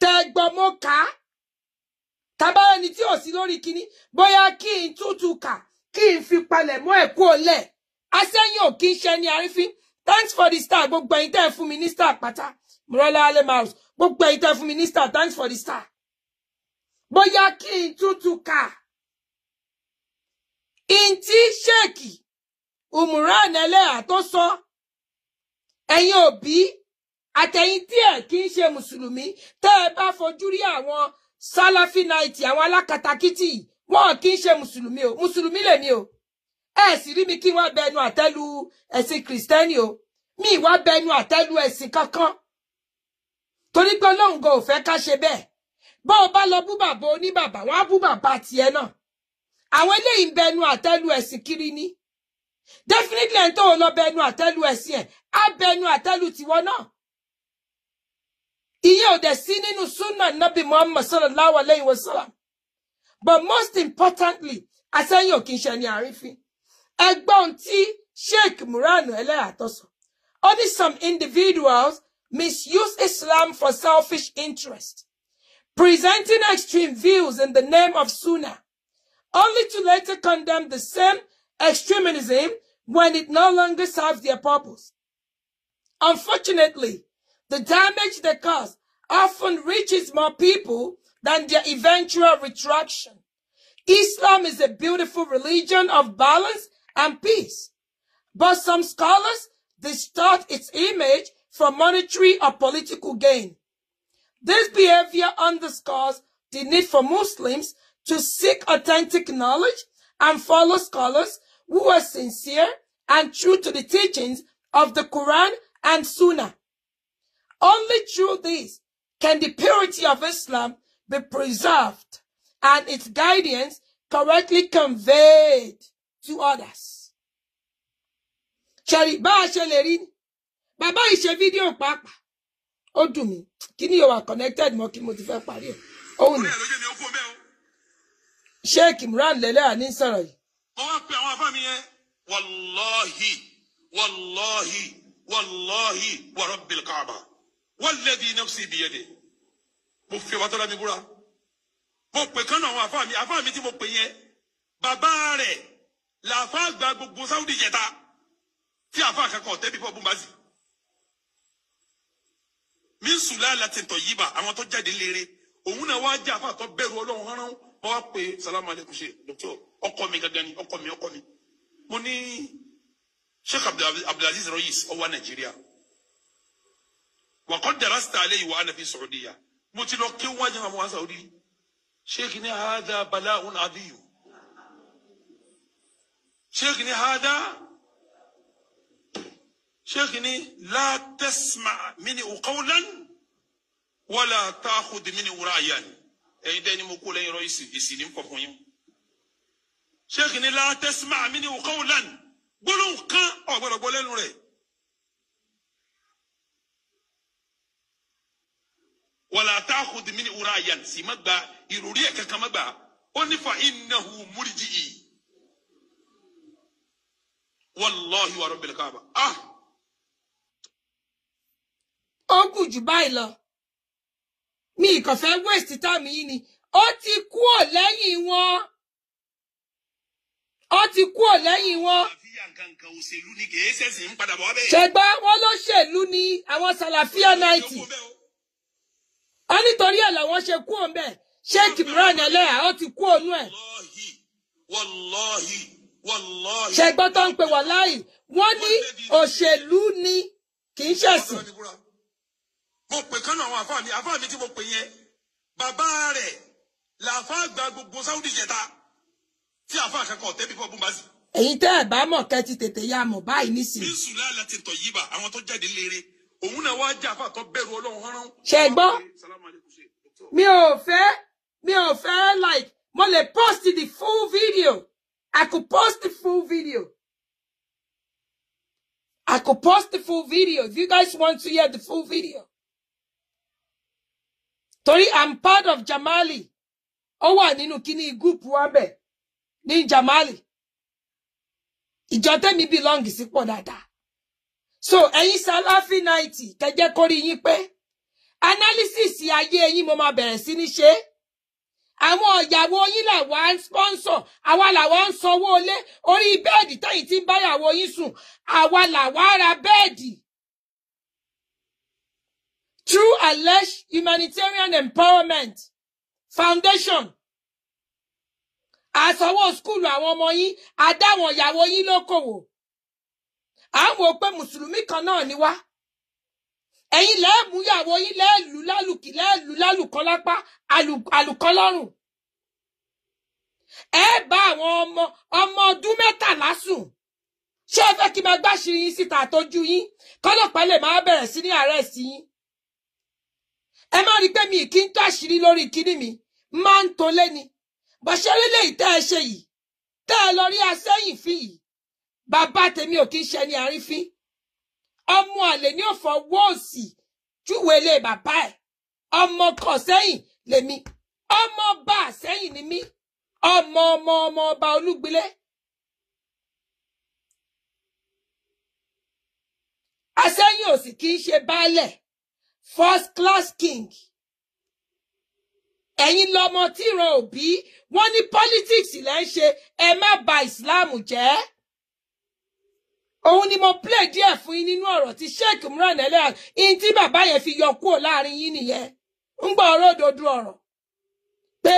Tẹ́ gbọ́ mo kà á. Tàbá ẹni tí ò sí lórí kíní, bóyá kí n tútù kà, kí n fi palẹ̀ mọ́ ẹ̀kú olẹ̀. Asẹ́yìn ò kí ń ṣe ní àrífín. Thanks for the star. Gbogbo ẹ̀yin tẹ́ fún mi ní star pátá. Murala Alemaus. Gbogbo ẹ̀yin tẹ́ fún mi ní star. Thanks for the star. Bóyá kí n tútù kà. Inti Sheikh Imran Eleha tó sọ. Ẹ̀yin òbí àtẹ̀yin tí ẹ̀ kì í ṣe Mùsùlùmí, tẹ́ ẹ bá fojú rí àwọn Salafi night, àwọn alákatakítí, wọn kì í ṣe Mùsùlùmí o. Mùsùlùmí lèmi o. Ẹ sì rí mi kí wá bẹnu àtẹ́lu ẹ̀sìn Kristẹni o. Mi wá bẹnu àtẹ́lu ẹ̀sìn kankan. Torí pé Ọlọ́run gan ò fẹ́ ká ṣe bẹ́ẹ̀. Bó o bá lọ bú bàbá oníbàbá, wọ́n á bú bàbá tiẹ̀ náà. Àwọn eléyìí ń bẹnu àtẹ́lu ẹ̀sìn kiri ni. Definitely ẹni tó lọ bẹnu àtẹ́lu ẹ̀sìn ẹ̀, á bẹnu àtẹ́lu tiwọn náà. Iye ò dẹ̀ sí nínú Sunnah Nabi Muhammad sallallahu alayhi wa sallam. But most importantly, asẹ́yìn ò kí ń ṣe ní àrífín. Ẹgbọ́n tí Sheikh Imran Eleha tó sọ. Only some individuals misuse Islam for selfish interest, presenting extreme views in the name of Sunnah, only to later condemn the same extremism when it no longer serves their purpose. Unfortunately, the damage they cause often reaches more people than their eventual retraction. Islam is a beautiful religion of balance and peace, but some scholars distort its image for monetary or political gain. This behavior underscores the need for Muslims to seek authentic knowledge and follow scholars who are sincere and true to the teachings of the Quran and Sunnah. Only through this can the purity of Islam be preserved and its guidance correctly conveyed to others. Shari, ba ṣe lè rí. Bàbá yìí ṣe fídíò pàápàá. Ó dùn mí. Kíni yóò wà connected mọ́ kí mo ti fẹ́ parí ẹ̀. Ó ní. Sheikh Imran Eleha ní sọ̀rọ̀ yìí. Mo wá pe àwọn afá mi yẹn. Wallahi, wa rabbil Kaaba. Walladhi nafsi biyadihi. Mo fi wa tọ́lá mi búra. Mo pe kan àwọn afá mi tí mo pe yẹn. Bàbá rẹ̀ làfá gba gbogbo Saudi jẹta. Tí afá kankan tẹ́ bí fọ́ Bumbazi. Min sulalatin tayyiba, àwọn tó jáde lére. Òun náà wá jẹ́ afá tó bẹ̀rù Ọlọ́run hánrán. Mo wá pe salamu alaikum ṣe doctor ọkọ mi gangan ni ọkọ mi. Mo ní Sheikh Abdulaziz Rais ó wá Nàìjíríà. Wa qad darasta alayhi wa ana fi Saudiya. Mo ti lọ kí wọ́n jẹ́ àwọn Saudi. Sheikh ni hadha bala'un adhim. Sheikh ni la tasma' minhu qawlan wa la ta'khudh minhu ra'yan. Ẹ̀yin dẹ́ni mo kó lẹ́yìn rọ ìsì ní kọ̀ fún yín. Sheikh ni la tasma' minhu qawlan. Gbólóhùn kan ọ̀gbọ̀dọ̀ gbọ́ lẹ́nu rẹ̀. Wala ta'khudh minhu ra'yan. Sì má gba ìròrí ẹ̀ kankan má gbà. Ó ní fa innahu murji'i. Wallahi wa rabbil Kaaba. Ó kù jù báyìí lọ. Mi kàn fẹ́ waste time yìí ni. Ó ti kúrò lẹ́yìn wọn. Ṣẹ̀gbọ́n wọn ló ṣèlú ni àwọn Salafia night. Ó nítorí ẹ̀ làwọn ṣe kúrò ńbẹ̀. Sheikh Imran Eleha ó ti kúrò nú ẹ̀. Wallahi. Ṣẹ̀gbọ́n tó ń pè wàláhì. Wọ́n ní òṣèlú ni kì í ṣẹ̀sìn. Mo pe kan àwọn afá mi tí mo pe yẹn. Bàbá rẹ̀ làfá gba gbogbo Saudi jẹta. Tí afá kankan tẹ́ bí fọ́ Bumbazi. Èyí tẹ́ ẹ̀ bá mọ̀ kẹ́ ti tètè ya mọ̀ báyìí nísìnyí. Min sulalatin tayyiba, àwọn tó jáde lére. Òun náà wá jẹ́ afá tó bẹ̀rù Ọlọ́run hánrán. Ṣẹ̀gbọ́n mi ò fẹ́ like mo lè post the full video. I could post the full video. I could post the full video if you guys want to hear the full video. Torí, I'm part of Jamali. Ó wà nínú kíní group wa ńbẹ̀ ní Jamali. Ìjọ tẹ́mi belong sí pọ̀ dáadáa. So, ẹ̀yin Salafi 90, kẹjẹ́ kórí yín pé, analysis ayé yín mo máa bẹ̀rẹ̀ sí ní ṣe. Àwọn ìyàwó yín là wá ń sponsor, àwa là wá ń sanwó ilé, orí bẹ́ẹ̀dì tẹ́yìn tí ń bá ìyàwó yín sùn, àwa là wá ra bẹ́ẹ̀dì. Through alleged humanitarian empowerment foundation. Àsanwó skúlù àwọn ọmọ yín, àdáwọn ìyàwó yín lókòwò. À ń wò pé Mùsùlùmí kan náà ni wá. Ẹ̀yin lẹ́ẹ̀mú ìyàwó yín lẹ́ẹ̀lú lálùkì lẹ́ẹ̀lú lálùkọ́ lápá àlùkọ́ lọ́rùn. Ẹ bá àwọn ọmọ ọdún 13 sùn. Ṣé ẹ fẹ́ kí n máa gbáṣìírí yín síta àtọ́jú yín? Kọ́lọ́pàá lè máa bẹ̀rẹ̀ sí ní arrest yín. Ẹ má rí pé mi kì í tó àṣírí lórí kíní mi. Máa ń tó lé ni. Bọ̀ṣẹ́ rí lèyí tẹ́ ẹ ṣe yìí. Tẹ́ ẹ lọ rí asẹ́yìn fín yìí. Bàbá tèmi ò kì í ṣe ní àrífín. Ọmọ àlè ní òfò wọ́ọ̀sì júwe lé bàbá ẹ̀. Ọmọ kan sẹ́yìn lèmi. Ọmọ bá sẹ́yìn ni mí. Ọmọ ọba Olúgbilé. Asẹ́yìn ò sì kì í ṣe baálẹ̀. First class king. Ẹ̀yin lọmọ tí ìran òbí wọ́n ní politics lẹ́ ń ṣe ẹ má ba Islam jẹ́. Òun ni mo play díẹ̀ fún yín nínú ọ̀rọ̀ tí Sheikh Imran Eleha in tí bàbá yẹn fi yọ kúrò láàrin yín nìyẹn. Ń gbọ́ ọ̀rọ̀ òdodo ọ̀rọ̀. Pé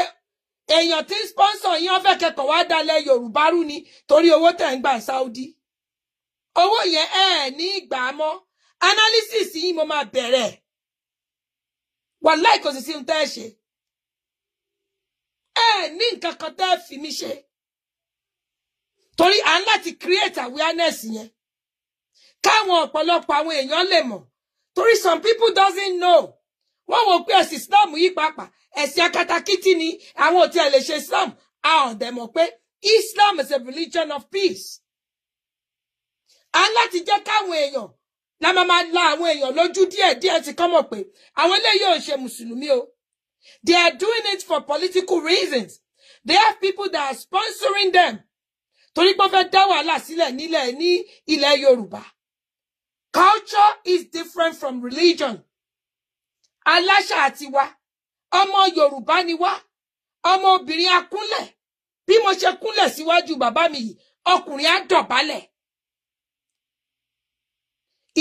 èèyàn tí ń sponsor yín ó fẹ́ kẹ́kọ̀ọ́ wá dalẹ̀ Yorùbá rú ni torí owó tẹ̀ ń gbà Saudi. Owó yẹn ní ìgbà mọ́. Analysis yín mo máa bẹ̀rẹ̀. Wàláì kò sì sí ohun tẹ́ ẹ ṣe. Ní nǹkan kan tẹ́ ẹ fi mí ṣe. Torí à ń láti create awareness yẹn. Káwọn ọ̀pọ̀lọpọ̀ àwọn èèyàn lè mọ̀. Torí some people doesn't know. Wọ́n wò pé ẹ̀sìn Islam yìí pàápàá. Ẹ̀sìn akatakítí ni àwọn ò tí ẹ lè ṣe Islam. A ò dẹ̀ mọ̀ pé Islam is a religion of peace. À ń láti jẹ́ káwọn èèyàn la máa la àwọn èèyàn lójú díẹ̀ tí kọ́ mọ̀ pé àwọn eléyìí ò ṣe Mùsùlùmí o. They are doing it for political reasons. They have people that are sponsoring them. Torí pé fẹ́ dá wàhálà sílẹ̀ nílẹ̀ ní ilẹ̀ Yorùbá. Culture is different from religion. Aláṣà àti wa. Ọmọ Yorùbá ni wá. Ọmọ obìnrin akúnlẹ̀. Bí mo ṣe kúnlẹ̀ síwájú bàbá mi yìí, ọkùnrin á dọ̀bálẹ̀.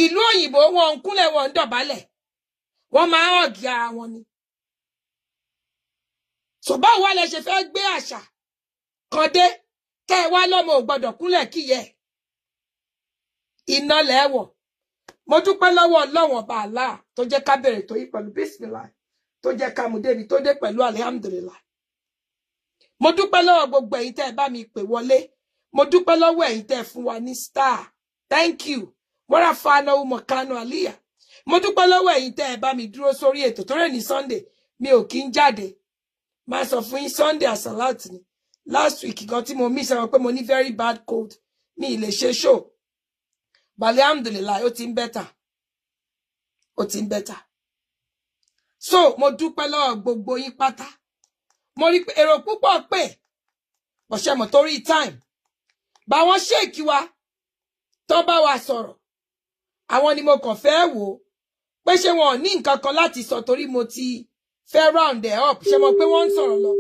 Ìlú òyìnbó wọn ń kúnlẹ̀ wọn ń dọ̀bálẹ̀. Wọ́n máa ń hàgì ara wọn ni. So báwo wá lẹ ṣe fẹ́ gbé àṣà kan dé kẹ́ ẹ wá lọ́mọ ò gbọ́dọ̀ kúnlẹ̀ kíyẹ. Iná lẹ́wọ̀. Mo dúpẹ́ lọ́wọ́ Ọlọ́run bá Allah tó jẹ́ ká bẹ̀rẹ̀ tó yí pẹ̀lú bismillah tó jẹ́ ká mú débi tó dé pẹ̀lú alhamdulillah. Mo dúpẹ́ lọ́wọ́ gbogbo ẹ̀yin tẹ́ ẹ bá mi pè wọlé. Mo dúpẹ́ lọ́wọ́ ẹ̀yin tẹ́ ẹ fún wa ní star. Thank you. Wọ́n fa anáwó mọ̀kánú àlíyà. Mo dúpẹ́ lọ́wọ́ ẹ̀yin tẹ́ ẹ bá mi dúró sórí ètò tó rẹ̀ ní Sunday. Mi ò kí ń jáde. Máa sọ fún yín Sunday àsàlát ni. Last week gan tí mo miss àwọn pé mo ní very bad cold. Mi ì lè ṣe show. Alhamdulillah, ó ti ń better. Ó ti ń better. So, mo dúpẹ́ lọ́wọ́ gbogbo yín pátá. Mo rí pé èrò púpọ̀ pé bó ṣe mọ̀ torí time. Bá wọn sheik wa tó bá wa sọ̀rọ̀. Àwọn ni mo kàn fẹ́ wò pé ṣé wọn ò ní nǹkan kan láti sọ torí mo ti fẹ́ round it up. Ṣé mo pé wọ́n ń sọ̀rọ̀ lọ.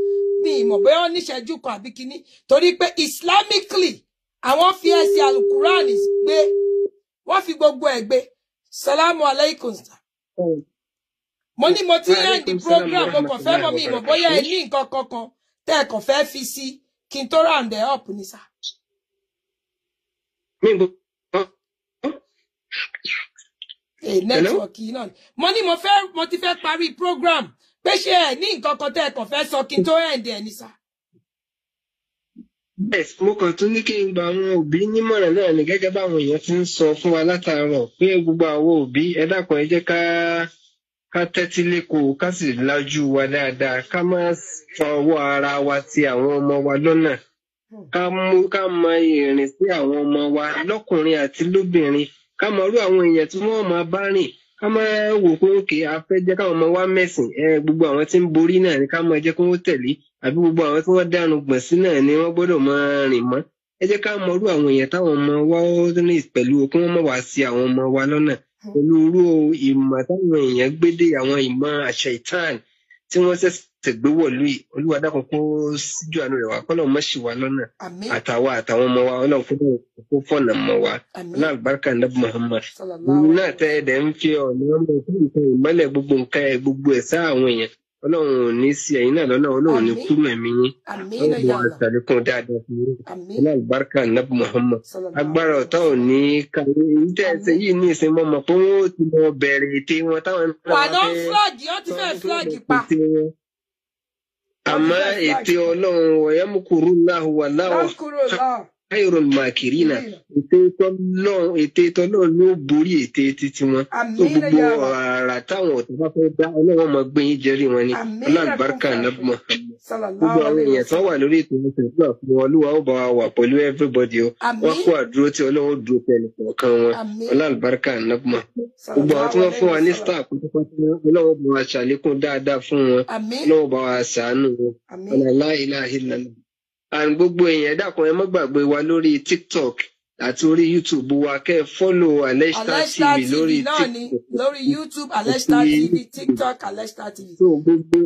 Mi ìmọ̀ bóyá wọ́n níṣẹ́jú kan àbí kíní torí pé Islamically àwọn fi ẹsẹ̀ Al-Quran gbé wọ́n fi gbogbo ẹ̀ gbé. Salamu alaikum. Mo ní mo ti end the program mo kàn fẹ́ mọ̀ mi ìmọ̀ bóyá ẹ ní nǹkan kankan tẹ́ ẹ kàn fẹ́ fi sí kí n tó round it up ní sá. Network yìí náà. Mo ní mo ti fẹ́ parí program pé ṣé ẹ ní nǹkan kan tẹ́ ẹ kàn fẹ́ sọ kí n tó end ẹ̀ ní sá. Yes, mo kàn tún ní kí n gba àwọn òbí nímọ̀ràn náà ní gẹ́gẹ́ báwọn èèyàn ti ń sọ fún wa látàárọ̀ pé gbogbo àwọn òbí ẹ dákun ẹ jẹ́ ká tẹ́tí lẹ́kọ̀ọ́ ká sì lajú wa dáadáa ká má fọwọ́ ara wa ti àwọn ọmọ wa lọ́nà ká mọ ìrìn sí àwọn ọmọ wa lọ́kùnrin àti lóbìnrin ká mọ irú àwọn èèyàn tí wọ́n máa bá rìn ká máa wò pé òkè afẹ́ jẹ́ káwọn ọmọ wa mẹ̀sìn gbogbo àwọn tí ń borí náà ni ká máa jẹ́ kí wọ́n tẹ̀lé àbí gbogbo àwọn tí wọ́n dánu gbọ̀n sí náà ni wọ́n gbọ́dọ̀ máa rìn mọ́ ẹ jẹ́ ká mọ irú àwọn èèyàn táwọn ọmọ wa ní pẹ̀lú kí wọ́n má wá sí àwọn ọmọ wa lọ́nà pẹ̀lú irú ìmọ̀ táwọn èèyàn gbé dé àwọn ìmọ̀ àṣẹ ìtàn tí wọ́n ṣẹ̀ṣẹ̀ gbé wọ̀lú yìí Olúwa dákun kó síjú àánú rẹ̀ wá kọ́lọ̀ mọ́ ṣì wá lọ́nà àtàwọn ọmọ wa Ọlọ́run kó fọ̀nà mọ́ wa aláàbárkà nàbì Muhammad òun náà tẹ́ ẹ̀dẹ̀ ń fi ọ̀nà ọmọ nǹkan ìmọ́lẹ̀ gbogbo nǹkan ẹ̀ gbogbo ẹ̀ sá àwọn èèyàn Ọlọ́run ò ní sí ẹ̀yin náà lọ́nà Ọlọ́run ò ní kúrò ẹ̀mí yín Ọlọ́run àtàlékún dáadáa fún yín aláàbárkà nàbì Muhammad agbára ọ̀tá ò ní kàwé ìdẹ́ ẹsẹ̀ yìí ní ìsinmi ọmọ pé wọ́n ó ti lọ bẹ̀rẹ̀ ète wọn táwọn àmọ́ ète Ọlọ́run wọ̀yẹ́mùkúrú láhù wà láwọ̀ khairul makirina ète tọ́lọ́run ló borí ète títí wọn tó gbogbo ara táwọn ọ̀tọ̀ bá fẹ́ dá Ọlọ́run máa gbé yín jẹ́rìí wọn ni aláàbárkà nàbùmọ̀ gbogbo àwọn èèyàn tó wà lórí ètò ìṣẹ̀lẹ̀ náà fún wọn Olúwa ó bá wà pẹ̀lú everybody o wọ́n kó àdúró tí Ọlọ́run dúró pẹ̀lú kọ̀ọ̀kan wọn aláàbárkà nàbùmọ̀ gbogbo àwọn tí wọ́n fún wa ní star pátápátá Ọlọ́run bá wa ṣàlékún dáadáa fún wọn Ọlọ́run bá wa ṣàánú wọn la ilaha illallah gbogbo èèyàn dákun ẹ má gbàgbé wa lórí TikTok àti orí YouTube wa kẹ́ follow Aleshtar TV lórí TikTok lórí YouTube Aleshtar TV TikTok Aleshtar TV. so gbogbo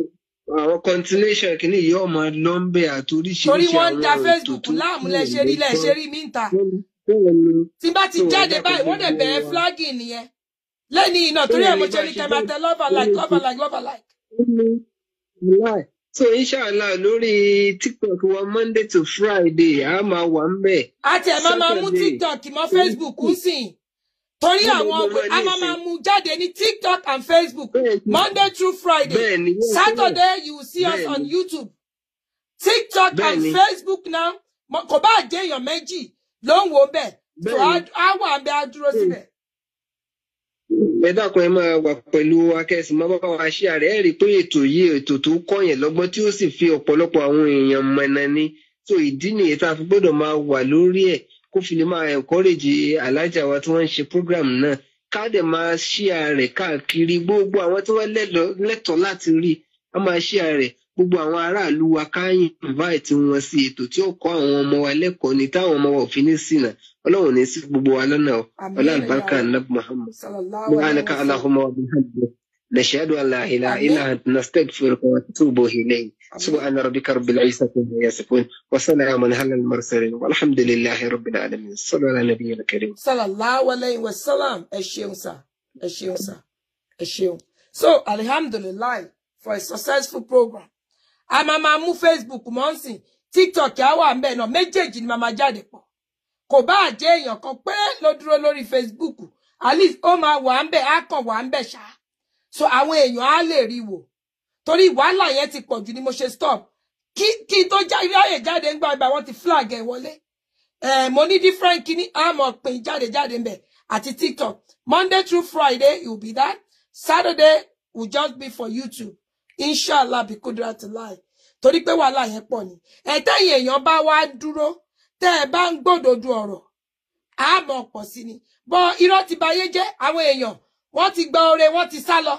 àwọn continuation kìíní yìí ọmọ lọ́nbẹ̀ àti oríṣiríṣi torí wọ́n ń da Facebook láàmú lẹ́ṣẹ̀ rí mi ń ta tí bá ti jáde báyìí wọ́n dẹ̀ bẹ̀rẹ̀ flagging nìyẹn lẹ́ni iná torí ẹ̀ mo ṣe ní kẹ́mẹ́tẹ́ love alike. So inshallah lórí TikTok wa Monday to Friday a máa wà ń bẹ̀. Àti ẹ̀ máa mú TikTok mọ́ Facebook ń sìn. Torí àwọn a máa mú jáde ní TikTok and Facebook Monday through Friday. Saturday you will see us on YouTube. TikTok and Facebook now kò bá jẹ́ èèyàn méjì ló ń wo bẹ́ẹ̀. So a wà ń bẹ́ a dúró síbẹ̀. Ẹ dákun ẹ máa wà pẹ̀lú akẹ́sìn máa bá wa ṣe ààrẹ rí pé ètò yìí ètò tó kọ́yìn lọ́gbọ́n tí ó sì fi ọ̀pọ̀lọpọ̀ àwọn èèyàn mọ̀nà ni so ìdí nìyí tá a fi gbọ́dọ̀ máa wà lórí ẹ̀ kó fi lè máa encourage alájà wa tí wọ́n ń ṣe program náà ká dẹ̀ máa ṣí ààrẹ káàkiri gbogbo àwọn tí wọ́n lẹ́tọ̀ọ́ láti rí a máa ṣí ààrẹ gbogbo àwọn aráàlú wa káyìn invite wọn sí ètò tí ó kọ́ àwọn ọmọ wa lẹ́kọ̀ọ́ ni táwọn ọmọ wa ò fi ní ṣìnà Ọlọ́run ní sí gbogbo wa lọ́nà ọlá àlùbáríkà nàbì Muhammad subhanaka Allahumma wa bihamdika nashhadu an la ilaha illa anta nastaghfiruka wa natubu ilayk subhana rabbika rabbil izzati amma yasifun wa salamun alal mursalin walhamdulillahi rabbil alamin sallallahu ala nabiyyil karim sallallahu alayhi wa sallam ẹ ṣeun sir ẹ ṣeun so alhamdulillah for a successful program a máa mú Facebook mọ́ nsìn TikTok á wà ńbẹ̀ náà méjèèjì ni máa jáde pọ̀ kò bá jẹ́ èèyàn kan péré ló dúró lórí Facebook at least ó máa wà ńbẹ̀ á kàn wà ńbẹ̀ ṣá so àwọn èèyàn á lè rí wò torí wàhálà yẹn ti pọ̀ jù ni mo ṣe stop kí tó ráyè jáde ńgbà ìgbà wọ́n ti flag ẹ̀ wọlé mo ní different kíní á mọ̀ pé jáde ńbẹ̀ àti TikTok Monday through Friday it will be that Saturday will just be for YouTube inshallah bí kudratullah torí pé wàhálà yẹn pọ̀ ni ẹ̀tẹ́yìn èèyàn bá wá dúró tẹ́ ẹ bá ń gbòdòdó ọ̀rọ̀ á mọ̀ pọ̀ sí ni bọ́ irọ́ ti bayé jẹ́ àwọn èèyàn wọ́n ti gba ore wọ́n ti sá lọ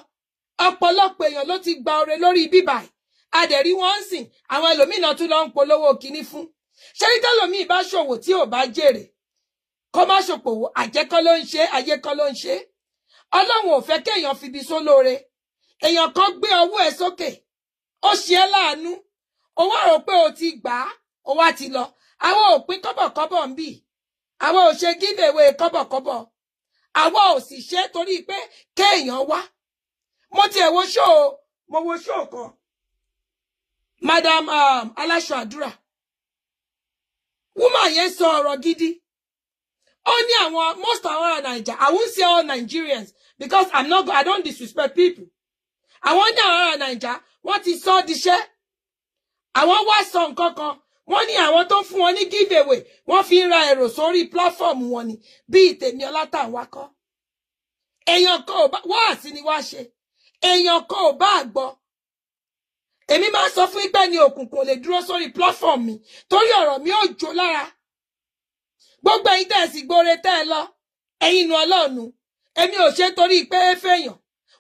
ọ̀pọ̀lọpọ̀ èèyàn ló ti gba ore lórí bíbà adẹ̀rí wọ́n ń sìn àwọn ẹlòmíì náà tún lọ ń polówó kinní fún ṣé ní tẹ́lòmíì bá ṣòwò tí ò bá jèrè kó má ṣòpòwò àjẹkọ́ ló ń ṣe ayékọ́ ló ń ṣe Ọlọ́run ò fẹ́ kéèyàn fi ibi sólóore èèyàn kan gbé ọwọ́ ẹ̀ sókè ó ṣe é láàánú ó wá rò pé o ti gbà á ó wá ti lọ àwọn ò pín kọ́bọ̀kọ́bọ̀ ń bì àwọn ò ṣe giveaway kọ́bọ̀kọ́bọ̀ àwọn ò sì ṣe torí pé kéèyàn wá mo tiẹ̀ wo show kan madam aláṣọ àdúrà woman yẹn sọ ọ̀rọ̀ gidi ó ní àwọn most àwọn Naija I won't say all Nigerians because I don't disrespect people àwọn ní àwọn Naija wọ́n ti sọ díṣẹ́ àwọn wá sọ nǹkan kan wọ́n ní àwọn tó fún wọn ní giveaway wọ́n fi ń ra èrò sórí platform wọn ni bí Tèmi Ọlátànwá kọ́ èèyàn kan ò bá wá sí ni wá ṣe èèyàn kan ò bá gbọ́ èmi máa sọ fún ìpẹ́ ní òkùnkùn lè dúró sórí platform mi torí ọ̀rọ̀ mi ò jó lára gbogbo ẹ̀yin tẹ́ ẹ sì gbóore tẹ́ ẹ lọ ẹ̀yin nu Ọlọ́run èmi ò ṣe torí pé fẹ́yàn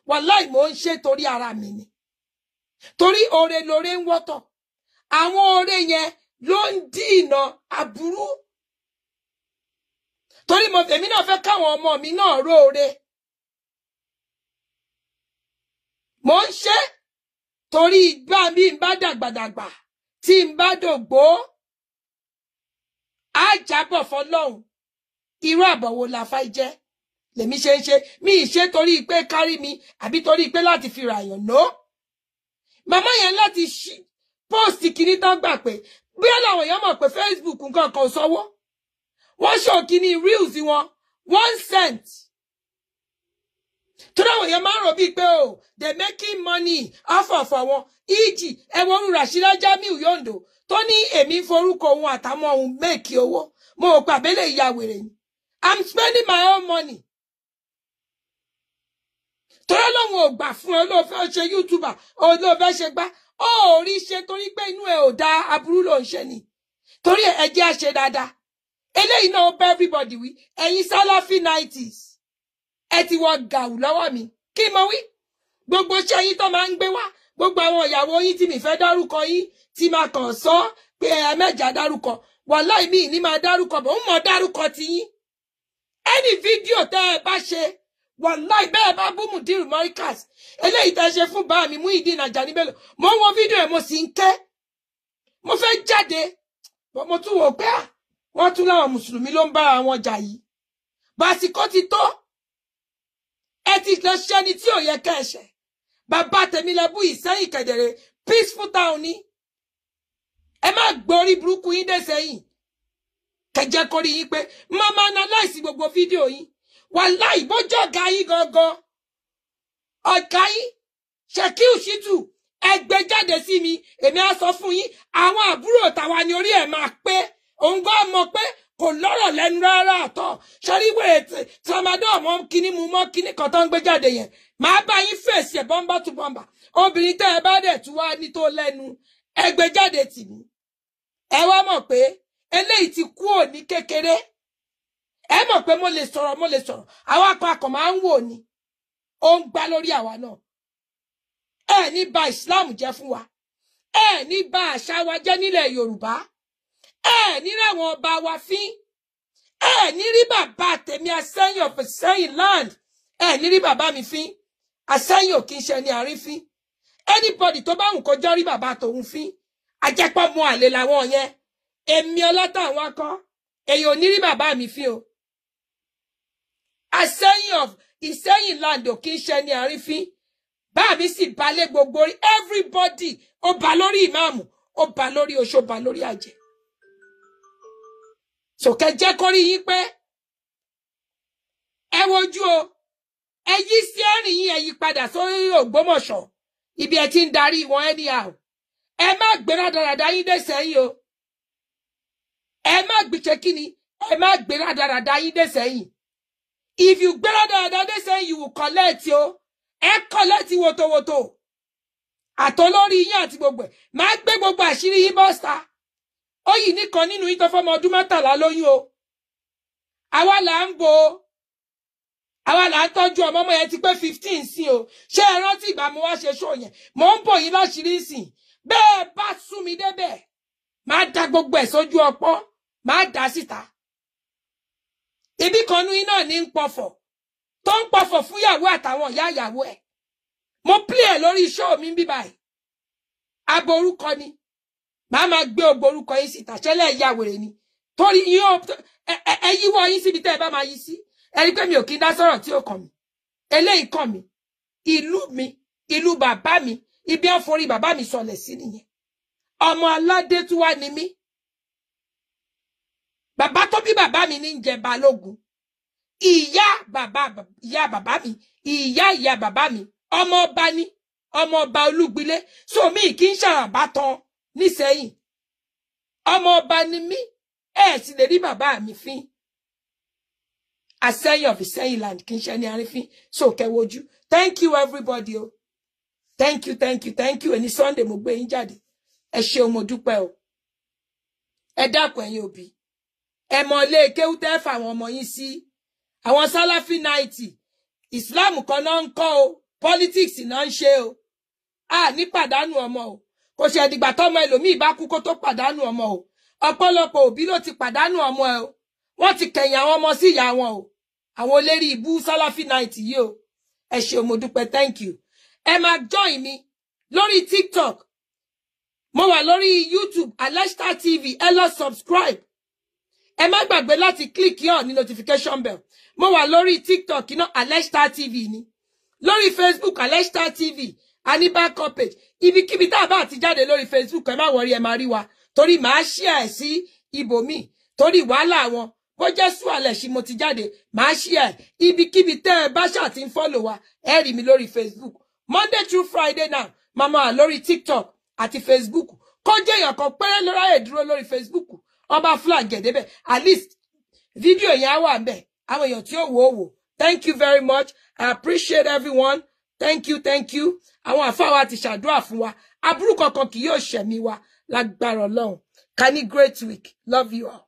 wàláì mò ń ṣe torí ara mi ni torí oore lóore ń wọ́tọ̀ àwọn oore yẹn ló ń dínà aburú torí èmi náà fẹ́ káwọn ọmọ mi náà róore mò ń ṣe torí ìgbà mi ń bá dàgbàdàgbà tí ń bá dògbó á jábọ̀ fọ́lọ́run irú àbọ̀wò la fà jẹ́ lèmi ṣe ń ṣe mi ì ṣe torí pé kárí mi àbí torí pé láti fi ràyàn no màmá yẹn láti post kìíní tán gbà pé bí àwọn èèyàn mọ̀ pé Facebook nǹkan kan sanwó wọ́n ṣò kìíní reels wọn 1 cent tó dáwọn èèyàn máa ń rò bíi pé o they making money off of àwọn ìjì ẹ̀wọ̀n Rashida Jamiu Yondo tó ní èmi forúkọ òun àtàwọn òun make owó mo ò pàbẹ́lẹ̀ ìyá wèrè ni I'm spending my own money torí lóun ò gbà fún ẹ olóòfẹ́ ṣe YouTuber olóòfẹ́ ṣe gbá ó rí ṣe torí pé inú ẹ ò dá aburú ló ń ṣe ni torí ẹ jẹ́ á ṣe dáadáa eléyìí náà ó bá everybody wí ẹ̀yin Salafi 90s ẹ ti wọ gàù lọ́wọ́ mi kí mo wí gbogbo iṣẹ́ yín tó máa ń gbé wá gbogbo àwọn ìyàwó yín tí mi fẹ́ dárúkọ yín tí máa kàn sọ pé ẹ mẹ́jà dárúkọ wàláì mi ní máa dárúkọ bọ̀ ń mọ̀ dárúkọ ti yín ẹni fídíò tẹ́ ẹ bá ṣe wàláì bẹ́ẹ̀ bá bú Mudiru Markaz eléyìí tẹ́ ṣe fún bá mi Muyideen Ajani Bello mo ń wo fídíò ẹ̀ mo sì ń ké mo fẹ́ jáde mo tún wò pé wọ́n tún láwọn mùsùlùmí ló ń bára wọn jà yìí bàsíkò ti tó ẹ ti lọ ṣẹni tí ò yẹ ká ẹ̀ṣẹ̀ bàbá tèmi lẹbú Ìsẹ́yìn kedere peaceful town ni ẹ má gborí burúkú yín dé sẹ́yìn kẹjẹ kórí yín pé máa analyze gbogbo fídíò yín wàláì bójú ọ̀gá yín gangan ọ̀gá yín Ṣèkíù Ṣítù ẹgbẹ́ jáde sí mi èmi á sọ fún yín àwọn àbúrò tàwa ni orí ẹ̀ máa pé òun gan mọ̀ pé kò lọ́rọ̀ lẹ́nu rárá àtọ̀ ṣàríwé tramadol mọ́ kíní mu mọ́ kíní kan tó ń gbé jáde yẹn máa bá yín fèsì ẹ̀ bọ́mbà tún bọ́mbà obìnrin tẹ́ ẹ bá dẹ̀ tún wá ní tó lẹ́nu ẹgbẹ́ jáde tì mí ẹ wá mọ̀ pé eléyìí ti kú òní kékeré ẹ mọ̀ pé mo lè sọ̀rọ̀ àwa akọ̀ máa ń wò ní ó ń gbá lórí àwa náà ẹ ní bà Islam jẹ́ fún wa ẹ ní bà àṣà wa jẹ́ nílẹ̀ Yorùbá ẹ ní ráwọn ọba wa fín ẹ ní rí bàbá tèmi Àsẹ́yìn of Ìsẹ́yìn land ẹ ní rí bàbá mi fín Àsẹ́yìn ò kí ń ṣe ní àrífín anybody tó bá wù kó jọ rí bàbá tòun fín ajẹ́pọ̀ mọ́ àlè làwọn yẹn èmi ọlọ́tà àwọn akọ èyàn ò ní rí bàbá mi fín o Àsẹ́yìn of Ìsẹ́yìn land ò kí ń ṣe ní àrífín bá mi sì balẹ̀ gbogbo everybody ó ba lórí ìmáàmù ó ba lórí oṣó ba lórí àjẹ́ sòkè jẹ́ kó rí yín pé ẹ wojú o ẹ yí sí ẹ̀rìn yín ẹ yí padà sórí Ògbómọ̀ṣọ́ ibi ẹ ti ń darí wọn anyhow ẹ má gbéra dáradá yín dé sẹ́yìn o ẹ má gbìṣe kíni ẹ má gbéra dáradá yín dé sẹ́yìn if you gbéra dáradá dé sẹ́yìn you will collect o ẹ collect wotowoto àtọlórí yín àti gbogbo ẹ má gbé gbogbo àṣírí yín bọ́sà ó yìí nìkan nínú yín tó fọmọ ọdún 13 lóyún o àwa là ń bo àwa là ń tọ́jú ọmọ yẹn ti pé 15 sí o ṣé ẹ rántí ìgbà mo wá ṣe ṣó yẹn mò ń bò yín láṣìírí sìn bẹ́ẹ̀ bá sún mi débẹ̀ máa da gbogbo ẹ̀ sójú ọpọ́ máa dà síta ibi kan nú iná ní ń pọ̀fọ̀ tó ń pọ̀fọ̀ fún ìyàwó àtàwọn ìyá ìyàwó ẹ̀ mo play ẹ̀ lórí show mi bí báyìí abo orúkọ ni màá máa gbé ògbó orúkọ yín síta ṣẹlẹ̀ ìyá wèrè ni torí yín ẹ yíwọ́ yín síbi tẹ́ ẹ bá máa yí sí ẹ rí pé mi ò kí ń dá sọ̀rọ̀ tí ó kàn mí eléyìí kàn mí ìlú bàbá mi ibi àforí bàbá mi sọlẹ̀ sí nìyẹn ọmọ aládé tún wá ní mí bàbá tó bí bàbá mi ní ń jẹ balógun ìyá bàbá mi ìyá bàbá mi ọmọ ọba ní ọmọ ọba Olúgbilé so mi kì í ṣàràbá tán nísẹ̀yìn ọmọ ọba ni mí ẹ sì lè rí bàbá mi fín Àsẹ́yìn of Ìsẹ́yìn land kì í ṣe ní àrífín so kẹwojú thank you everybody o thank you ẹni Sunday mo gbé yín jáde ẹ ṣeun mo dúpẹ́ o ẹ dákun ẹ̀yin òbí ẹ mọ ilé kéwú tẹ́ fáwọn ọmọ yín sí àwọn Salafi 90 Islam kan náà ń kọ́ o politics náà ń ṣe o a ní pàdánù ọmọ o kò ṣe dìgbà tọ́mọ ẹlòmíì bá kú kó tó pàdánù ọmọ o ọ̀pọ̀lọpọ̀ òbí ló ti pàdánù ọmọ ẹ o wọ́n ti kẹ̀yìn àwọn ọmọ sí ìyá wọn o àwọn olérí ibú Salafi 90 yìí o ẹ ṣé mo dúpẹ́ thank you ẹ máa join mi lórí TikTok mo wà lórí YouTube Aleshtar TV ẹ lọ subscribe ẹ má gbàgbé láti click on ní notification bell mo wà lórí TikTok iná Aleshtar TV ni lórí Facebook Aleshtar TV ani backup page ibikíbi tá bá ti jáde lórí Facebook ẹ má worry ẹ má rí wa torí màá share sí ibòmí torí wàhálà wọn bó jẹ́ Suale ṣì mo ti jáde màá share ibikíbi tẹ́ ẹ bá ṣá ti ń follow wa ẹ rí mi lórí Facebook Monday through Friday now mama lórí TikTok àti Facebook kó jẹ́ èèyàn kan péré ló ráyè dúró lórí Facebook ọba flag gẹ̀dẹ́bẹ̀ at least video yẹn á wà ńbẹ̀ àwọn èèyàn tí ó wò thank you very much I appreciate everyone thank you àwọn àfáà wa ti ṣàdúrà fún wa aburú kankan kì yóò ṣẹ̀mí wa lágbára Ọlọ́run ká ní great week love you all.